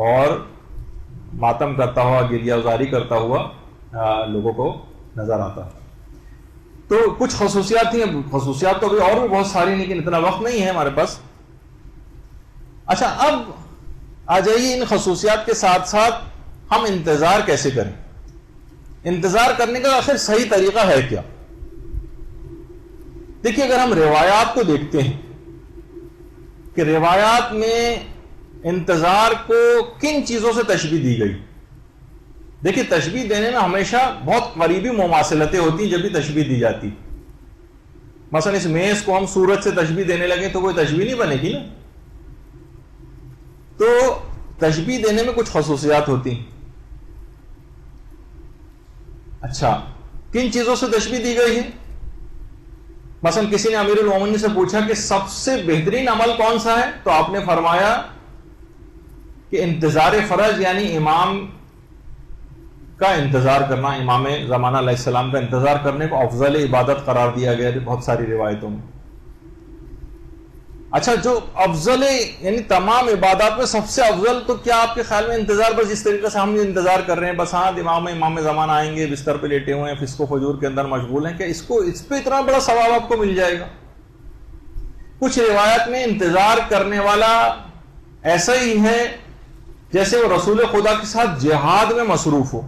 اور ماتم کرتا ہوا، گریہ گزاری کرتا ہوا لوگوں کو نظر آتا ہے. تو کچھ خصوصیات تھیں، خصوصیات تو اور بھی بہت ساری، لیکن اتنا وقت نہیں ہے ہمارے پاس. اچھا، اب آ جائیے ان خصوصیات کے ساتھ ساتھ ہم انتظار کیسے کریں. انتظار کرنے کا آخر صحیح طریقہ ہے کیا؟ دیکھیے، اگر ہم روایات کو دیکھتے ہیں کہ روایات میں انتظار کو کن چیزوں سے تشبیہ دی گئی. دیکھیے، تشبیہ دینے میں ہمیشہ بہت قریبی مماثلتیں ہوتی ہیں جب بھی تشبیہ دی جاتی. مثلا اس میز کو ہم سورج سے تشبیہ دینے لگے تو کوئی تشبیہ نہیں بنے گی نا. تو تشبیہ دینے میں کچھ خصوصیات ہوتی ہیں. اچھا، کن چیزوں سے تشبیہ دی گئی ہے؟ مثلا کسی نے امیر المومنین سے پوچھا کہ سب سے بہترین عمل کون سا ہے، تو آپ نے فرمایا کہ انتظار فرض، یعنی امام کا انتظار کرنا، امام زمانہ علیہ السلام کا انتظار کرنے کو افضل عبادت قرار دیا گیا ہے بہت ساری روایتوں میں. اچھا، جو افضل یعنی تمام عبادات میں سب سے افضل، تو کیا آپ کے خیال میں انتظار بس جس طریقے سے ہم انتظار کر رہے ہیں، بس ہاں امام زمان آئیں گے، بستر پہ لیٹے ہوئے ہیں، فسق و فجور کے اندر مشغول ہیں، کہ اس پہ اتنا بڑا ثواب آپ کو مل جائے گا؟ کچھ روایت میں انتظار کرنے والا ایسا ہی ہے جیسے وہ رسول خدا کے ساتھ جہاد میں مصروف ہو.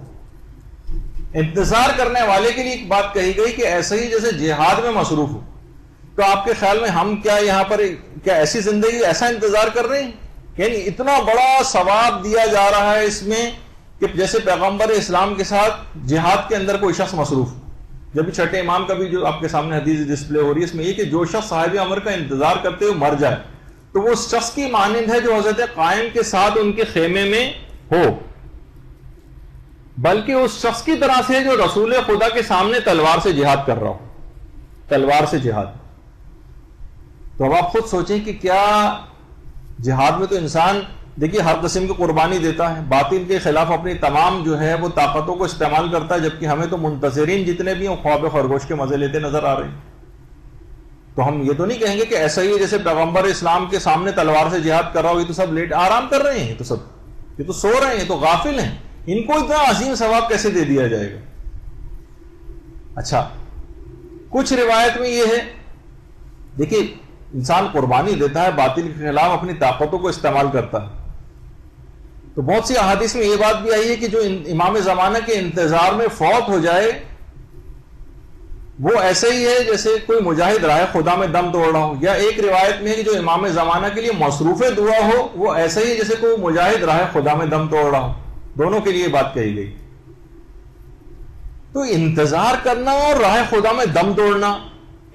انتظار کرنے والے کے لیے ایک بات کہی گئی کہ ایسا ہی جیسے جہاد میں مصروف ہو. تو آپ کے خیال میں ہم کیا یہاں پر کیا ایسی زندگی ایسا انتظار کر رہے ہیں؟ یعنی اتنا بڑا ثواب دیا جا رہا ہے اس میں کہ جیسے پیغمبر اسلام کے ساتھ جہاد کے اندر کوئی شخص مصروف. جب چھٹے امام کا بھی جو آپ کے سامنے حدیث ڈسپلے ہو رہی ہے، اس میں یہ کہ جو شخص صاحب امر کا انتظار کرتے ہوئے مر جائے تو وہ اس شخص کی مانند ہے جو حضرت قائم کے ساتھ ان کے خیمے میں ہو، بلکہ اس شخص کی طرح سے جو رسول خدا کے سامنے تلوار سے جہاد کر رہا ہو. تلوار سے جہاد. تو اب آپ خود سوچیں کہ کیا جہاد میں تو انسان دیکھیے ہر قسم کی قربانی دیتا ہے، باطل کے خلاف اپنی تمام جو ہے وہ طاقتوں کو استعمال کرتا ہے، جبکہ ہمیں تو منتظرین جتنے بھی ہیں خواب خرگوش کے مزے لیتے نظر آ رہے ہیں. تو ہم یہ تو نہیں کہیں گے کہ ایسا ہی جیسے پیغمبر اسلام کے سامنے تلوار سے جہاد کر رہا ہو، یہ تو سب لیٹ آرام کر رہے ہیں، یہ تو سو رہے ہیں، یہ تو غافل ہیں، ان کو اتنا عظیم ثواب کیسے دے دیا جائے گا؟ اچھا، کچھ روایت میں یہ ہے، دیکھیے انسان قربانی دیتا ہے، باطل کے خلاف اپنی طاقتوں کو استعمال کرتا ہے. تو بہت سی احادیث میں یہ بات بھی آئی ہے کہ جو امام زمانہ کے انتظار میں فوت ہو جائے وہ ایسے ہی ہے جیسے کوئی مجاہد راہ خدا میں دم توڑ رہا ہو. یا ایک روایت میں ہے کہ جو امام زمانہ کے لیے مصروف دعا ہو وہ ایسا ہی ہے جیسے کوئی مجاہد راہ خدا میں دم توڑ رہا ہو. دونوں کے لیے بات کہی گئی. تو انتظار کرنا اور راہ خدا میں دم توڑنا،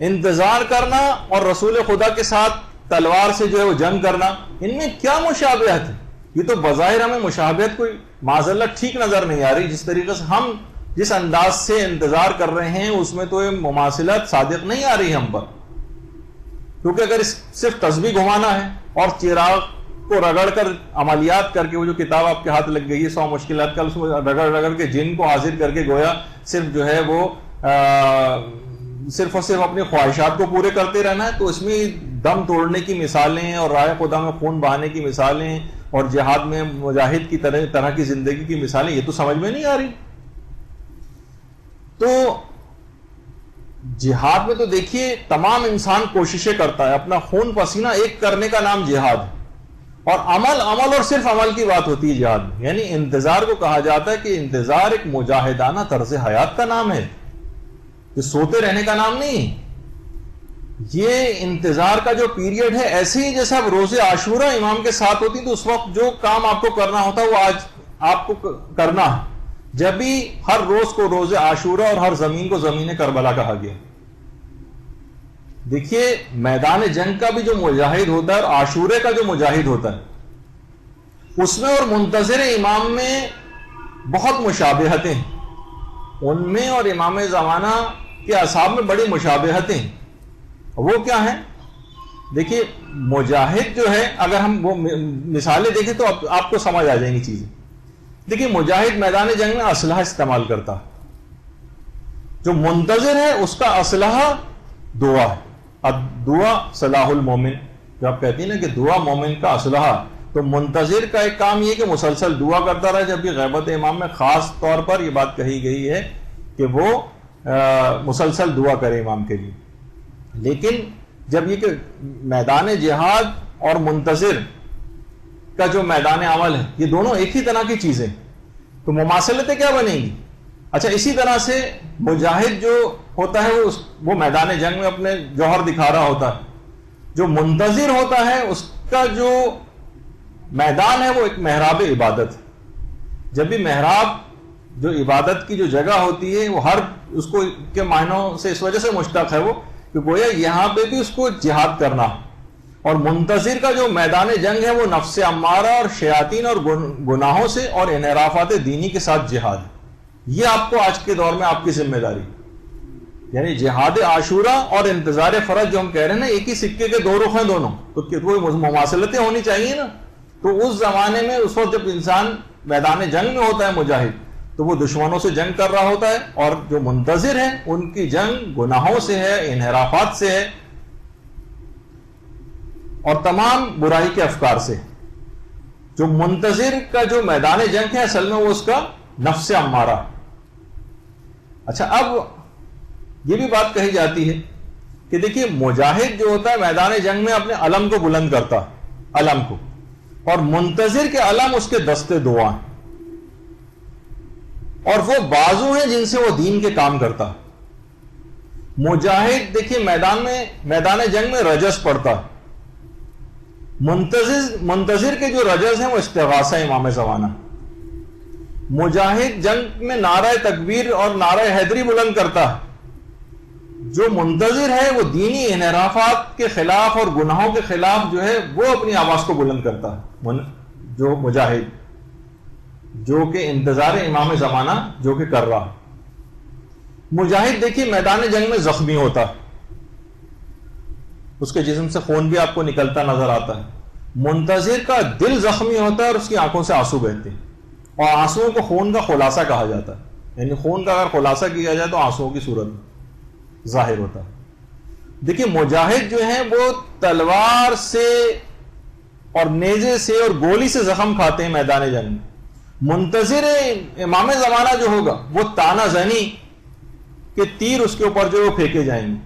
انتظار کرنا اور رسول خدا کے ساتھ تلوار سے جو ہے وہ جنگ کرنا، ان میں کیا مشابہت ہے؟ یہ تو بظاہر ہمیں مشابہت کوئی معاذ اللہ ٹھیک نظر نہیں آ رہی. جس طریقے سے ہم جس انداز سے انتظار کر رہے ہیں اس میں تو یہ مماثلت صادق نہیں آ رہی ہم پر. کیونکہ اگر صرف تسبیح گھمانا ہے اور چراغ کو رگڑ کر عملیات کر کے، وہ جو کتاب آپ کے ہاتھ لگ گئی ہے 100 مشکلات کا، اس میں رگڑ کے جن کو حاضر کر کے گویا صرف جو ہے وہ صرف اور صرف اپنی خواہشات کو پورے کرتے رہنا ہے، تو اس میں دم توڑنے کی مثالیں اور راہ خدا میں خون بہانے کی مثالیں اور جہاد میں مجاہد کی طرح کی زندگی کی مثالیں، یہ تو سمجھ میں نہیں آ رہی. تو جہاد میں تو دیکھیے تمام انسان کوششیں کرتا ہے، اپنا خون پسینہ ایک کرنے کا نام جہاد ہے، اور عمل اور صرف عمل کی بات ہوتی ہے جہاد میں. یعنی انتظار کو کہا جاتا ہے کہ انتظار ایک مجاہدانہ طرز حیات کا نام ہے، یہ سوتے رہنے کا نام نہیں. یہ انتظار کا جو پیریڈ ہے، ایسے ہی جیسے اب روزے عاشورہ امام کے ساتھ ہوتی تو اس وقت جو کام آپ کو کرنا ہوتا وہ آج آپ کو کرنا ہے. جب بھی ہر روز کو روزے عاشورہ اور ہر زمین کو زمین کربلا کہا گیا. دیکھیے میدان جنگ کا بھی جو مجاہد ہوتا ہے اور عاشورے کا جو مجاہد ہوتا ہے، اس میں اور منتظر امام میں بہت مشابہتیں ہیں. ان میں اور امام زمانہ کے اصحاب میں بڑی مشابہتیں ہیں. وہ کیا ہیں؟ دیکھیے مجاہد جو ہے، اگر ہم وہ مثالیں دیکھیں تو آپ کو سمجھ آ جائیں گی چیزیں. دیکھیے مجاہد میدان جنگ میں اسلحہ استعمال کرتا ہے، جو منتظر ہے اس کا اسلحہ دعا ہے. اب دعا صلاح المومن، جو آپ کہتی ہیں نا کہ دعا مومن کا اسلحہ، تو منتظر کا ایک کام یہ کہ مسلسل دعا کرتا رہے. جب بھی غیبت امام میں خاص طور پر یہ بات کہی گئی ہے کہ وہ مسلسل دعا کرے امام کے لیے. لیکن جب یہ کہ میدان جہاد اور منتظر کا جو میدان عمل ہے، یہ دونوں ایک ہی طرح کی چیزیں، تو مماثلتیں کیا بنیں گی؟ اچھا اسی طرح سے مجاہد جو ہوتا ہے وہ میدان جنگ میں اپنے جوہر دکھا رہا ہوتا ہے. جو منتظر ہوتا ہے اس کا جو میدان ہے وہ ایک محراب عبادت ہے. جب بھی محراب جو عبادت کی جو جگہ ہوتی ہے وہ ہر اس کو کے معنوں سے اس وجہ سے مشتق ہے وہ کہ گویا یہاں پہ بھی اس کو جہاد کرنا. اور منتظر کا جو میدان جنگ ہے وہ نفس امارہ اور شیاطین اور گناہوں سے اور انحرافات دینی کے ساتھ جہاد ہے. یہ آپ کو آج کے دور میں آپ کی ذمہ داری، یعنی جہاد عاشورہ اور انتظار فرج جو ہم کہہ رہے ہیں نا، ایک ہی سکے کے دو رخ ہیں دونوں، تو کوئی مماثلتیں ہونی چاہیے نا. تو اس زمانے میں اس وقت جب انسان میدان جنگ میں ہوتا ہے مجاہد، تو وہ دشمنوں سے جنگ کر رہا ہوتا ہے، اور جو منتظر ہیں ان کی جنگ گناہوں سے ہے، انحرافات سے ہے اور تمام برائی کے افکار سے. جو منتظر کا جو میدان جنگ ہے اصل میں وہ اس کا نفس امارہ. اچھا اب یہ بھی بات کہی جاتی ہے کہ دیکھیے مجاہد جو ہوتا ہے میدان جنگ میں اپنے علم کو بلند کرتا ہے، علم کو، اور منتظر کے علم اس کے دستے دعا ہیں، اور وہ بازو ہیں جن سے وہ دین کے کام کرتا ہے. مجاہد دیکھیے میدان جنگ میں رجز پڑتا ہے. منتظر کے جو رجز ہیں وہ استغاثہ امام زمانہ. مجاہد جنگ میں نعرہ تکبیر اور نعرہ حیدری بلند کرتا ہے. جو منتظر ہے وہ دینی انحرافات کے خلاف اور گناہوں کے خلاف جو ہے وہ اپنی آواز کو بلند کرتا ہے. جو مجاہد جو کہ انتظار امام زمانہ جو کہ کر رہا. مجاہد دیکھیے میدان جنگ میں زخمی ہوتا ہے، اس کے جسم سے خون بھی آپ کو نکلتا نظر آتا ہے. منتظر کا دل زخمی ہوتا ہے اور اس کی آنکھوں سے آنسو بہتے ہیں، اور آنسوؤں کو خون کا خلاصہ کہا جاتا ہے. یعنی خون کا اگر خلاصہ کیا جائے تو آنسوؤں کی صورت میں ظاہر ہوتا ہے. دیکھیے مجاہد جو ہیں وہ تلوار سے اور نیزے سے اور گولی سے زخم کھاتے ہیں میدان جنگ میں. منتظر امام زمانہ جو ہوگا وہ تانا زنی کے تیر اس کے اوپر جو پھینکے جائیں گے.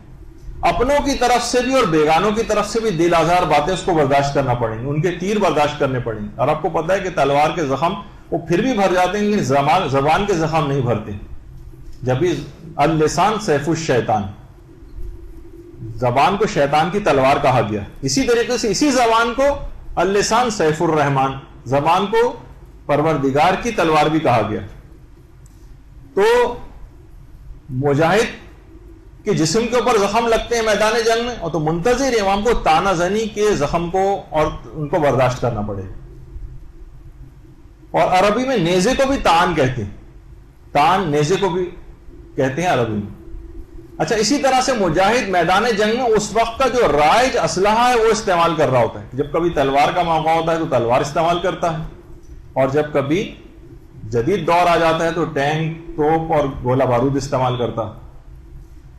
اپنوں کی طرف سے بھی اور بیگانوں کی طرف سے بھی دل آزار باتیں اس کو برداشت کرنا پڑیں گی، ان کے تیر برداشت کرنے پڑیں گے. اور آپ کو پتا ہے کہ تلوار کے زخم وہ پھر بھی بھر جاتے ہیں، لیکن زبان کے زخم نہیں بھرتے. جب بھی اللسان سیف الشیطان، زبان کو شیطان کی تلوار کہا گیا. اسی طریقے سے اسی زبان کو اللسان سیف الرحمان، زبان کو پروردگار کی تلوار بھی کہا گیا. تو مجاہد کے جسم کے اوپر زخم لگتے ہیں میدان جنگ میں، اور تو منتظر امام کو تانہ زنی کے زخم کو اور ان کو برداشت کرنا پڑے گا. اور عربی میں نیزے کو بھی تان کہتے ہیں، تان نیزے کو بھی کہتے ہیں عربی میں. اچھا، اسی طرح سے مجاہد میدان جنگ میں اس وقت کا جو رائج اسلحہ ہے وہ استعمال کر رہا ہوتا ہے. جب کبھی تلوار کا موقع ہوتا ہے تو تلوار استعمال کرتا ہے، اور جب کبھی جدید دور آ جاتا ہے تو ٹینک، توپ اور گولہ بارود استعمال کرتا ہے.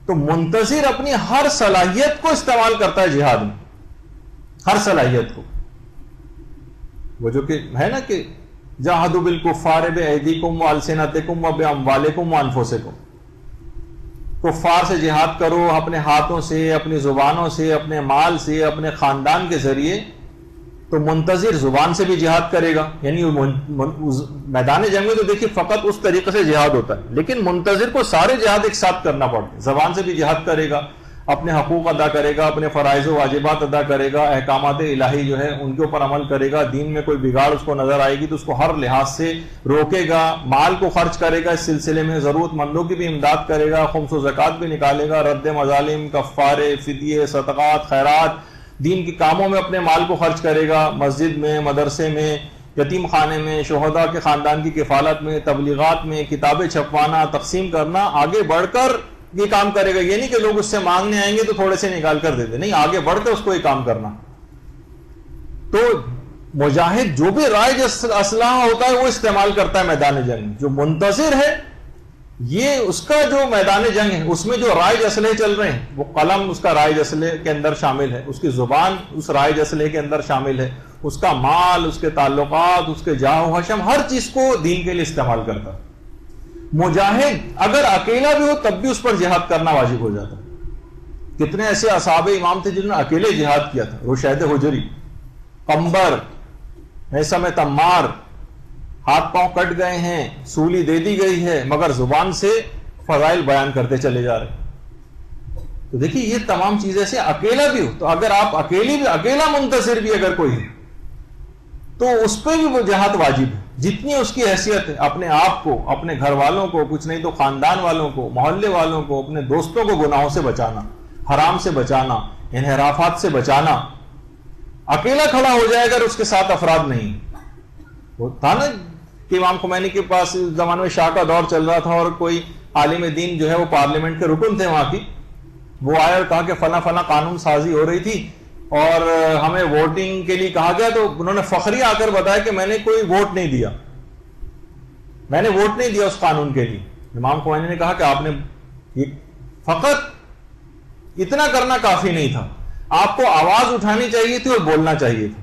تو منتظر اپنی ہر صلاحیت کو استعمال کرتا ہے جہاد میں، ہر صلاحیت کو. وہ جو کہ ہے نا کہ جاہدوا بالکفار بایدیکم والسنتکم وباموالکم وانفسکم، کفار سے جہاد کرو اپنے ہاتھوں سے، اپنی زبانوں سے، اپنے مال سے، اپنے خاندان کے ذریعے. تو منتظر زبان سے بھی جہاد کرے گا، یعنی میدان جنگ میں تو دیکھیے فقط اس طریقے سے جہاد ہوتا ہے، لیکن منتظر کو سارے جہاد ایک ساتھ کرنا پڑتے ہیں. زبان سے بھی جہاد کرے گا، اپنے حقوق ادا کرے گا، اپنے فرائض و واجبات ادا کرے گا، احکامات الہی جو ہے ان کے اوپر عمل کرے گا. دین میں کوئی بگاڑ اس کو نظر آئے گی تو اس کو ہر لحاظ سے روکے گا. مال کو خرچ کرے گا، اس سلسلے میں ضرورت مندوں کی بھی امداد کرے گا، خمس و زکوٰۃ بھی نکالے گا، رد مظالم، کفارے، فدیے، صدقات، خیرات، دین کے کاموں میں اپنے مال کو خرچ کرے گا. مسجد میں، مدرسے میں، یتیم خانے میں، شہداء کے خاندان کی کفالت میں، تبلیغات میں، کتابیں چھپوانا، تقسیم کرنا، آگے بڑھ کر یہ کام کرے گا. یہ نہیں کہ لوگ اس سے مانگنے آئیں گے تو تھوڑے سے نکال کر دے دیں، نہیں، آگے بڑھ کر اس کو یہ کام کرنا. تو مجاہد جو بھی رائج اسلحہ ہوتا ہے وہ استعمال کرتا ہے میدان جنگ میں. جو منتظر ہے یہ اس کا جو میدان جنگ ہے اس میں جو رائج اسلحے چل رہے ہیں، وہ قلم اس کا رائج اسلحے کے اندر شامل ہے، اس کی زبان اس رائج اسلحے کے اندر شامل ہے، اس کا مال، اس کے تعلقات، اس کے جاہ و حشم، ہر چیز کو دین کے لیے استعمال کرتا ہے. مجاہد اگر اکیلا بھی ہو تب بھی اس پر جہاد کرنا واجب ہو جاتا ہے. کتنے ایسے اصحاب امام تھے جنہوں نے اکیلے جہاد کیا تھا. رشید حجری، قمبر، میثم تمار، ہاتھ پاؤں کٹ گئے ہیں، سولی دے دی گئی ہے، مگر زبان سے فضائل بیان کرتے چلے جا رہے. تو دیکھیے یہ تمام چیزیں سے اکیلا بھی ہو، تو اگر آپ اکیلا منتصر بھی اگر کوئی ہے تو اس پہ بھی وہ جہاد واجب ہے. جتنی اس کی حیثیت ہے، اپنے آپ کو، اپنے گھر والوں کو، کچھ نہیں تو خاندان والوں کو، محلے والوں کو، اپنے دوستوں کو گناہوں سے بچانا، حرام سے بچانا، انحرافات سے بچانا. اکیلا کھڑا ہو جائے اگر اس کے ساتھ افراد نہیں. وہ تھا نا کہ امام خمینی کے پاس اس زمانے میں شاہ کا دور چل رہا تھا اور کوئی عالم دین جو ہے وہ پارلیمنٹ کے رکن تھے وہاں کی، وہ آئے اور کہا کہ فلاں فلاں قانون سازی ہو رہی تھی اور ہمیں ووٹنگ کے لیے کہا گیا. تو انہوں نے فخری آ کر بتایا کہ میں نے کوئی ووٹ نہیں دیا، میں نے ووٹ نہیں دیا اس قانون کے لیے. امام خمینی نے کہا کہ آپ نے فقط اتنا کرنا کافی نہیں تھا، آپ کو آواز اٹھانی چاہیے تھی اور بولنا چاہیے تھا.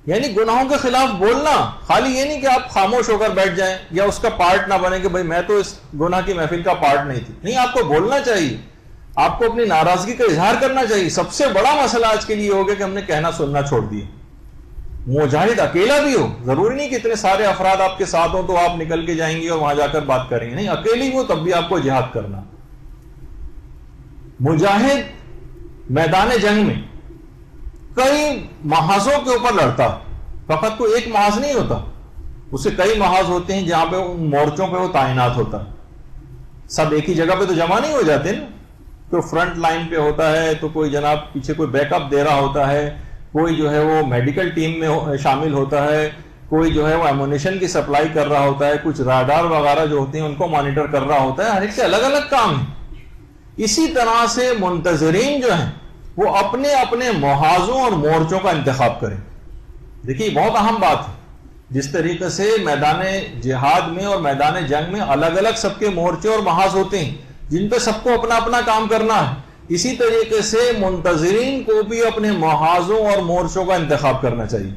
یعنی گناہوں کے خلاف بولنا، خالی یہ نہیں کہ آپ خاموش ہو کر بیٹھ جائیں یا اس کا پارٹ نہ بنے کہ بھئی میں تو اس گناہ کی محفل کا پارٹ نہیں تھی. نہیں، آپ کو بولنا چاہیے، آپ کو اپنی ناراضگی کا اظہار کرنا چاہیے. سب سے بڑا مسئلہ آج کے لیے ہو گیا کہ ہم نے کہنا سننا چھوڑ دیا. مجاہد اکیلا بھی ہو، ضروری نہیں کہ اتنے سارے افراد آپ کے ساتھ ہوں تو آپ نکل کے جائیں گے اور وہاں جا کر بات کریں گے. نہیں، اکیلی ہو تب بھی آپ کو جہاد کرنا. مجاہد میدان جنگ میں کئی محاذوں کے اوپر لڑتا، فقط کوئی ایک محاذ نہیں ہوتا، اسے کئی محاذ ہوتے ہیں جہاں پہ ان مورچوں پہ وہ تعینات ہوتا ہے. سب ایک ہی جگہ پہ تو جمع نہیں ہو جاتے نا، کوئی فرنٹ لائن پہ ہوتا ہے تو کوئی جناب پیچھے کوئی بیک اپ دے رہا ہوتا ہے، کوئی جو ہے وہ میڈیکل ٹیم میں شامل ہوتا ہے، کوئی جو ہے وہ ایمونیشن کی سپلائی کر رہا ہوتا ہے، کچھ راڈار وغیرہ جو ہوتے ہیں ان کو مانیٹر کر رہا ہوتا ہے. ہر ایک سے الگ الگ کام ہے. اسی طرح سے منتظرین جو ہیں وہ اپنے اپنے محاذوں اور مورچوں کا انتخاب کریں. دیکھیے بہت اہم بات ہے. جس طریقے سے میدان جہاد میں اور میدان جنگ میں الگ الگ سب کے مورچے اور محاذ ہوتے ہیں جن پہ سب کو اپنا اپنا کام کرنا ہے، اسی طریقے سے منتظرین کو بھی اپنے محاذوں اور مورچوں کا انتخاب کرنا چاہیے.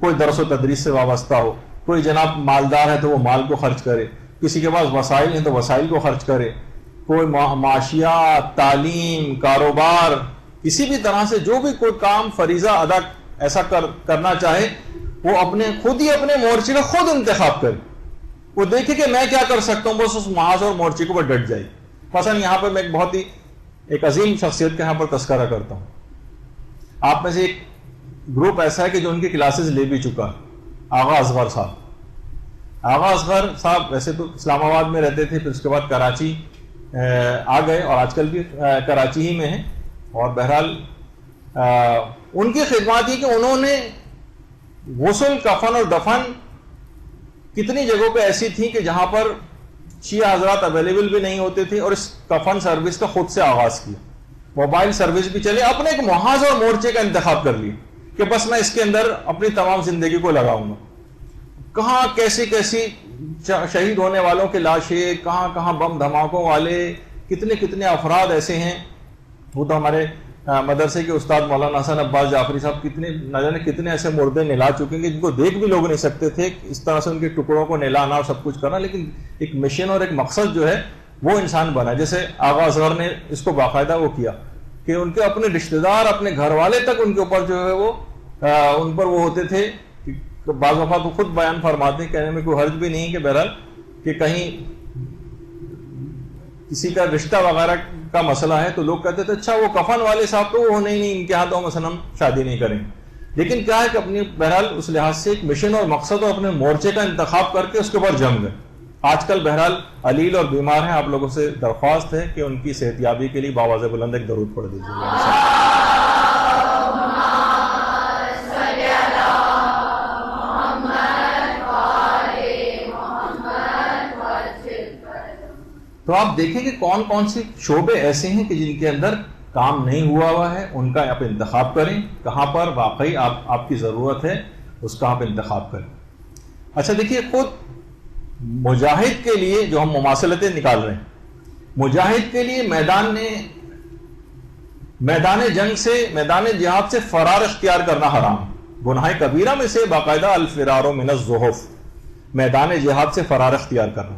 کوئی درس و تدریس سے وابستہ ہو، کوئی جناب مالدار ہے تو وہ مال کو خرچ کرے، کسی کے پاس وسائل ہیں تو وسائل کو خرچ کرے، کوئی معاشیات، تعلیم، کاروبار، کسی بھی طرح سے جو بھی کوئی کام فریضہ ادا ایسا کرنا چاہے وہ اپنے خود ہی اپنے مورچے کا خود انتخاب کرے. وہ دیکھے کہ میں کیا کر سکتا ہوں، بس اس محاذ اور مورچے کو ڈٹ جائے. مثلا یہاں پہ میں ایک عظیم شخصیت کا یہاں پر تذکرہ کرتا ہوں. آپ میں سے ایک گروپ ایسا ہے کہ جو ان کی کلاسز لے بھی چکا، آغا اصغر صاحب. آغا اصغر صاحب ویسے تو اسلام آباد میں رہتے تھے، پھر اس کے بعد کراچی آ گئے اور آج کل بھی کراچی ہی میں ہیں. اور بہرحال ان کی خدمات یہ کہ انہوں نے غسل، کفن اور دفن کتنی جگہوں پہ ایسی تھیں کہ جہاں پر شیعہ حضرات اویلیبل بھی نہیں ہوتے تھے، اور اس کفن سروس کا خود سے آغاز کیا. موبائل سروس بھی چلے، اپنے ایک محاذ اور مورچے کا انتخاب کر لیا کہ بس میں اس کے اندر اپنی تمام زندگی کو لگاؤں گا. کہاں کیسی کیسی شہید ہونے والوں کی لاشیں، کہاں کہاں بم دھماکوں والے، کتنے کتنے افراد ایسے ہیں. وہ تو ہمارے مدرسے کے استاد مولانا حسن عباس جعفری صاحب کتنے نہ جانے کتنے ایسے مردے نلا چکے ہیں جن کو دیکھ بھی لوگ نہیں سکتے تھے، اس طرح سے ان کے ٹکڑوں کو نلانا اور سب کچھ کرنا. لیکن ایک مشن اور ایک مقصد جو ہے وہ انسان بنا. جیسے آغا اصغر نے اس کو باقاعدہ وہ کیا کہ ان کے اپنے رشتہ دار، اپنے گھر والے تک ان کے اوپر جو ہے وہ ان پر وہ ہوتے تھے. بعض اوقات وہ خود بیان فرماتے ہیں، کہنے میں کوئی حرج بھی نہیں کہ بہرحال کہ کہیں کسی کا رشتہ وغیرہ کا مسئلہ ہے تو لوگ کہتے تھے اچھا وہ کفن والے صاحب تو وہ نہیں ان کے ہاں تو مثلا ہم شادی نہیں کریں. لیکن کیا ہے کہ اپنی بہرحال اس لحاظ سے ایک مشن اور مقصد اور اپنے مورچے کا انتخاب کر کے اس کے اوپر جم گئے. آج کل بہرحال علیل اور بیمار ہیں، آپ لوگوں سے درخواست ہے کہ ان کی صحت یابی کے لیے بآواز بلند ایک درود پڑھ دیجیے. تو آپ دیکھیں کہ کون کون سے شعبے ایسے ہیں کہ جن کے اندر کام نہیں ہوا ہے، ان کا آپ انتخاب کریں. کہاں پر واقعی آپ کی ضرورت ہے اس کا آپ انتخاب کریں. اچھا دیکھیے، خود مجاہد کے لیے جو ہم مماثلتیں نکال رہے ہیں، مجاہد کے لیے میدان جنگ سے، میدان جہاد سے فرار اختیار کرنا حرام. گناہ کبیرہ میں سے باقاعدہ الفرار من الزحف، میدان جہاد سے فرار اختیار کرنا.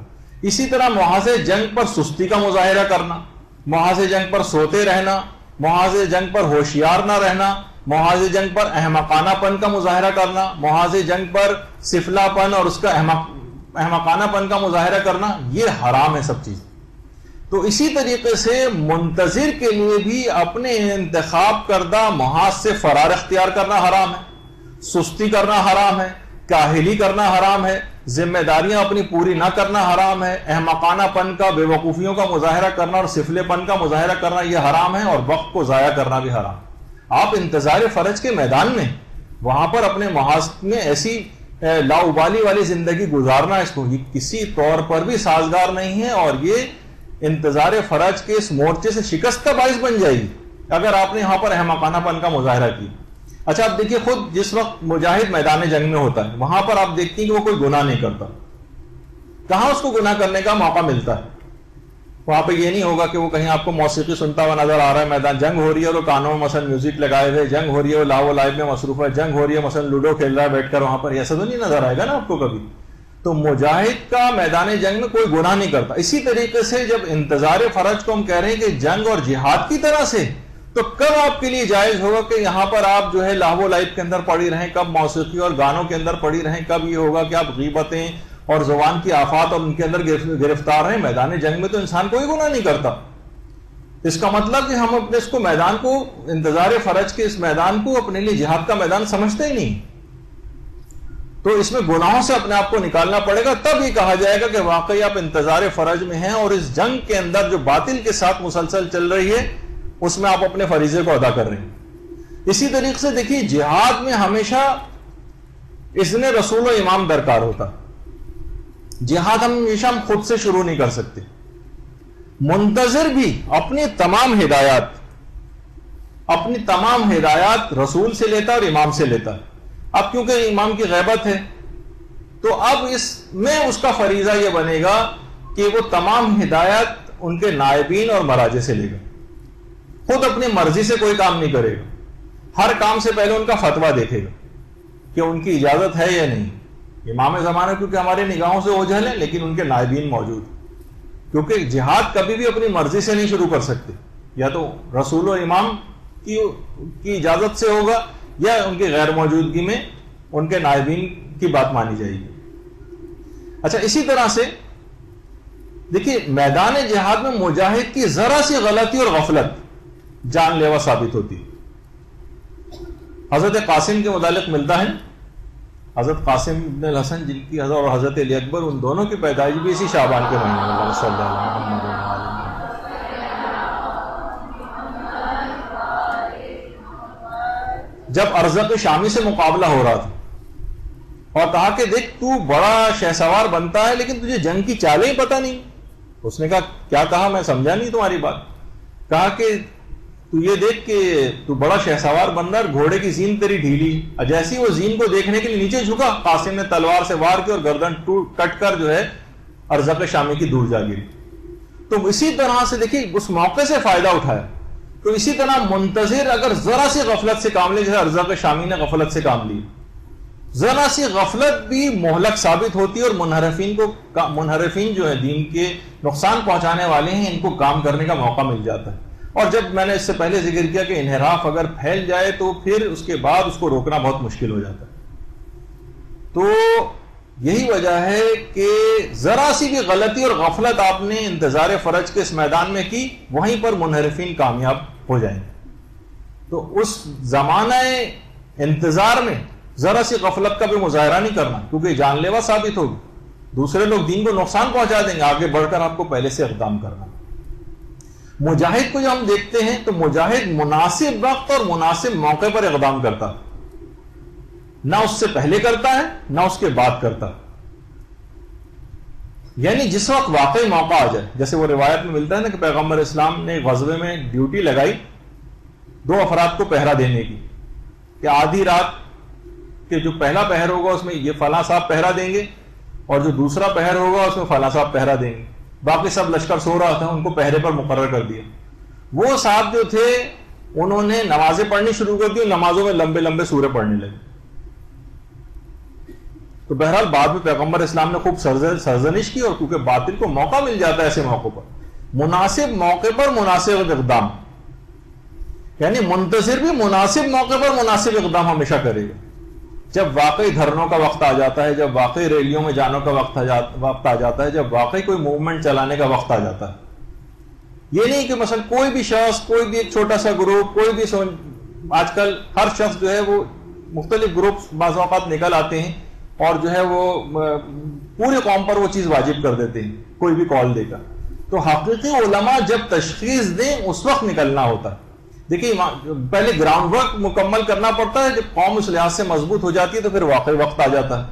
اسی طرح محاذ جنگ پر سستی کا مظاہرہ کرنا، محاذ جنگ پر سوتے رہنا، محاذ جنگ پر ہوشیار نہ رہنا، محاذ جنگ پر احمقانہ پن کا مظاہرہ کرنا، محاذ جنگ پر سفلا پن اور اس کا احمقانہ پن کا مظاہرہ کرنا، یہ حرام ہے سب چیز. تو اسی طریقے سے منتظر کے لیے بھی اپنے انتخاب کردہ محاذ سے فرار اختیار کرنا حرام ہے، سستی کرنا حرام ہے، کاہلی کرنا حرام ہے، ذمہ داریاں اپنی پوری نہ کرنا حرام ہے، احمقانہ پن کا، بے وقوفیوں کا مظاہرہ کرنا اور سفلے پن کا مظاہرہ کرنا یہ حرام ہے، اور وقت کو ضائع کرنا بھی حرام. آپ انتظار فرج کے میدان میں وہاں پر اپنے محاذ میں ایسی لاؤبالی والی زندگی گزارنا، اس کو کسی طور پر بھی سازگار نہیں ہے، اور یہ انتظار فرج کے اس مورچے سے شکست کا باعث بن جائے گی اگر آپ نے یہاں پر احمقانہ پن کا مظاہرہ کیا. اچھا آپ دیکھیے، خود جس وقت مجاہد میدان جنگ میں ہوتا ہے وہاں پر آپ دیکھتی ہیں کہ وہ کوئی گناہ نہیں کرتا. کہاں اس کو گناہ کرنے کا موقع ملتا ہے؟ وہاں پہ یہ نہیں ہوگا کہ وہ کہیں آپ کو موسیقی سنتا ہوا نظر آ رہا ہے، میدان جنگ ہو رہی ہے اور وہ کانوں میں مثلا میوزک لگائے ہوئے، جنگ ہو رہی ہے وہ لاو لائف میں مصروف ہے، جنگ ہو رہی ہے مثلا لوڈو کھیل رہا ہے بیٹھ کر وہاں پر، ایسا تو نہیں نظر آئے گا نا آپ کو کبھی. تو مجاہد کا میدان جنگ میں کوئی گناہ نہیں کرتا. اسی طریقے سے جب انتظار فرج کو ہم کہہ رہے ہیں کہ جنگ اور جہاد کی طرح سے، تو کب آپ کے لیے جائز ہوگا کہ یہاں پر آپ جو ہے لاہو لائف کے اندر پڑی رہیں، کب موسیقی اور گانوں کے اندر پڑی رہیں، کب یہ ہوگا کہ آپ غیبتیں اور زبان کی آفات اور ان کے اندر گرفتار ہیں؟ میدان جنگ میں تو انسان کوئی گناہ نہیں کرتا. اس کا مطلب کہ ہم اپنے اس کو میدان کو، انتظار فرج کے اس میدان کو اپنے لیے جہاد کا میدان سمجھتے ہی نہیں. تو اس میں گناہوں سے اپنے آپ کو نکالنا پڑے گا، تب یہ کہا جائے گا کہ واقعی آپ انتظار فرج میں ہیں، اور اس جنگ کے اندر جو باطل کے ساتھ مسلسل چل رہی ہے اس میں آپ اپنے فریضے کو ادا کر رہے ہیں. اسی طریقے سے دیکھیے، جہاد میں ہمیشہ اذن رسول و امام درکار ہوتا. جہاد ہمیشہ ہم خود سے شروع نہیں کر سکتے. منتظر بھی اپنی تمام ہدایات رسول سے لیتا اور امام سے لیتا. اب کیونکہ امام کی غیبت ہے تو اب اس میں اس کا فریضہ یہ بنے گا کہ وہ تمام ہدایات ان کے نائبین اور مراجع سے لے گا. خود اپنی مرضی سے کوئی کام نہیں کرے گا. ہر کام سے پہلے ان کا فتویٰ دیکھے گا کہ ان کی اجازت ہے یا نہیں. امام زمانہ کیونکہ ہمارے نگاہوں سے اوجھل ہے، لیکن ان کے نائبین موجود، کیونکہ جہاد کبھی بھی اپنی مرضی سے نہیں شروع کر سکتے. یا تو رسول و امام کی اجازت سے ہوگا، یا ان کی غیر موجودگی میں ان کے نائبین کی بات مانی جائے گی. اچھا اسی طرح سے دیکھیے، میدان جہاد میں مجاہد کی ذرا سی غلطی اور غفلت جان لیوا ثابت ہوتی. حضرت قاسم کے متعلق ملتا ہے حضرت قاسم ابن الحسن جن کی حضرت اور حضرت علی اکبر ان دونوں کی پیدائش بھی اسی شعبان کے مہینے میں صلی اللہ علیہ وسلم. جب ارزق شامی سے مقابلہ ہو رہا تھا اور کہا کہ دیکھ تو بڑا شہسوار بنتا ہے لیکن تجھے جنگ کی چالیں ہی پتہ نہیں. اس نے کہا کیا کہا؟ میں سمجھا نہیں تمہاری بات. کہا کہ تو یہ دیکھ کہ تو بڑا شہسوار بندہ اور گھوڑے کی زین تیری ڈھیلی. جیسی وہ زین کو دیکھنے کے لیے نیچے جھکا، قاسم نے تلوار سے وار کی اور گردن کٹ کر جو ہے ارزق شامی کی دور جا گری. تو اسی طرح سے دیکھیے اس موقع سے فائدہ اٹھایا. تو اسی طرح منتظر اگر ذرا سی غفلت سے کام لے، جیسے ارزق شامی نے غفلت سے کام لی، ذرا سی غفلت بھی مہلک ثابت ہوتی ہے، اور منحرفین جو ہے دین کے نقصان پہنچانے والے ہیں ان کو کام کرنے کا موقع مل جاتا ہے. اور جب میں نے اس سے پہلے ذکر کیا کہ انحراف اگر پھیل جائے تو پھر اس کے بعد اس کو روکنا بہت مشکل ہو جاتا ہے. تو یہی وجہ ہے کہ ذرا سی بھی غلطی اور غفلت آپ نے انتظار فرج کے اس میدان میں کی، وہیں پر منحرفین کامیاب ہو جائیں گے. تو اس زمانہ انتظار میں ذرا سی غفلت کا بھی مظاہرہ نہیں کرنا، کیونکہ جان لیوا ثابت ہوگی. دوسرے لوگ دین کو نقصان پہنچا دیں گے. آگے بڑھ کر آپ کو پہلے سے اقدام کرنا. مجاہد کو جو ہم دیکھتے ہیں تو مجاہد مناسب وقت اور مناسب موقع پر اقدام کرتا ہے، نہ اس سے پہلے کرتا ہے نہ اس کے بعد کرتا ہے. یعنی جس وقت واقعی موقع آ جائے، جیسے وہ روایت میں ملتا ہے نا کہ پیغمبر اسلام نے غزوے میں ڈیوٹی لگائی 2 افراد کو پہرا دینے کی، کہ آدھی رات کہ جو پہلا پہر ہوگا اس میں یہ فلاں صاحب پہرا دیں گے، اور جو دوسرا پہر ہوگا اس میں فلاں صاحب پہرا دیں گے. باقی سب لشکر سو رہا تھا، ان کو پہرے پر مقرر کر دیا. وہ صاحب جو تھے انہوں نے نمازیں پڑھنی شروع کر دی، نمازوں میں لمبے لمبے سورے پڑھنے لگے. تو بہرحال بعد میں پیغمبر اسلام نے خوب سرزنش کی، اور کیونکہ باطل کو موقع مل جاتا ہے ایسے موقع پر، مناسب موقع پر مناسب اقدام. یعنی منتظر بھی مناسب موقع پر مناسب اقدام ہمیشہ کرے گا. جب واقعی دھرنوں کا وقت آ جاتا ہے، جب واقعی ریلیوں میں جانے کا وقت آ جاتا ہے، جب واقعی کوئی موومنٹ چلانے کا وقت آ جاتا ہے. یہ نہیں کہ مثلا کوئی بھی شخص، کوئی بھی ایک چھوٹا سا گروپ، کوئی بھی آج کل ہر شخص جو ہے وہ مختلف گروپ بعض اوقات نکل آتے ہیں اور جو ہے وہ پوری قوم پر وہ چیز واجب کر دیتے ہیں کوئی بھی کال دے کر. تو حقیقی علماء جب تشخیص دیں اس وقت نکلنا ہوتا ہے. دیکھیے پہلے گراؤنڈ ورک مکمل کرنا پڑتا ہے. جب قوم اس لحاظ سے مضبوط ہو جاتی ہے تو پھر واقعی وقت آ جاتا ہے.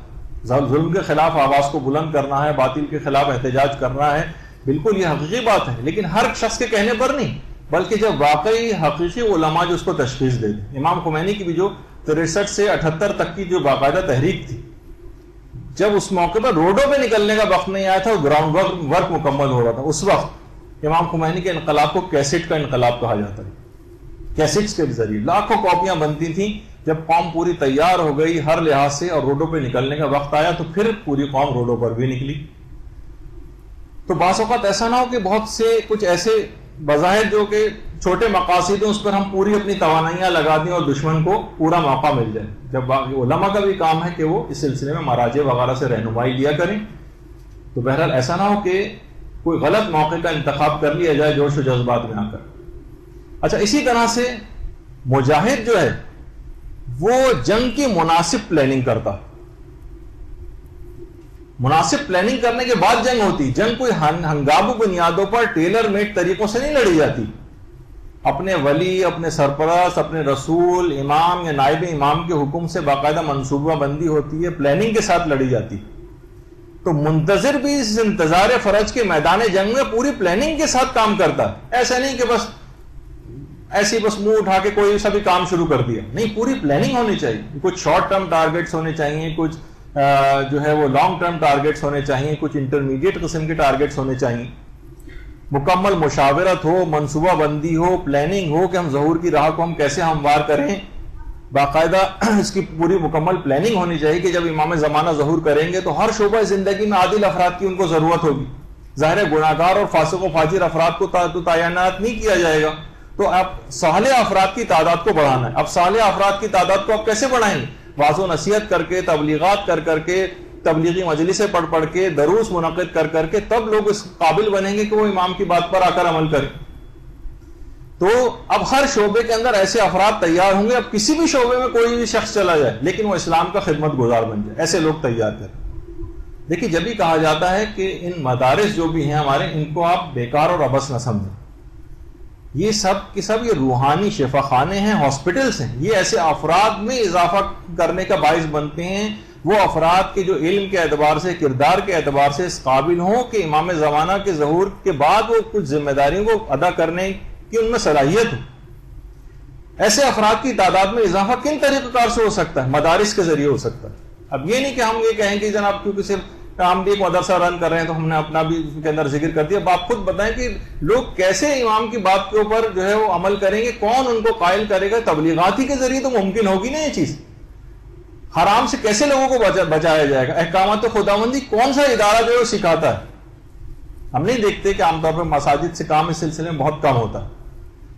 ظلم کے خلاف آواز کو بلند کرنا ہے، باطل کے خلاف احتجاج کرنا ہے، بالکل یہ حقیقی بات ہے، لیکن ہر شخص کے کہنے پر نہیں، بلکہ جب واقعی حقیقی علماء جو اس کو تشخیص دے دیں. امام خمینی کی بھی جو 63 سے 78 تک کی جو باقاعدہ تحریک تھی، جب اس موقع پر روڈوں پہ نکلنے کا وقت نہیں آیا تھا، گراؤنڈ ورک مکمل ہو رہا تھا، اس وقت امام خمینی کے انقلاب کو کیسٹ کا انقلاب کہا جاتا ہے. کیسٹس کے ذریعے لاکھوں کاپیاں بنتی تھیں. جب قوم پوری تیار ہو گئی ہر لحاظ سے اور روڈوں پہ نکلنے کا وقت آیا تو پھر پوری قوم روڈوں پر بھی نکلی. تو بعض اوقات ایسا نہ ہو کہ بہت سے کچھ ایسے بظاہر جو کہ چھوٹے مقاصد ہیں اس پر ہم پوری اپنی توانائیاں لگا دیں اور دشمن کو پورا موقع مل جائے. جب علماء کا بھی کام ہے کہ وہ اس سلسلے میں مراجع وغیرہ سے رہنمائی لیا کریں. تو بہرحال ایسا نہ ہو کہ کوئی غلط موقع کا انتخاب کر لیا جائے جوش و جذبات میں آ کر. اچھا، اسی طرح سے مجاہد جو ہے وہ جنگ کی مناسب پلاننگ کرتا. مناسب پلاننگ کرنے کے بعد جنگ ہوتی. جنگ کوئی ہنگاموں بنیادوں پر ٹیلر میڈ طریقوں سے نہیں لڑی جاتی. اپنے ولی، اپنے سرپرست، اپنے رسول، امام یا نائب امام کے حکم سے باقاعدہ منصوبہ بندی ہوتی ہے، پلاننگ کے ساتھ لڑی جاتی. تو منتظر بھی اس انتظار فرج کے میدان جنگ میں پوری پلاننگ کے ساتھ کام کرتا ہے. ایسا نہیں کہ بس ایسی بس منہ اٹھا کے کوئی سا بھی کام شروع کر دیا. نہیں، پوری پلاننگ ہونی چاہیے. کچھ شارٹ ٹرم ٹارگیٹس ہونے چاہیے، کچھ جو ہے وہ لانگ ٹرم ٹارگیٹس ہونے چاہیے، کچھ انٹرمیڈیٹ قسم کے ٹارگیٹس ہونے چاہیے. مکمل مشاورت ہو، منصوبہ بندی ہو، پلاننگ ہو کہ ہم ظہور کی راہ کو ہم کیسے ہموار کریں. باقاعدہ اس کی پوری مکمل پلاننگ ہونی چاہیے کہ جب امام زمانہ ظہور کریں گے تو ہر شعبہ زندگی میں عادل افراد کی ان کو ضرورت ہوگی. ظاہر ہے گناہگار اور فاسق و فاجر افراد کو تو تعینات نہیں کیا جائے گا. تو اب صالح افراد کی تعداد کو بڑھانا ہے. اب صالح افراد کی تعداد کو آپ کیسے بڑھائیں گے؟ واعظ و نصیحت کر کے، تبلیغات کر کے، تبلیغی مجلسیں پڑھ کے، دروس منعقد کر کے، تب لوگ اس قابل بنیں گے کہ وہ امام کی بات پر آ کر عمل کریں. تو اب ہر شعبے کے اندر ایسے افراد تیار ہوں گے. اب کسی بھی شعبے میں کوئی بھی شخص چلا جائے لیکن وہ اسلام کا خدمت گزار بن جائے, ایسے لوگ تیار کریں. دیکھیے جب بھی کہا جاتا ہے کہ ان مدارس جو بھی ہیں ہمارے, ان کو آپ بیکار اور ابس نہ سمجھیں. یہ سب کے سب یہ روحانی شفا خانے ہیں, ہاسپٹلس ہیں. یہ ایسے افراد میں اضافہ کرنے کا باعث بنتے ہیں, وہ افراد کے جو علم کے اعتبار سے, کردار کے اعتبار سے اس قابل ہوں کہ امام زمانہ کے ظہور کے بعد وہ کچھ ذمہ داریوں کو ادا کرنے کی ان میں صلاحیت ہو. ایسے افراد کی تعداد میں اضافہ کن طریقہ کار سے ہو سکتا ہے؟ مدارس کے ذریعے ہو سکتا ہے. اب یہ نہیں کہ ہم یہ کہیں کہ جناب کیونکہ صرف ہم بھی ایک مدرسہ رن کر رہے ہیں تو ہم نے اپنا بھی اس کے اندر ذکر کر دیا. اب آپ خود بتائیں کہ لوگ کیسے امام کی بات کے اوپر جو ہے وہ عمل کریں گے, کون ان کو قائل کرے گا؟ تبلیغاتی کے ذریعے تو ممکن ہوگی نا یہ چیز. حرام سے کیسے لوگوں کو بچایا جائے گا؟ احکامات خداوندی کون سا ادارہ جو ہے وہ سکھاتا ہے؟ ہم نہیں دیکھتے کہ عام طور پر مساجد سے کام اس سلسلے میں بہت کم ہوتا ہے.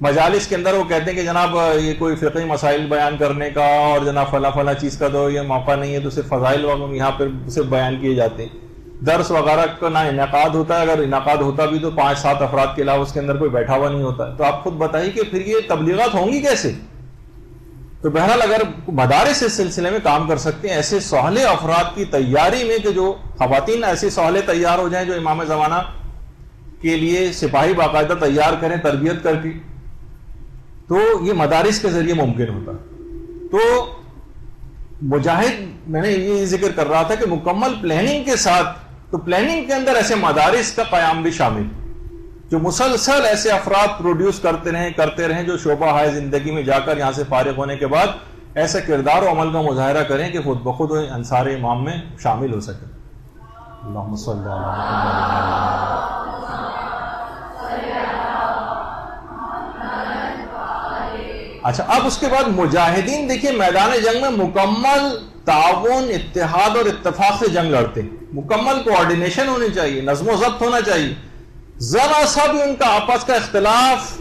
مجالس کے اندر وہ کہتے ہیں کہ جناب یہ کوئی فقہی مسائل بیان کرنے کا اور جناب فلاں چیز کا تو یہ موقع نہیں ہے, تو صرف فضائل وغیرہ یہاں پہ صرف بیان کیے جاتے ہیں. درس وغیرہ کا نہ انعقاد ہوتا ہے, اگر انعقاد ہوتا بھی تو 5-7 افراد کے علاوہ اس کے اندر کوئی بیٹھا ہوا نہیں ہوتا. تو آپ خود بتائیے کہ پھر یہ تبلیغات ہوں گی کیسے؟ تو بہرحال اگر مدارس اس سلسلے میں کام کر سکتے ہیں, ایسے صالح افراد کی تیاری میں, کہ جو خواتین ایسے صالح تیار ہو جائیں جو امام زمانہ کے لیے سپاہی باقاعدہ تیار کریں تربیت کر کے, تو یہ مدارس کے ذریعے ممکن ہوتا. تو مجاہد, میں نے یہ ذکر کر رہا تھا کہ مکمل پلاننگ کے ساتھ, تو پلاننگ کے اندر ایسے مدارس کا قیام بھی شامل, جو مسلسل ایسے افراد پروڈیوس کرتے رہیں جو شعبہ ہے زندگی میں جا کر یہاں سے فارغ ہونے کے بعد ایسے کردار و عمل کا مظاہرہ کریں کہ خود بخود انصار امام میں شامل ہو سکے. اللہم صلی اللہ. اچھا, اب اس کے بعد مجاہدین دیکھیے میدان جنگ میں مکمل تعاون, اتحاد اور اتفاق سے جنگ لڑتے ہیں. مکمل کوآرڈینیشن ہونی چاہیے, نظم و ضبط ہونا چاہیے. ذرا سا بھی ان کا آپس کا اختلاف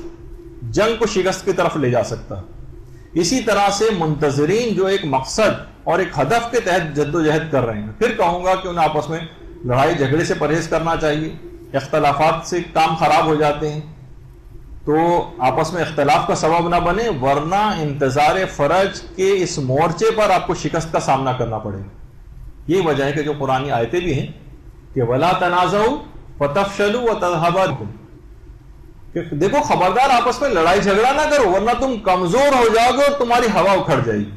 جنگ کو شکست کی طرف لے جا سکتا ہے. اسی طرح سے منتظرین جو ایک مقصد اور ایک ہدف کے تحت جدوجہد کر رہے ہیں, پھر کہوں گا کہ انہیں آپس میں لڑائی جھگڑے سے پرہیز کرنا چاہیے. اختلافات سے کام خراب ہو جاتے ہیں, تو آپس میں اختلاف کا سبب نہ بنے, ورنہ انتظار فرج کے اس مورچے پر آپ کو شکست کا سامنا کرنا پڑے گا. یہ وجہ ہے کہ جو قرآنی آیتیں بھی ہیں کہ وَلَا تَنَازَعُوا فَتَفْشَلُوا وَتَذْهَبَ رِيحُكُمْ, کہ دیکھو خبردار آپس میں لڑائی جھگڑا نہ کرو ورنہ تم کمزور ہو جاؤ گے اور تمہاری ہوا اکھڑ جائے گی,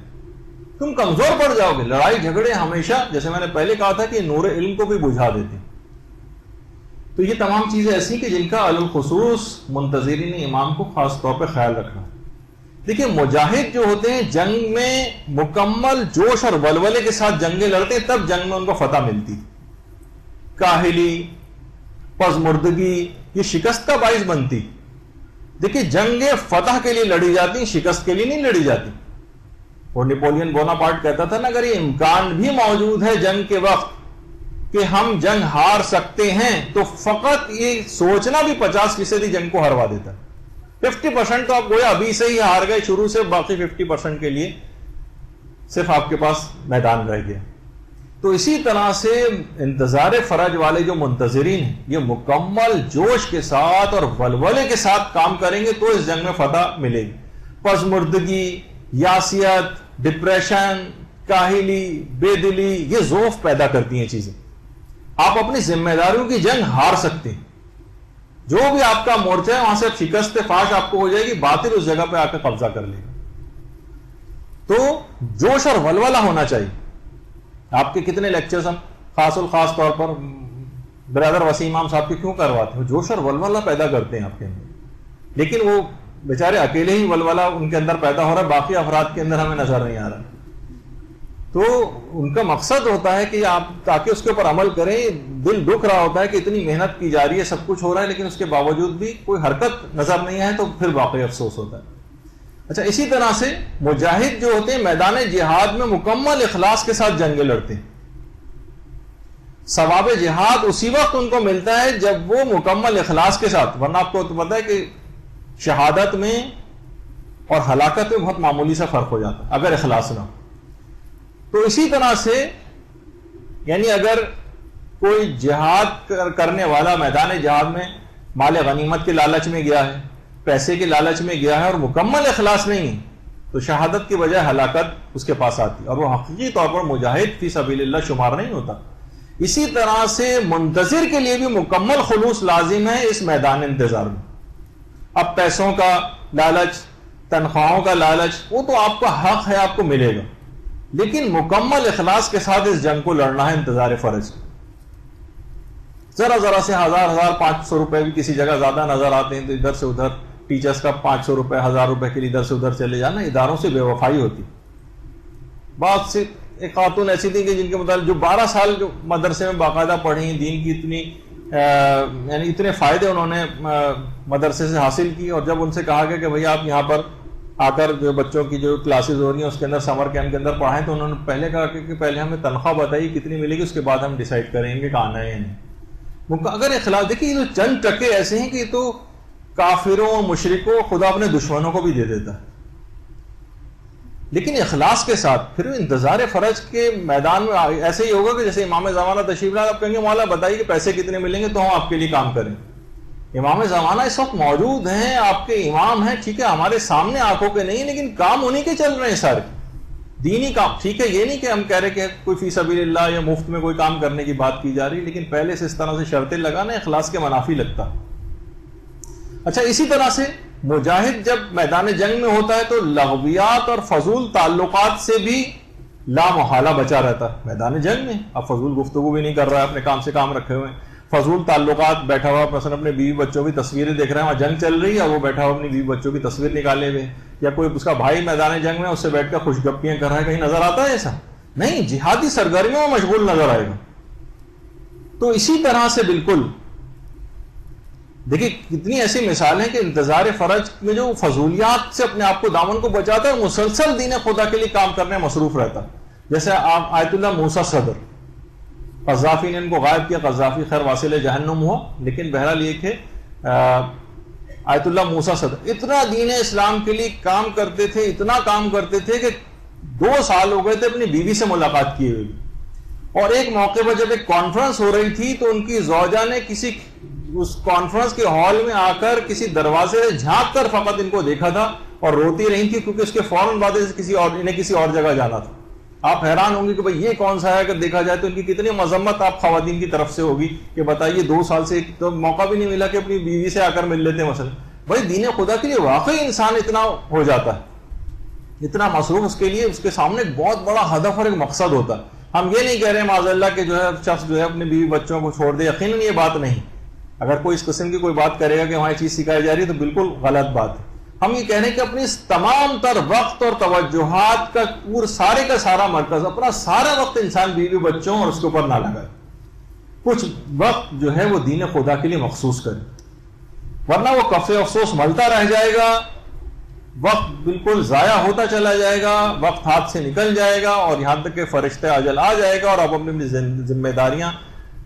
تم کمزور پڑ جاؤ گے. لڑائی جھگڑے ہمیشہ, جیسے میں نے پہلے کہا تھا کہ نور علم کو بھی بجھا دیتے ہیں. تو یہ تمام چیزیں ایسی کہ جن کا الخصوص منتظرین امام کو خاص طور پہ خیال رکھنا. دیکھیں مجاہد جو ہوتے ہیں جنگ میں مکمل جوش اور ولولے کے ساتھ جنگیں لڑتے ہیں, تب جنگ میں ان کو فتح ملتی. کاہلی, پزمردگی یہ شکست کا باعث بنتی. دیکھیں جنگیں فتح کے لیے لڑی جاتی ہیں, شکست کے لیے نہیں لڑی جاتی. اور نیپولین بوناپارٹ کہتا تھا نا, اگر یہ امکان بھی موجود ہے جنگ کے وقت کہ ہم جنگ ہار سکتے ہیں, تو فقط یہ سوچنا بھی 50% جنگ کو ہروا دیتا ہے. 50% تو آپ گویا ابھی سے ہی ہار گئے شروع سے, باقی 50% کے لیے صرف آپ کے پاس میدان رہ گیا. تو اسی طرح سے انتظار فرج والے جو منتظرین ہیں یہ مکمل جوش کے ساتھ اور ولولے کے ساتھ کام کریں گے تو اس جنگ میں فتح ملے گی. پزمردگی, یاسیت, ڈپریشن, کاہلی, بے دلی یہ ضعف پیدا کرتی ہیں چیزیں. آپ اپنی ذمہ داریوں کی جنگ ہار سکتے ہیں. جو بھی آپ کا مورچہ ہے وہاں سے شکست فاش آپ کو ہو جائے گی, باطل اس جگہ پہ آ کے قبضہ کر لے گا. تو جوش اور ولولہ ہونا چاہیے. آپ کے کتنے لیکچرز ہم خاص الخاص طور پر برادر وسیم امام صاحب کے کیوں کرواتے ہیں؟ جوش اور ولولہ پیدا کرتے ہیں آپ کے اندر, لیکن وہ بیچارے اکیلے ہی ولولہ ان کے اندر پیدا ہو رہا ہے, باقی افراد کے اندر ہمیں نظر نہیں آ رہا. تو ان کا مقصد ہوتا ہے کہ آپ تاکہ اس کے اوپر عمل کریں. دل دکھ رہا ہوتا ہے کہ اتنی محنت کی جا رہی ہے, سب کچھ ہو رہا ہے, لیکن اس کے باوجود بھی کوئی حرکت نظر نہیں آئے تو پھر واقعی افسوس ہوتا ہے. اچھا, اسی طرح سے مجاہد جو ہوتے ہیں میدان جہاد میں مکمل اخلاص کے ساتھ جنگیں لڑتے ہیں. ثواب جہاد اسی وقت ان کو ملتا ہے جب وہ مکمل اخلاص کے ساتھ, ورنہ آپ کو تو پتا ہے کہ شہادت میں اور ہلاکت میں بہت معمولی سا فرق ہو جاتا ہے اگر اخلاص نہ ہو. تو اسی طرح سے یعنی اگر کوئی جہاد کرنے والا میدان جہاد میں مال غنیمت کے لالچ میں گیا ہے پیسے کے لالچ میں گیا ہے اور مکمل اخلاص نہیں ہے تو شہادت کی بجائے ہلاکت اس کے پاس آتی اور وہ حقیقی طور پر مجاہد فی سبیل اللہ شمار نہیں ہوتا. اسی طرح سے منتظر کے لیے بھی مکمل خلوص لازم ہے اس میدان انتظار میں. اب پیسوں کا لالچ، تنخواہوں کا لالچ، وہ تو آپ کا حق ہے، آپ کو ملے گا، لیکن مکمل اخلاص کے ساتھ اس جنگ کو لڑنا ہے انتظار فرض. ذرا ذرا سے 1000 500 روپے بھی کسی جگہ زیادہ نظر آتے ہیں تو ادھر سے ادھر ٹیچرز کا 500 روپے 1000 روپے کے لیے ادھر سے ادھر چلے جانا، اداروں سے بے وفائی ہوتی. بات سے ایک خاتون ایسی تھی کہ جن کے متعلق جو 12 سال جو مدرسے میں باقاعدہ پڑھی، دین کی اتنی یعنی اتنے فائدے انہوں نے مدرسے سے حاصل کی، اور جب ان سے کہا گیا کہ بھئی آپ یہاں پر آ کر جو بچوں کی جو کلاسز ہو رہی ہیں اس کے اندر سمر کیمپ کے اندر پڑھائیں، تو انہوں نے پہلے کہا کہ پہلے ہمیں تنخواہ بتائیے کتنی ملے گی، اس کے بعد ہم ڈیسائیڈ کریں گے کہ آنا ہے یا نہیں. اگر اخلاص دیکھیے، یہ تو چند ٹکے ایسے ہیں کہ یہ تو کافروں مشرکوں خدا اپنے دشمنوں کو بھی دے دیتا ہے، لیکن اخلاص کے ساتھ پھر انتظار فرض کے میدان میں ایسے ہی ہوگا کہ جیسے امام زمانہ تشریف لائے، آپ کہیں گے مولا بتائیے کہ پیسے کتنے ملیں گے تو ہم آپ کے لیے کام کریں. امام زمانہ اس وقت موجود ہیں، آپ کے امام ہیں، ٹھیک ہے، ہمارے سامنے آنکھوں کے نہیں، لیکن کام انہیں کے چل رہے ہیں سارے دینی کام. ٹھیک ہے، یہ نہیں کہ ہم کہہ رہے کہ کوئی فی سبیل اللہ یا مفت میں کوئی کام کرنے کی بات کی جا رہی، لیکن پہلے سے اس طرح سے شرطیں لگانا اخلاص کے منافی لگتا. اچھا، اسی طرح سے مجاہد جب میدان جنگ میں ہوتا ہے تو لغویات اور فضول تعلقات سے بھی لا محالہ بچا رہتا ہے. میدان جنگ میں اب فضول گفتگو بھی نہیں کر رہا ہے، اپنے کام سے کام رکھے ہوئے ہیں. فضول تعلقات، بیٹھا ہوا مثلا اپنے بیوی بچوں کی تصویریں دیکھ رہے ہیں، وہاں جنگ چل رہی ہے اور وہ بیٹھا ہوا اپنی بیوی بچوں کی تصویر نکالے ہوئے، یا کوئی اس کا بھائی میدان جنگ میں اس سے بیٹھ کر خوش گپیاں کر رہا ہے، کہیں نظر آتا ہے ایسا؟ نہیں، جہادی سرگرمیوں میں مشغول نظر آئے گا. تو اسی طرح سے بالکل دیکھیے کتنی ایسی مثال ہیں کہ انتظار فرج میں جو فضولیات سے اپنے آپ کو دامن کو بچاتا ہے، مسلسل دین خدا کے لیے کام کرنے میں مصروف رہتا. جیسے آیت اللہ موسیٰ صدر، قذافی نے ان کو غائب کیا، قذافی خیر واصل جہنم ہوا، لیکن بہرحال یہ کہ آیت اللہ موسیٰ صدر اتنا دین اسلام کے لیے کام کرتے تھے، اتنا کام کرتے تھے کہ 2 سال ہو گئے تھے اپنی بیوی سے ملاقات کیے ہوئے. اور ایک موقع پر جب ایک کانفرنس ہو رہی تھی تو ان کی زوجہ نے کسی اس کانفرنس کے ہال میں آ کر کسی دروازے سے جھانک کر فقط ان کو دیکھا تھا اور روتی رہی تھی، کیونکہ اس کے فوراً بعد انہیں کسی اور جگہ جانا تھا. آپ حیران ہوں گے کہ بھئی یہ کون سا ہے، اگر دیکھا جائے تو ان کی کتنی مذمت آپ خواتین کی طرف سے ہوگی کہ بتائیے 2 سال سے تو موقع بھی نہیں ملا کہ اپنی بیوی سے آ کر مل لیتے. مثلا بھائی دین خدا کے لیے واقعی انسان اتنا ہو جاتا ہے، اتنا مصروف، اس کے لیے اس کے سامنے ایک بہت بڑا ہدف اور ایک مقصد ہوتا ہے. ہم یہ نہیں کہہ رہے معاذ اللہ کہ جو ہے شخص جو ہے اپنی بیوی بچوں کو چھوڑ دے، یقیناً یہ بات نہیں. اگر کوئی اس قسم کی کوئی بات کرے گا کہ وہاں یہ چیز سکھائی جا رہی ہے تو بالکل غلط بات ہے. ہم یہ کہہ رہے ہیں کہ اپنی اس تمام تر وقت اور توجہات کا سارے کا سارا مرکز، اپنا سارا وقت انسان بیوی بچوں اور اس کے اوپر نہ لگائے. کچھ وقت جو ہے وہ دین خدا کے لیے مخصوص کرے، ورنہ وہ کف افسوس ملتا رہ جائے گا، وقت بالکل ضائع ہوتا چلا جائے گا، وقت ہاتھ سے نکل جائے گا، اور یہاں تک کہ فرشتہ اجل آ جائے گا اور اب اپنی ذمہ داریاں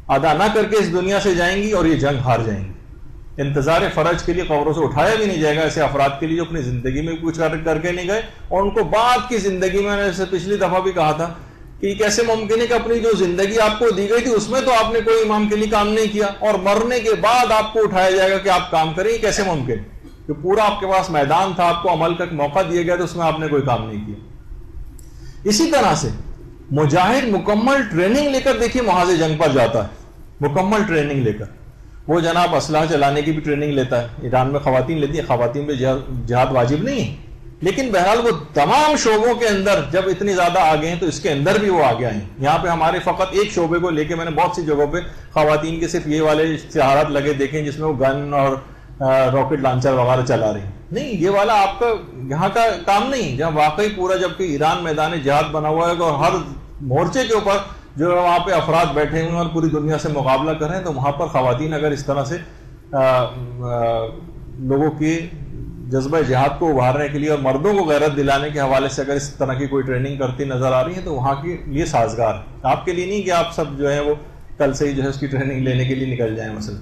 ادا نہ کر کے اس دنیا سے جائیں گی اور یہ جنگ ہار جائیں گی. انتظار فرج کے لیے قبروں سے اٹھایا بھی نہیں جائے گا ایسے افراد کے لیے جو اپنی زندگی میں کچھ کر کے نہیں گئے، اور ان کو بعد کی زندگی میں نے پچھلی دفعہ بھی کہا تھا کہ کیسے ممکن ہے کہ اپنی جو زندگی آپ کو دی گئی تھی اس میں تو آپ نے کوئی امام کے لیے کام نہیں کیا، اور مرنے کے بعد آپ کو اٹھایا جائے گا کہ آپ کام کریں. یہ کیسے ممکن کہ پورا آپ کے پاس میدان تھا، آپ کو عمل کا موقع دیا گیا تو اس میں آپ نے کوئی کام نہیں کیا. اسی طرح سے مجاہد مکمل ٹریننگ لے کر دیکھیے محاذ جنگ پر جاتا ہے، مکمل ٹریننگ لے کر. وہ جناب اسلحہ چلانے کی بھی ٹریننگ لیتا ہے، ایران میں خواتین لیتی ہیں، خواتین پہ جہاد واجب نہیں ہے، لیکن بہرحال وہ تمام شعبوں کے اندر جب اتنی زیادہ آگے ہیں تو اس کے اندر بھی وہ آگے آئے ہیں. یہاں پہ ہمارے فقط ایک شعبے کو لے کے میں نے بہت سی جگہوں پہ خواتین کے صرف یہ والے اشتہارات لگے دیکھیں جس میں وہ گن اور راکٹ لانچر وغیرہ چلا رہی ہیں. نہیں، یہ والا آپ کا یہاں کا کام نہیں. جہاں واقعی پورا جبکہ ایران میدان جہاد بنا ہوا ہے اور ہر مورچے کے اوپر جو وہاں پہ افراد بیٹھے ہوئے ہیں اور پوری دنیا سے مقابلہ کر رہے ہیں، تو وہاں پر خواتین اگر اس طرح سے لوگوں کی جذبہ جہاد کو ابھارنے کے لیے اور مردوں کو غیرت دلانے کے حوالے سے اگر اس طرح کی کوئی ٹریننگ کرتی نظر آ رہی ہے تو وہاں کے لیے سازگار ہے. آپ کے لیے نہیں کہ آپ سب جو ہے وہ کل سے ہی جو ہے اس کی ٹریننگ لینے کے لیے نکل جائیں مثلا.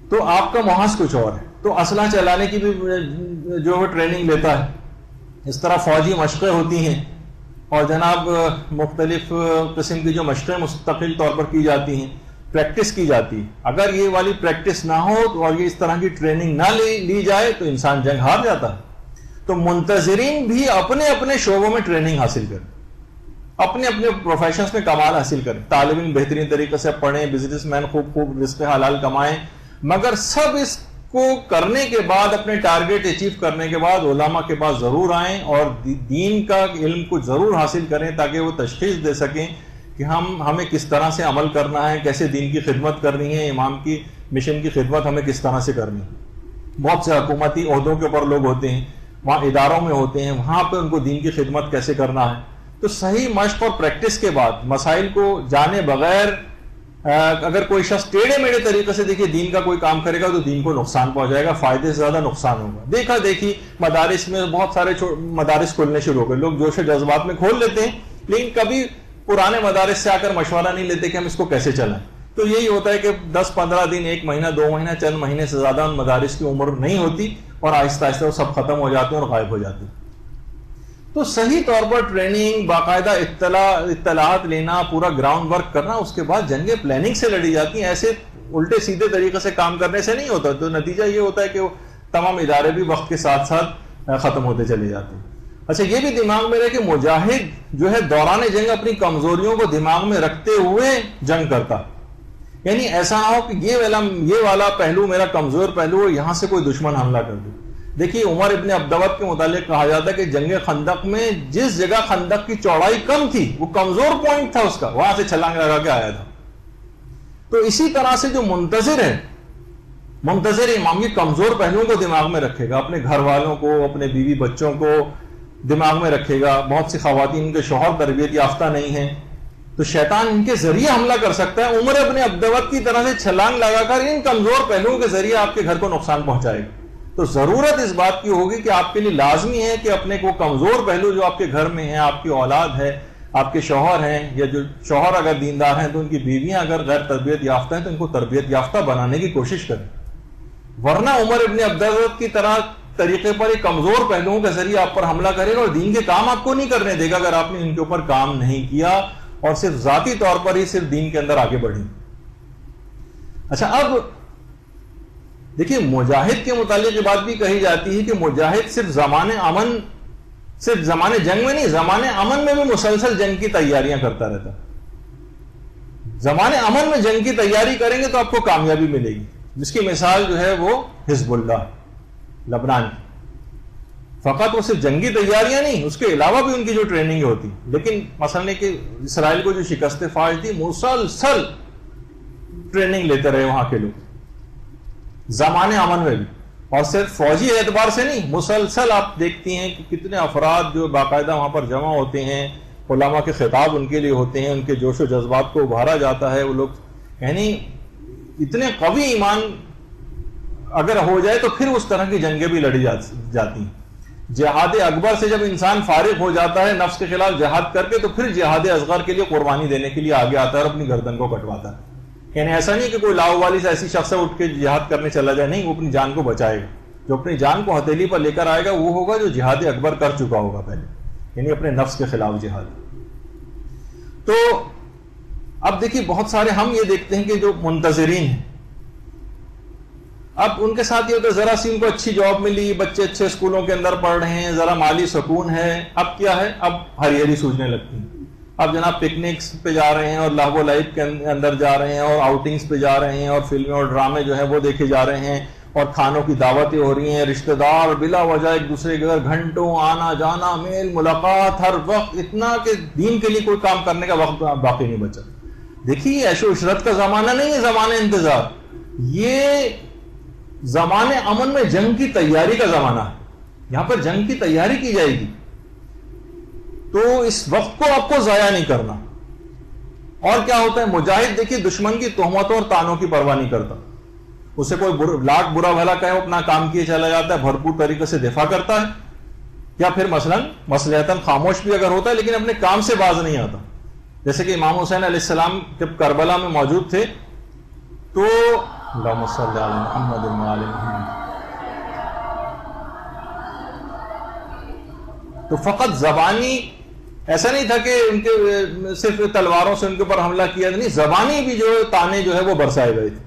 تو آپ کا محاذ کچھ اور ہے. تو اسلحہ چلانے کی بھی جو ہے ٹریننگ لیتا ہے، اس طرح فوجی مشقیں ہوتی ہیں، اور جناب مختلف قسم کی جو مشقیں مستقل طور پر کی جاتی ہیں. پریکٹس کی جاتی ہے. اگر یہ والی پریکٹس نہ ہو اور یہ اس طرح کی ٹریننگ نہ لی جائے تو انسان جنگ ہار جاتا ہے. تو منتظرین بھی اپنے اپنے شعبوں میں ٹریننگ حاصل کریں, اپنے اپنے پروفیشنز میں کمال حاصل کریں. طالب علم بہترین طریقے سے پڑھیں, بزنس مین خوب رزق حلال کمائیں, مگر سب اس کو کرنے کے بعد, اپنے ٹارگیٹ اچیو کرنے کے بعد علماء کے پاس ضرور آئیں اور دین کا علم کو ضرور حاصل کریں, تاکہ وہ تشخیص دے سکیں کہ ہمیں کس طرح سے عمل کرنا ہے, کیسے دین کی خدمت کرنی ہے, امام کی مشن کی خدمت ہمیں کس طرح سے کرنی ہے. بہت سے حکومتی عہدوں کے اوپر لوگ ہوتے ہیں, وہاں اداروں میں ہوتے ہیں, وہاں پہ ان کو دین کی خدمت کیسے کرنا ہے. تو صحیح مشق اور پریکٹس کے بعد مسائل کو جانے بغیر اگر کوئی شخص ٹیڑھے میڑھے طریقے سے دیکھیے دین کا کوئی کام کرے گا تو دین کو نقصان پہنچائے گا, فائدے سے زیادہ نقصان ہوگا. دیکھا دیکھی مدارس میں بہت سارے مدارس کھولنے شروع ہو گئے, لوگ جوش و جذبات میں کھول لیتے ہیں, لیکن کبھی پرانے مدارس سے آ کر مشورہ نہیں لیتے کہ ہم اس کو کیسے چلائیں. تو یہی ہوتا ہے کہ 10-15 دن, 1 مہینہ, 2 مہینہ, چند مہینے سے زیادہ ان مدارس کی عمر نہیں ہوتی اور آہستہ آہستہ وہ سب ختم ہو جاتے ہیں اور غائب ہو جاتے ہیں. تو صحیح طور پر ٹریننگ, باقاعدہ اطلاعات لینا, پورا گراؤنڈ ورک کرنا, اس کے بعد جنگیں پلاننگ سے لڑی جاتی ہیں. ایسے الٹے سیدھے طریقے سے کام کرنے سے نہیں ہوتا. تو نتیجہ یہ ہوتا ہے کہ وہ تمام ادارے بھی وقت کے ساتھ ساتھ ختم ہوتے چلے جاتے ہیں. اچھا, یہ بھی دماغ میں رہے کہ مجاہد جو ہے دوران جنگ اپنی کمزوریوں کو دماغ میں رکھتے ہوئے جنگ کرتا, یعنی ایسا نہ ہو کہ یہ والا پہلو میرا کمزور پہلو ہے, یہاں سے کوئی دشمن حملہ کر دے. دیکھیے عمر ابن عبدوت کے متعلق کہا جاتا ہے کہ جنگ خندق میں جس جگہ خندق کی چوڑائی کم تھی وہ کمزور پوائنٹ تھا اس کا, وہاں سے چھلانگ لگا کے آیا تھا. تو اسی طرح سے جو منتظر ہے, منتظر امام کی کمزور پہلوؤں کو دماغ میں رکھے گا, اپنے گھر والوں کو, اپنے بیوی بچوں کو دماغ میں رکھے گا. بہت سی خواتین ان کے شوہر تربیت یافتہ نہیں ہیں, تو شیطان ان کے ذریعے حملہ کر سکتا ہے. عمر ابن عبدوت کی طرح سے چھلانگ لگا کر ان کمزور پہلوؤں کے ذریعے آپ کے گھر کو نقصان پہنچائے گا. تو ضرورت اس بات کی ہوگی کہ آپ کے لیے لازمی ہے کہ اپنے کو کمزور پہلو جو آپ کے گھر میں ہیں, آپ کی اولاد ہے, آپ کے شوہر ہیں, یا جو شوہر اگر دیندار ہیں تو ان کی بیویاں اگر غیر تربیت یافتہ ہیں تو ان کو تربیت یافتہ بنانے کی کوشش کریں. ورنہ عمر ابن عبدوت کی طرح طریقے پر ایک کمزور پہلوؤں کے ذریعے آپ پر حملہ کرے گا اور دین کے کام آپ کو نہیں کرنے دے گا اگر آپ نے ان کے اوپر کام نہیں کیا اور صرف ذاتی طور پر ہی صرف دین کے اندر آگے بڑھی. اچھا, اب دیکھیے مجاہد کے متعلق یہ بات بھی کہی جاتی ہے کہ مجاہد صرف زمانے جنگ میں نہیں, زمانے امن میں بھی مسلسل جنگ کی تیاریاں کرتا رہتا. زمانے امن میں جنگ کی تیاری کریں گے تو آپ کو کامیابی ملے گی, جس کی مثال جو ہے وہ حزب اللہ لبنان کی. فقط وہ صرف جنگی تیاریاں نہیں, اس کے علاوہ بھی ان کی جو ٹریننگ ہوتی, لیکن مثلا کہ اسرائیل کو جو شکست فاش تھی, مسلسل ٹریننگ لیتے رہے وہاں کے لوگ زمانے امن میں بھی, اور صرف فوجی اعتبار سے نہیں, مسلسل آپ دیکھتی ہیں کہ کتنے افراد جو باقاعدہ وہاں پر جمع ہوتے ہیں, علماء کے خطاب ان کے لیے ہوتے ہیں, ان کے جوش و جذبات کو ابھارا جاتا ہے. وہ لوگ یعنی اتنے قوی ایمان اگر ہو جائے تو پھر اس طرح کی جنگیں بھی لڑی جاتی ہیں. جہاد اکبر سے جب انسان فارغ ہو جاتا ہے نفس کے خلاف جہاد کر کے, تو پھر جہاد اصغر کے لیے قربانی دینے کے لیے آگے آتا ہے اور اپنی گردن کو کٹواتا ہے. یعنی ایسا نہیں کہ کوئی لاؤ والی سے ایسی شخص اٹھ کے جہاد کرنے چلا جائے, نہیں, وہ اپنی جان کو بچائے گا. جو اپنی جان کو ہتھیلی پر لے کر آئے گا وہ ہوگا جو جہاد اکبر کر چکا ہوگا پہلے, یعنی اپنے نفس کے خلاف جہاد. تو اب دیکھیے بہت سارے ہم یہ دیکھتے ہیں کہ جو منتظرین ہیں, اب ان کے ساتھ یہ ہوتا ہے ذرا سی ان کو اچھی جاب ملی, بچے اچھے اسکولوں کے اندر پڑھ رہے ہیں, ذرا مالی سکون ہے, اب کیا ہے, اب ہری سوچنے لگتی ہیں. اب جناب پکنکس پہ جا رہے ہیں اور لہو و لعب کے اندر جا رہے ہیں اور آؤٹنگز پہ جا رہے ہیں اور فلمیں اور ڈرامے جو ہیں وہ دیکھے جا رہے ہیں اور کھانوں کی دعوتیں ہو رہی ہیں, رشتہ دار بلا وجہ ایک دوسرے کے گھر گھنٹوں آنا جانا, میل ملاقات ہر وقت, اتنا کہ دین کے لیے کوئی کام کرنے کا وقت باقی نہیں بچا. دیکھیے عیش و عشرت کا زمانہ نہیں ہے, زمانہ انتظار, یہ زمانے امن میں جنگ کی تیاری کا زمانہ ہے. یہاں پر جنگ کی تیاری کی جائے گی, تو اس وقت کو آپ کو ضائع نہیں کرنا. اور کیا ہوتا ہے, مجاہد دیکھیے دشمن کی تہمتوں اور طعنوں کی پرواہ نہیں کرتا. اسے کوئی لاکھ برا بھلا کہے, وہ اپنا کام کیے چلا جاتا ہے, بھرپور طریقے سے دفاع کرتا ہے, یا پھر مثلاً مصلحتاً خاموش بھی اگر ہوتا ہے لیکن اپنے کام سے باز نہیں آتا. جیسے کہ امام حسین علیہ السلام جب کربلا میں موجود تھے تو اللہم صلی علی محمد و علی محمد, تو فقط زبانی ایسا نہیں تھا کہ ان کے صرف تلواروں سے ان کے اوپر حملہ کیا، نہیں، زبانی بھی جو تانے جو ہے وہ برسائے گئے تھے.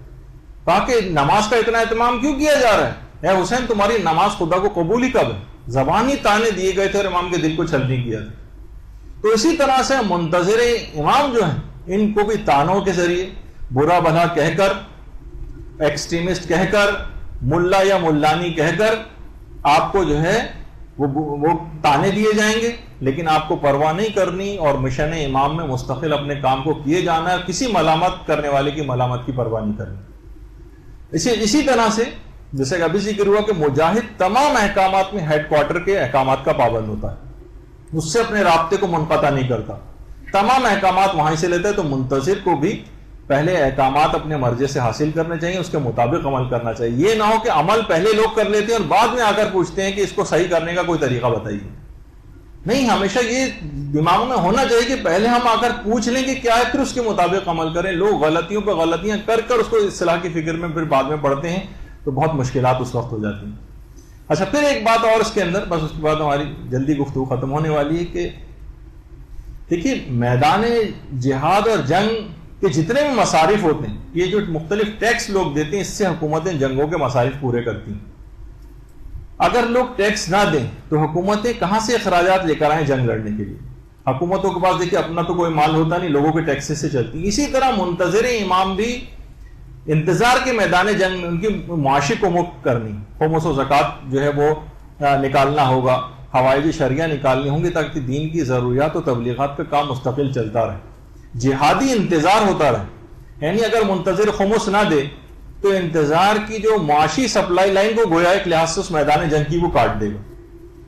کہا کہ نماز کا اتنا اہتمام کیوں کیا جا رہا ہے؟ اے حسین تمہاری نماز خدا کو قبول ہی کب ہے؟ زبانی تانے دیے گئے تھے اور امام کے دل کو چھلنی کیا تھا. تو اسی طرح سے منتظر امام جو ہیں ان کو بھی تانوں کے ذریعے برا بھلا کہہ کر، ایکسٹریمسٹ کہہ کر، ملا یا ملانی کہہ کر آپ کو جو ہے وہ تانے دیے جائیں گے، لیکن آپ کو پرواہ نہیں کرنی اور مشن امام میں مستقل اپنے کام کو کیے جانا ہے، کسی ملامت کرنے والے کی ملامت کی پرواہ نہیں کرنی. اسی طرح سے جیسے کہ ابھی ذکر ہوا کہ مجاہد تمام احکامات میں ہیڈ کوارٹر کے احکامات کا پابند ہوتا ہے، اس سے اپنے رابطے کو منقطع نہیں کرتا، تمام احکامات وہیں سے لیتا ہے. تو منتظر کو بھی پہلے احکامات اپنے مرضی سے حاصل کرنے چاہیے، اس کے مطابق عمل کرنا چاہیے. یہ نہ ہو کہ عمل پہلے لوگ کر لیتے ہیں اور بعد میں آ کر پوچھتے ہیں کہ اس کو صحیح کرنے کا کوئی طریقہ بتائیے. نہیں، ہمیشہ یہ دماغ میں ہونا چاہیے کہ پہلے ہم آ کر پوچھ لیں کہ کیا ہے، پھر اس کے مطابق عمل کریں. لوگ غلطیوں پہ غلطیاں کر کر اس کو اصلاح کی فکر میں پھر بعد میں پڑتے ہیں تو بہت مشکلات اس وقت ہو جاتی ہیں. اچھا، پھر ایک بات اور اس کے اندر، بس اس کے بعد ہماری جلدی گفتگو ختم ہونے والی ہے، کہ دیکھیے میدان جہاد اور جنگ کہ جتنے بھی مصارف ہوتے ہیں، یہ جو مختلف ٹیکس لوگ دیتے ہیں، اس سے حکومتیں جنگوں کے مصارف پورے کرتی ہیں. اگر لوگ ٹیکس نہ دیں تو حکومتیں کہاں سے اخراجات لے کر آئیں جنگ لڑنے کے لیے؟ حکومتوں کے پاس دیکھیے اپنا تو کوئی مال ہوتا نہیں، لوگوں کے ٹیکسز سے چلتی ہیں. اسی طرح منتظر امام بھی انتظار کے میدان جنگ میں ان کی معاشی کومک کرنی، خمس و زکوٰۃ جو ہے وہ نکالنا ہوگا، حوائج شرعیہ نکالنی ہوں گی تاکہ دین کی ضروریات و تبلیغات کا کام مستقل چلتا رہے، جہادی انتظار ہوتا رہے. یعنی اگر منتظر خمس نہ دے تو انتظار کی جو معاشی سپلائی لائن کو گویا ایک لحاظ سے اس میدان جنگ کی وہ کاٹ دے گا.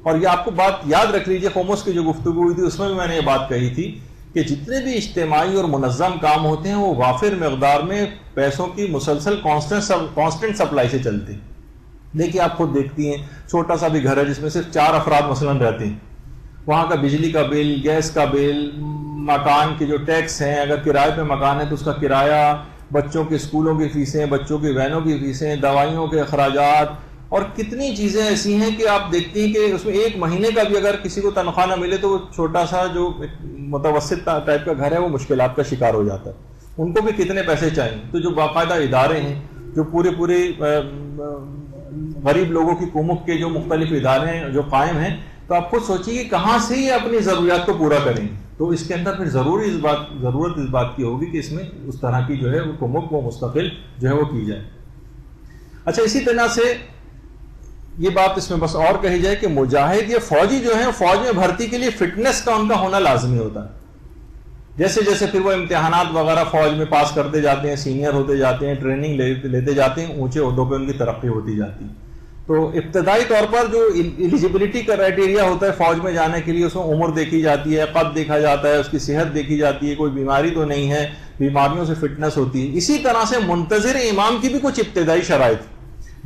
اور یہ آپ کو بات یاد رکھ لیجئے، خمس کی جو گفتگو ہوئی تھی اس میں بھی میں نے یہ بات کہی تھی کہ جتنے بھی اجتماعی اور منظم کام ہوتے ہیں وہ وافر مقدار میں پیسوں کی مسلسل کانسٹنٹ سپلائی سے چلتے ہیں. دیکھیے آپ خود دیکھتی ہیں، چھوٹا سا بھی گھر ہے جس میں صرف 4 افراد مثلاً رہتے ہیں، وہاں کا بجلی کا بل، گیس کا بل، مکان کے جو ٹیکس ہیں، اگر کرائے پہ مکان ہے تو اس کا کرایہ، بچوں کے اسکولوں کی فیسیں، بچوں کی وینوں کی فیسیں، دوائیوں کے اخراجات، اور کتنی چیزیں ایسی ہیں کہ آپ دیکھتی ہیں کہ اس میں ایک مہینے کا بھی اگر کسی کو تنخواہ نہ ملے تو وہ چھوٹا سا جو متوسط ٹائپ کا گھر ہے وہ مشکلات کا شکار ہو جاتا ہے. ان کو بھی کتنے پیسے چاہیے. تو جو باقاعدہ ادارے ہیں، جو پورے غریب لوگوں کی کومک کے جو مختلف ادارے ہیں جو قائم ہیں، تو آپ خود سوچیے کہ کہاں سے یہ اپنی ضروریات کو پورا کریں. تو اس کے اندر پھر ضرورت اس بات کی ہوگی کہ اس میں اس طرح کی جو ہے وہ کومک وہ مستقل جو ہے وہ کی جائے. اچھا، اسی طرح سے یہ بات اس میں بس اور کہی جائے کہ مجاہد یا فوجی جو ہیں، فوج میں بھرتی کے لیے فٹنس کا ان کا ہونا لازمی ہوتا ہے. جیسے جیسے پھر وہ امتحانات وغیرہ فوج میں پاس کرتے جاتے ہیں، سینئر ہوتے جاتے ہیں، ٹریننگ لیتے جاتے ہیں، اونچے عہدوں پہ ان کی ترقی ہوتی جاتی ہے. تو ابتدائی طور پر جو ایلیجیبلٹی کرائٹیریا ہوتا ہے فوج میں جانے کے لیے، اس میں عمر دیکھی جاتی ہے، قد دیکھا جاتا ہے، اس کی صحت دیکھی جاتی ہے، کوئی بیماری تو نہیں ہے، بیماریوں سے فٹنس ہوتی ہے. اسی طرح سے منتظر امام کی بھی کچھ ابتدائی شرائط،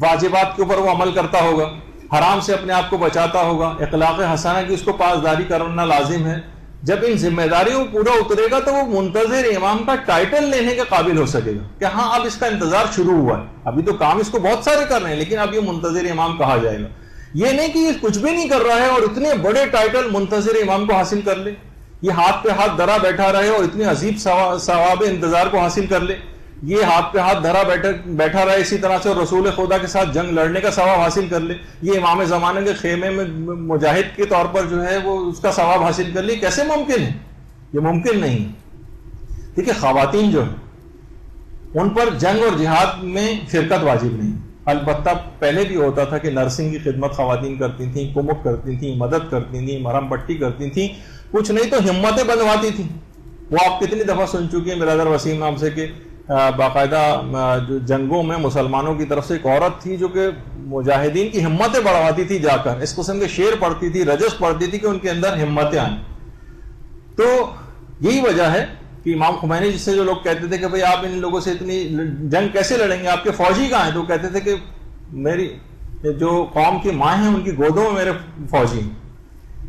واجبات کے اوپر وہ عمل کرتا ہوگا، حرام سے اپنے آپ کو بچاتا ہوگا، اخلاق حسنہ کی اس کو پاسداری کرنا لازم ہے. جب ان ذمہ داریوں کو پورا اترے گا تو وہ منتظر امام کا ٹائٹل لینے کے قابل ہو سکے گا کہ ہاں اب اس کا انتظار شروع ہوا ہے. ابھی تو کام اس کو بہت سارے کر رہے ہیں لیکن اب یہ منتظر امام کہا جائے گا. یہ نہیں کہ یہ کچھ بھی نہیں کر رہا ہے اور اتنے بڑے ٹائٹل منتظر امام کو حاصل کر لے، یہ ہاتھ پہ ہاتھ دھرا بیٹھا رہے اور اتنے عجیب ثواب انتظار کو حاصل کر لے، یہ ہاتھ پہ ہاتھ دھرا بیٹھا رہے اسی طرح سے اور رسول خدا کے ساتھ جنگ لڑنے کا ثواب حاصل کر لے، یہ امام زمانے کے خیمے میں مجاہد کے طور پر جو ہے وہ اس کا ثواب حاصل کر لے. کیسے ممکن ہے؟ یہ ممکن نہیں ہے. دیکھیے خواتین جو ہیں ان پر جنگ اور جہاد میں شرکت واجب نہیں. البتہ پہلے بھی ہوتا تھا کہ نرسنگ کی خدمت خواتین کرتی تھیں، کمک کرتی تھیں، مدد کرتی تھیں، مرہم پٹی کرتی تھیں، کچھ نہیں تو ہمتیں بندھواتی تھیں. وہ آپ کتنی دفعہ سن چکی ہیں برادر وسیم نام سے کہ باقاعدہ جو جنگوں میں مسلمانوں کی طرف سے ایک عورت تھی جو کہ مجاہدین کی ہمتیں بڑھواتی تھی، جا کر اس قسم کے شعر پڑھتی تھی، رجس پڑھتی تھی کہ ان کے اندر ہمتیں آئیں. تو یہی وجہ ہے کہ امام خمینی جس سے جو لوگ کہتے تھے کہ بھئی آپ ان لوگوں سے اتنی جنگ کیسے لڑیں گے، آپ کے فوجی کہاں ہیں؟ تو کہتے تھے کہ میری جو قوم کی ماں ہیں ان کی گودوں میں میرے فوجی ہیں.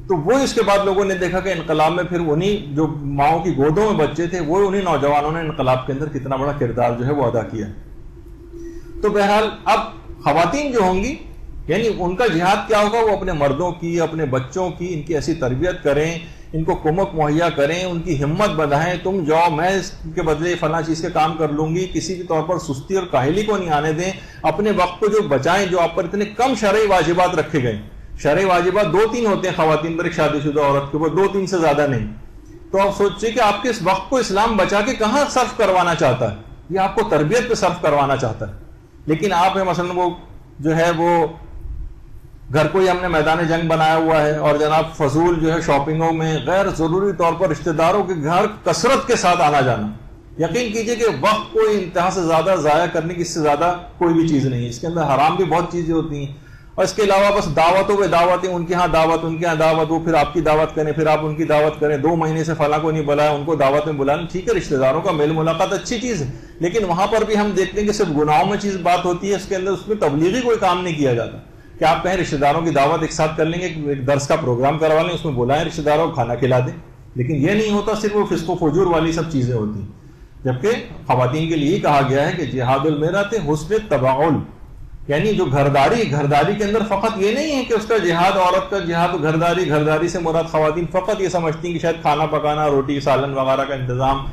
تو وہ اس کے بعد لوگوں نے دیکھا کہ انقلاب میں پھر انہی جو ماؤں کی گودوں میں بچے تھے وہ انہی نوجوانوں نے انقلاب کے اندر کتنا بڑا کردار جو ہے وہ ادا کیا. تو بہرحال اب خواتین جو ہوں گی یعنی ان کا جہاد کیا ہوگا، وہ اپنے مردوں کی، اپنے بچوں کی، ان کی ایسی تربیت کریں ان کو کمک مہیا کریں, ان کی ہمت بڑھائیں, تم جاؤ میں اس کے بدلے فلاں چیز کے کام کر لوں گی. کسی بھی طور پر سستی اور کاہلی کو نہیں آنے دیں. اپنے وقت کو جو بچائیں, جو آپ پر اتنے کم شرعی واجبات رکھے گئے, شرعی واجبات 2-3 ہوتے ہیں خواتین پر ایک شادی شدہ عورت کے اوپر, 2-3 سے زیادہ نہیں. تو آپ سوچیے کہ آپ کے اس وقت کو اسلام بچا کے کہاں صرف کروانا چاہتا ہے, یہ آپ کو تربیت پہ صرف کروانا چاہتا ہے. لیکن آپ مثلا وہ جو ہے وہ گھر کو ہی ہم نے میدان جنگ بنایا ہوا ہے, اور جناب فضول جو ہے شاپنگوں میں غیر ضروری طور پر رشتہ داروں کے گھر کثرت کے ساتھ آنا جانا. یقین کیجئے کہ وقت کو انتہا سے زیادہ ضائع کرنے کی اس سے زیادہ کوئی بھی چیز نہیں ہے. اس کے اندر حرام بھی بہت چیزیں ہوتی ہیں, اور اس کے علاوہ بس دعوتوں پہ دعوتیں, ان کے ہاں دعوت, ان کے ہاں دعوت, وہ پھر آپ کی دعوت کریں, پھر آپ ان کی دعوت کریں. 2 مہینے سے فلاں کو نہیں بلایا, ان کو دعوت میں بلانا. ٹھیک ہے, رشتہ داروں کا میل ملاقات اچھی چیز ہے, لیکن وہاں پر بھی ہم دیکھتے ہیں کہ صرف گناہوں میں چیز بات ہوتی ہے. اس کے اندر اس میں تبلیغی کوئی کام نہیں کیا جاتا کہ آپ کہیں رشتہ داروں کی دعوت ایک ساتھ کر لیں گے, ایک درس کا پروگرام کروا لیں, اس میں بلائیں رشتہ داروں کو, کھانا کھلا دیں. لیکن یہ نہیں ہوتا, صرف وہ فسق و فجور والی سب چیزیں ہوتی ہیں. جبکہ خواتین کے لیے کہا گیا ہے کہ جہاد المیرات حسن تباعل, یعنی جو گھرداری کے اندر فقط یہ نہیں ہے کہ اس کا جہاد, عورت کا جہاد گھرداری سے مراد خواتین فقط یہ سمجھتی ہیں کہ شاید کھانا پکانا, روٹی سالن وغیرہ کا انتظام,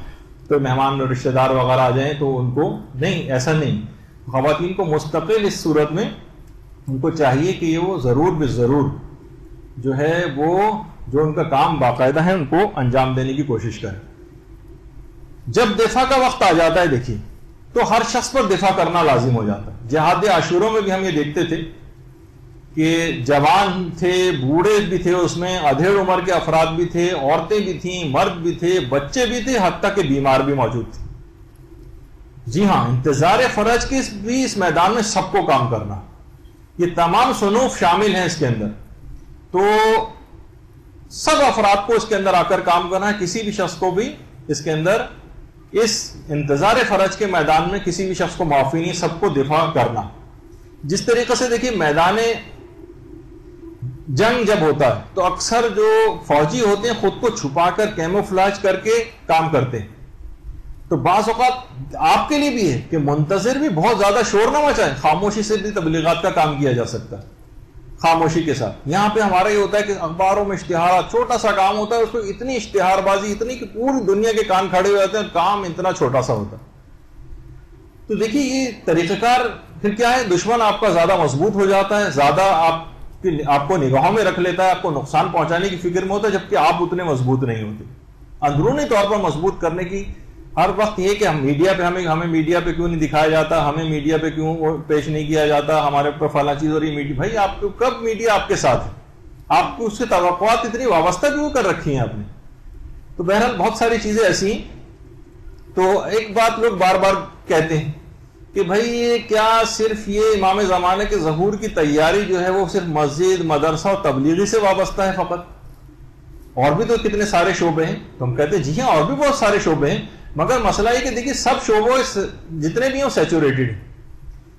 تو مہمان رشتہ دار وغیرہ آ جائیں تو ان کو نہیں, ایسا نہیں. خواتین کو مستقل اس صورت میں ان کو چاہیے کہ یہ وہ ضرور بے ضرور جو ہے وہ جو ان کا کام باقاعدہ ہے ان کو انجام دینے کی کوشش کریں. جب دفاع کا وقت آ جاتا ہے دیکھیے تو ہر شخص پر دفاع کرنا لازم ہو جاتا ہے. جہاد عاشورہ میں بھی ہم یہ دیکھتے تھے کہ جوان تھے, بوڑھے بھی تھے, اس میں ادھیڑ عمر کے افراد بھی تھے, عورتیں بھی تھیں, مرد بھی تھے, بچے بھی تھے, حتیٰ کہ بیمار بھی موجود تھے. جی ہاں, انتظار فرج کے بھی اس میدان میں سب کو کام کرنا, یہ تمام صنوف شامل ہیں اس کے اندر. تو سب افراد کو اس کے اندر آ کر کام کرنا ہے. کسی بھی شخص کو بھی اس کے اندر اس انتظار فرج کے میدان میں کسی بھی شخص کو معافی نہیں, سب کو دفاع کرنا. جس طریقے سے دیکھیے میدان جنگ جب ہوتا ہے تو اکثر جو فوجی ہوتے ہیں خود کو چھپا کر کیموفلاج کر کے کام کرتے ہیں. تو بعض اوقات آپ کے لیے بھی ہے کہ منتظر بھی بہت زیادہ شور نہ مچائے, خاموشی سے بھی تبلیغات کا کام کیا جا سکتا ہے, خاموشی کے ساتھ. یہاں پہ ہمارا یہ ہوتا ہے کہ اخباروں میں اشتہارات, چھوٹا سا کام ہوتا ہے, اس میں اتنی اشتہار بازی اتنی کہ پوری دنیا کے کان کھڑے ہو جاتے ہیں, کام اتنا چھوٹا سا ہوتا ہے. تو دیکھیے یہ طریقہ کار پھر کیا ہے, دشمن آپ کا زیادہ مضبوط ہو جاتا ہے, زیادہ آپ کو نگاہوں میں رکھ لیتا ہے, آپ کو نقصان پہنچانے کی فکر میں ہوتا ہے, جبکہ آپ اتنے مضبوط نہیں ہوتے. اندرونی طور پر مضبوط کرنے کی ہر وقت یہ کہ ہم میڈیا پہ ہمیں میڈیا پہ کیوں نہیں دکھایا جاتا, ہمیں میڈیا پہ کیوں پیش نہیں کیا جاتا, ہمارے اوپر فلاں چیز ہو رہی میڈیا. بھائی آپ کو کب میڈیا آپ کے ساتھ ہے, آپ کو اس سے توقعات اتنی وابستہ کیوں کر رکھی ہیں آپ نے. تو بہرحال بہت ساری چیزیں ایسی ہیں. تو ایک بات لوگ بار بار کہتے ہیں کہ بھائی یہ کیا صرف یہ امام زمانے کے ظہور کی تیاری جو ہے وہ صرف مسجد, مدرسہ اور تبلیغی سے وابستہ ہے فقط, اور بھی تو کتنے سارے شعبے ہیں. تو ہم کہتے ہیں جی ہاں اور بھی بہت سارے شعبے ہیں, مگر مسئلہ یہ کہ دیکھیے سب شعبوں جتنے بھی ہیں سیچوریٹڈ ہیں.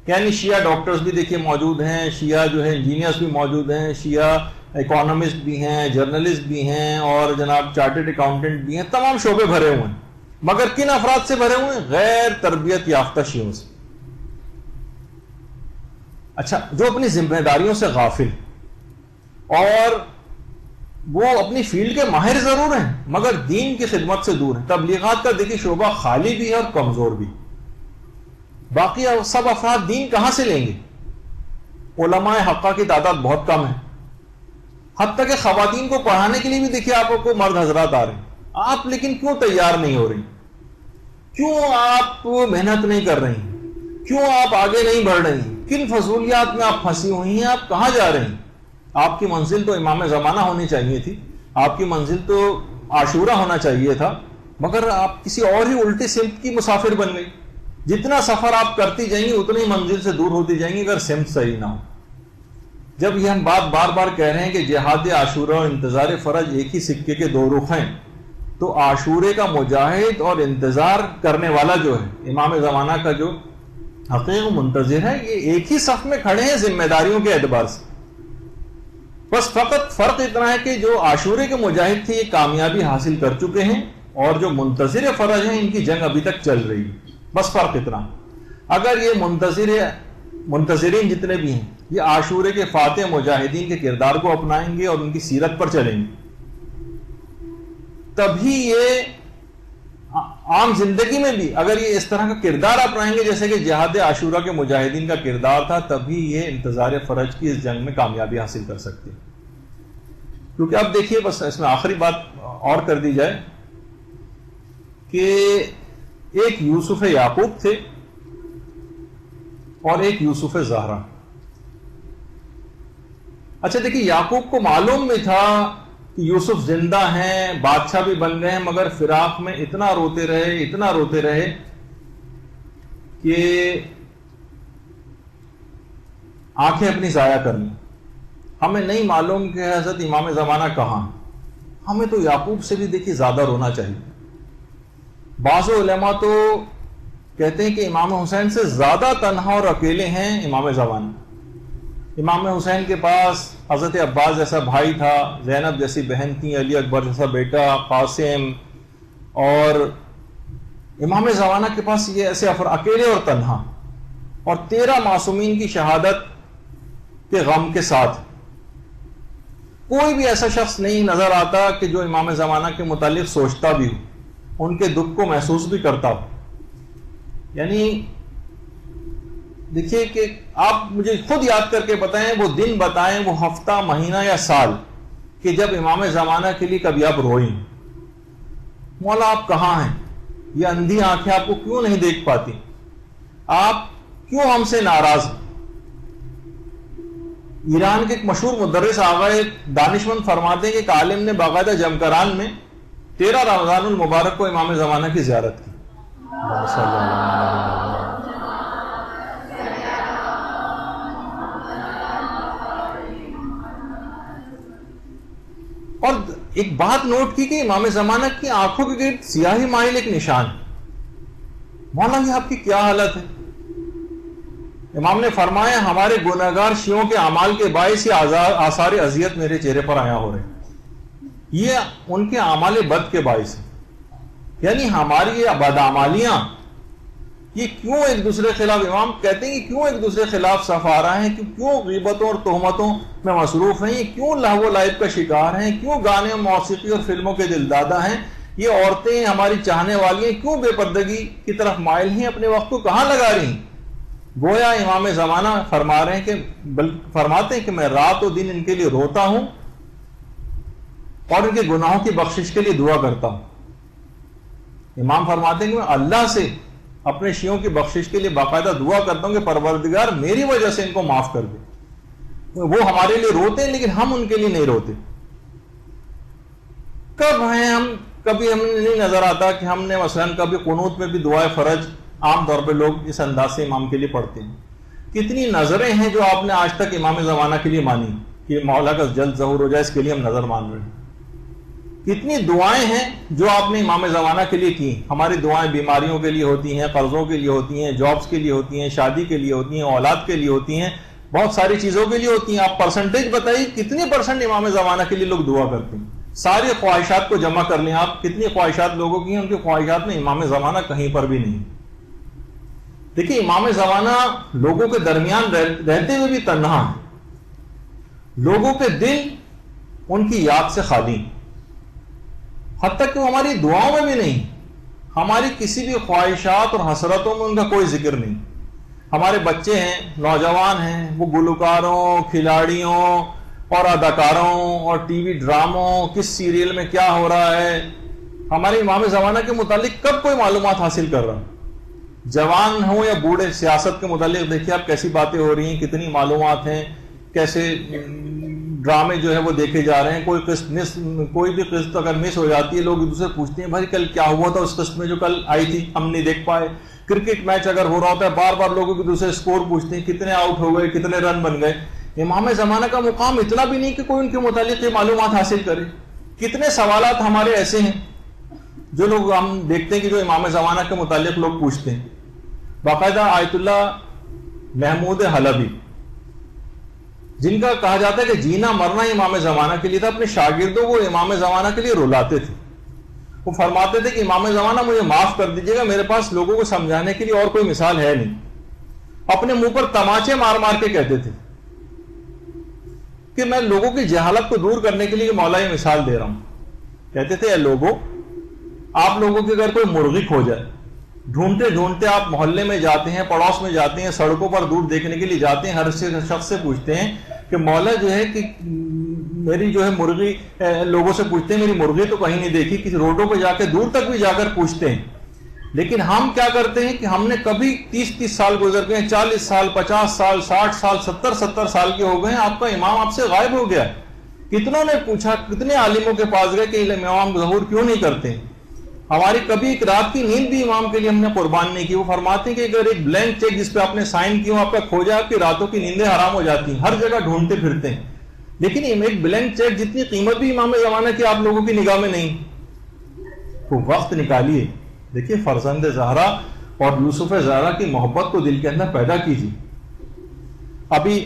یعنی شیعہ ڈاکٹرز بھی دیکھیے موجود ہیں, شیعہ جو ہے انجینئرز بھی موجود ہیں, شیعہ اکانومسٹ بھی ہیں, جرنلسٹ بھی ہیں, اور جناب چارٹرڈ اکاؤنٹنٹ بھی ہیں. تمام شعبے بھرے ہوئے ہیں, مگر کن افراد سے بھرے ہوئے ہیں؟ غیر تربیت یافتہ شیعوں سے. اچھا, جو اپنی ذمہ داریوں سے غافل, اور وہ اپنی فیلڈ کے ماہر ضرور ہیں مگر دین کی خدمت سے دور ہیں. تبلیغات کا دیکھیے شعبہ خالی بھی ہے اور کمزور بھی. باقی سب افراد دین کہاں سے لیں گے؟ علماء حقہ کی تعداد بہت کم ہے, حتیٰ کہ خواتین کو پڑھانے کے لیے بھی دیکھیے آپ کو مرد حضرات آ رہے ہیں. آپ لیکن کیوں تیار نہیں ہو رہی, کیوں آپ محنت نہیں کر رہی, کیوں آپ آگے نہیں بڑھ رہی, کن فضولیات میں آپ پھنسی ہوئی ہیں, آپ کہاں جا رہی ہیں؟ آپ کی منزل تو امام زمانہ ہونی چاہیے تھی, آپ کی منزل تو عاشورہ ہونا چاہیے تھا, مگر آپ کسی اور ہی الٹی سمت کی مسافر بن گئی. جتنا سفر آپ کرتی جائیں گی اتنی منزل سے دور ہوتی جائیں گی اگر سمت صحیح نہ ہو. جب یہ ہم بات بار بار کہہ رہے ہیں کہ جہاد عاشورہ اور انتظار فرج ایک ہی سکے کے دو رخ ہیں, تو عاشورے کا مجاہد اور انتظار کرنے والا جو ہے امام زمانہ کا جو حقیقی منتظر ہے, یہ ایک ہی صف میں کھڑے ہیں ذمہ داریوں کے اعتبار سے. بس فقط فرق اتنا ہے کہ جو عاشورے کے مجاہد تھے یہ کامیابی حاصل کر چکے ہیں, اور جو منتظر فرج ہیں ان کی جنگ ابھی تک چل رہی ہے. بس فرق اتنا. اگر یہ منتظرین جتنے بھی ہیں یہ عاشورے کے فاتح مجاہدین کے کردار کو اپنائیں گے اور ان کی سیرت پر چلیں گے, تبھی یہ عام زندگی میں بھی اگر یہ اس طرح کا کردار اپنائیں گے جیسے کہ جہاد عاشورہ کے مجاہدین کا کردار تھا، تبھی یہ انتظار فرج کی اس جنگ میں کامیابی حاصل کر سکتے ہیں. کیونکہ اب دیکھیے، بس اس میں آخری بات اور کر دی جائے کہ ایک یوسف یعقوب تھے اور ایک یوسف زہرا. اچھا دیکھیے، یعقوب کو معلوم بھی تھا کہ یوسف زندہ ہیں، بادشاہ بھی بن گئے ہیں، مگر فراق میں اتنا روتے رہے کہ آنکھیں اپنی ضائع کر لیں. ہمیں نہیں معلوم کہ حضرت امام زمانہ کہاں. ہمیں تو یعقوب سے بھی دیکھیے زیادہ رونا چاہیے. بعض علماء تو کہتے ہیں کہ امام حسین سے زیادہ تنہا اور اکیلے ہیں امام زمانہ. امام حسین کے پاس حضرت عباس جیسا بھائی تھا، زینب جیسی بہن تھی، علی اکبر جیسا بیٹا، قاسم، اور امام زمانہ کے پاس یہ ایسے اکیلے اور تنہا، اور 13 معصومین کی شہادت کے غم کے ساتھ کوئی بھی ایسا شخص نہیں نظر آتا کہ جو امام زمانہ کے متعلق سوچتا بھی ہو، ان کے دکھ کو محسوس بھی کرتا ہو. یعنی دیکھیے کہ آپ مجھے خود یاد کر کے بتائیں، وہ دن بتائیں، وہ ہفتہ، مہینہ یا سال کہ جب امام زمانہ کے لیے کبھی آپ روئیں. مولا آپ کہاں ہیں؟ یہ اندھی آنکھیں آپ کو کیوں نہیں دیکھ پاتی؟ آپ کیوں ہم سے ناراض ہیں؟ ایران کے ایک مشہور مدرس آغا دانشمند فرماتے ہیں کہ ایک عالم نے باقاعدہ جمکران میں 13 رمضان المبارک کو امام زمانہ کی زیارت کی. اور ایک بات نوٹ کی کہ امام زمانہ کی آنکھوں کے گرد سیاہی مائل ایک نشان. مولا یہ آپ کی کیا حالت ہے؟ امام نے فرمایا ہمارے گناہگار شیعوں کے اعمال کے باعث یہ آثار اذیت میرے چہرے پر آیا ہو رہے ہیں. یہ ان کے اعمال بد کے باعث ہے. یعنی ہماری یہ بدعمالیاں یہ کیوں ایک دوسرے خلاف، امام کہتے ہیں کہ کیوں ایک دوسرے خلاف صف آ رہے ہیں، کیوں غیبتوں اور تہمتوں میں مصروف ہیں، یہ کیوں لہو و لعب کا شکار ہیں، کیوں گانے، موسیقی اور فلموں کے دلدادہ ہیں، یہ عورتیں ہماری چاہنے والی ہیں کیوں بے پردگی کی طرف مائل ہیں، اپنے وقت کو کہاں لگا رہی ہیں. گویا امام زمانہ فرما رہے ہیں کہ فرماتے ہیں کہ میں رات و دن ان کے لیے روتا ہوں اور ان کے گناہوں کی بخشش کے لیے دعا کرتا ہوں. امام فرماتے ہیں کہ میں اللہ سے اپنے شیعوں کی بخشش کے لیے باقاعدہ دعا کرتا ہوں کہ پروردگار میری وجہ سے ان کو معاف کر دے. وہ ہمارے لیے روتے ہیں لیکن ہم ان کے لیے نہیں روتے. کب ہیں ہم، کبھی ہمیں نہیں نظر آتا کہ ہم نے مثلا کبھی قنوت میں بھی دعائے فرج عام طور پہ لوگ اس انداز سے امام کے لیے پڑھتے ہیں. کتنی نظریں ہیں جو آپ نے آج تک امام زمانہ کے لیے مانی کہ مولا کا جلد ظہور ہو جائے، اس کے لیے ہم نظر مان رہے ہیں. کتنی دعائیں ہیں جو آپ نے امام زمانہ کے لیے کی. ہماری دعائیں بیماریوں کے لیے ہوتی ہیں، قرضوں کے لیے ہوتی ہیں، جابز کے لیے ہوتی ہیں، شادی کے لیے ہوتی ہیں، اولاد کے لیے ہوتی ہیں، بہت ساری چیزوں کے لیے ہوتی ہیں. آپ پرسنٹیج بتائیے کتنی پرسنٹ امام زمانہ کے لیے لوگ دعا کرتے ہیں. ساری خواہشات کو جمع کر لیں آپ، کتنی خواہشات لوگوں کی ہیں، ان کی خواہشات میں امام زمانہ کہیں پر بھی نہیں. دیکھیے امام زمانہ لوگوں کے درمیان رہتے ہوئے بھی تنہا ہیں. لوگوں کے دل ان کی یاد سے خالی ہیں، حتیٰ کہ وہ ہماری دعاؤں میں بھی نہیں. ہماری کسی بھی خواہشات اور حسرتوں میں ان کا کوئی ذکر نہیں. ہمارے بچے ہیں، نوجوان ہیں، وہ گلوکاروں، کھلاڑیوں اور اداکاروں اور ٹی وی ڈراموں، کس سیریل میں کیا ہو رہا ہے، ہمارے امام زمانہ کے متعلق کب کوئی معلومات حاصل کر رہا. جوان ہوں یا بوڑھے، سیاست کے متعلق دیکھیے آپ کیسی باتیں ہو رہی ہیں، کتنی معلومات ہیں، کیسے ڈرامے جو ہے وہ دیکھے جا رہے ہیں. کوئی بھی قسط اگر مس ہو جاتی ہے لوگ ایک دوسرے پوچھتے ہیں بھائی کل کیا ہوا تھا اس قسط میں جو کل آئی تھی ہم نہیں دیکھ پائے. کرکٹ میچ اگر ہو رہا ہوتا ہے بار بار لوگوں کے دوسرے سکور پوچھتے ہیں، کتنے آؤٹ ہو گئے، کتنے رن بن گئے. امام زمانہ کا مقام اتنا بھی نہیں کہ کوئی ان کے متعلق یہ معلومات حاصل کرے. کتنے سوالات ہمارے ایسے ہیں جو لوگ ہم دیکھتے ہیں کہ جو امام زمانہ کے متعلق لوگ پوچھتے ہیں. باقاعدہ آیت اللہ محمود حلبی، جن کا کہا جاتا ہے کہ جینا مرنا امام زمانہ کے لیے تھا، اپنے شاگردوں کو امام زمانہ کے لیے رلاتے تھے. وہ فرماتے تھے کہ امام زمانہ مجھے معاف کر دیجیے گا، میرے پاس لوگوں کو سمجھانے کے لیے اور کوئی مثال ہے نہیں. اپنے منہ پر تماچے مار مار کے کہتے تھے کہ میں لوگوں کی جہالت کو دور کرنے کے لیے مولا یہ مثال دے رہا ہوں. کہتے تھے اے لوگوں، آپ لوگوں کے اگر کوئی مرغی کھو جائے، ڈھونڈتے ڈھونڈتے آپ محلے میں جاتے ہیں، پڑوس میں جاتے ہیں، سڑکوں پر دور دیکھنے کے لیے جاتے ہیں، ہر شخص سے پوچھتے ہیں کہ مولا جو ہے کہ میری جو ہے مرغی، لوگوں سے پوچھتے ہیں میری مرغی تو کہیں نہیں دیکھی، کسی روڈوں پہ جا کے دور تک بھی جا کر پوچھتے ہیں. لیکن ہم کیا کرتے ہیں کہ ہم نے کبھی 30 سال گزر گئے، 40 سال، 50 سال، 60 سال، 70 سال کے ہو گئے ہیں، آپ کا امام آپ سے غائب ہو گیا. کتنوں نے پوچھا، کتنے عالموں کے پاس گئے کہ امام ظہور کیوں نہیں کرتے. ہماری کبھی ایک رات کی نیند بھی امام کے لیے ہم نے قربان نہیں کی. وہ فرماتے ہیں کہ اگر ایک بلینک چیک جس پہ آپ نے سائن کیا آپ کا کھو جائے، آپ کی راتوں کی نیندیں حرام ہو جاتی ہیں، ہر جگہ ڈھونڈتے پھرتے ہیں. لیکن ایک بلینک چیک جتنی قیمت بھی امام زمانہ کی آپ لوگوں کی نگاہ میں نہیں. تو وقت نکالیے، دیکھیے فرزند زہرا اور یوسف زہرا کی محبت کو دل کے اندر پیدا کیجیے. ابھی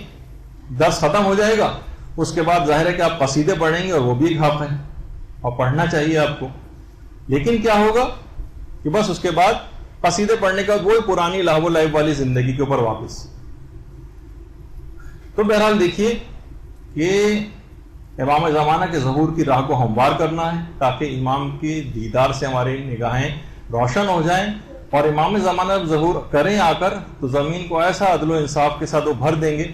درس ختم ہو جائے گا، اس کے بعد ظاہر ہے کہ آپ قصیدے پڑھیں گے اور وہ بھی ایک حق ہے اور پڑھنا چاہیے آپ کو. لیکن کیا ہوگا کہ بس اس کے بعد قصیدے پڑھنے کا وہی پرانی لہو و لعب والی زندگی کے اوپر واپس. تو بہرحال دیکھیے کہ امام زمانہ کے ظہور کی راہ کو ہموار کرنا ہے تاکہ امام کے دیدار سے ہماری نگاہیں روشن ہو جائیں، اور امام زمانہ ظہور کریں آ کر تو زمین کو ایسا عدل و انصاف کے ساتھ وہ بھر دیں گے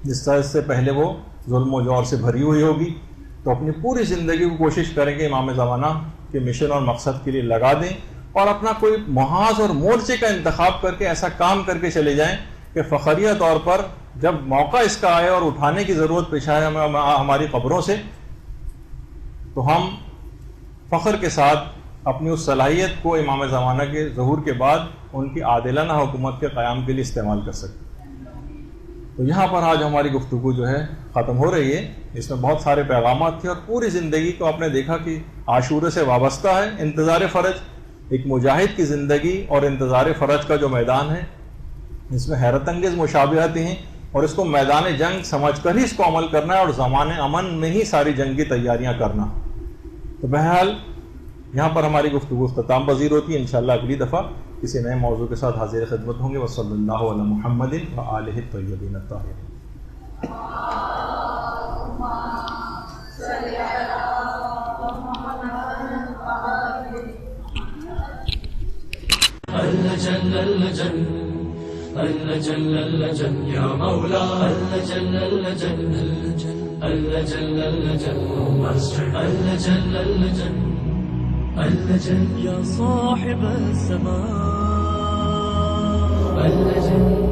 جس طرح سے پہلے وہ ظلم و جور سے بھری ہوئی ہوگی. تو اپنی پوری زندگی کو کوشش کریں کہ امام زمانہ کے مشن اور مقصد کے لیے لگا دیں، اور اپنا کوئی محاذ اور مورچے کا انتخاب کر کے ایسا کام کر کے چلے جائیں کہ فخریہ طور پر جب موقع اس کا آئے اور اٹھانے کی ضرورت پیش آئے ہماری قبروں سے، تو ہم فخر کے ساتھ اپنی اس صلاحیت کو امام زمانہ کے ظہور کے بعد ان کی عادلانہ حکومت کے قیام کے لیے استعمال کر سکیں. تو یہاں پر آج ہماری گفتگو جو ہے ختم ہو رہی ہے. اس میں بہت سارے پیغامات تھے اور پوری زندگی کو آپ نے دیکھا کہ عاشورے سے وابستہ ہے انتظار فرج. ایک مجاہد کی زندگی اور انتظار فرج کا جو میدان ہے اس میں حیرت انگیز مشابہتیں ہیں، اور اس کو میدان جنگ سمجھ کر ہی اس کو عمل کرنا ہے اور زمان امن میں ہی ساری جنگ کی تیاریاں کرنا. تو بہرحال یہاں پر ہماری گفتگو اختتام پذیر ہوتی ہے. انشاءاللہ اگلی دفعہ کسی نئے موضوع کے ساتھ حاضر خدمت ہوں گے. وصلی اللہ علی محمد وآلہ الطیبین الطاہرین. اللجن اللجن اللجن اللجن یا مولا اللجن اللجن اللجن اللجن اللجن اللجن اللجن یا صاحب السماء اللجن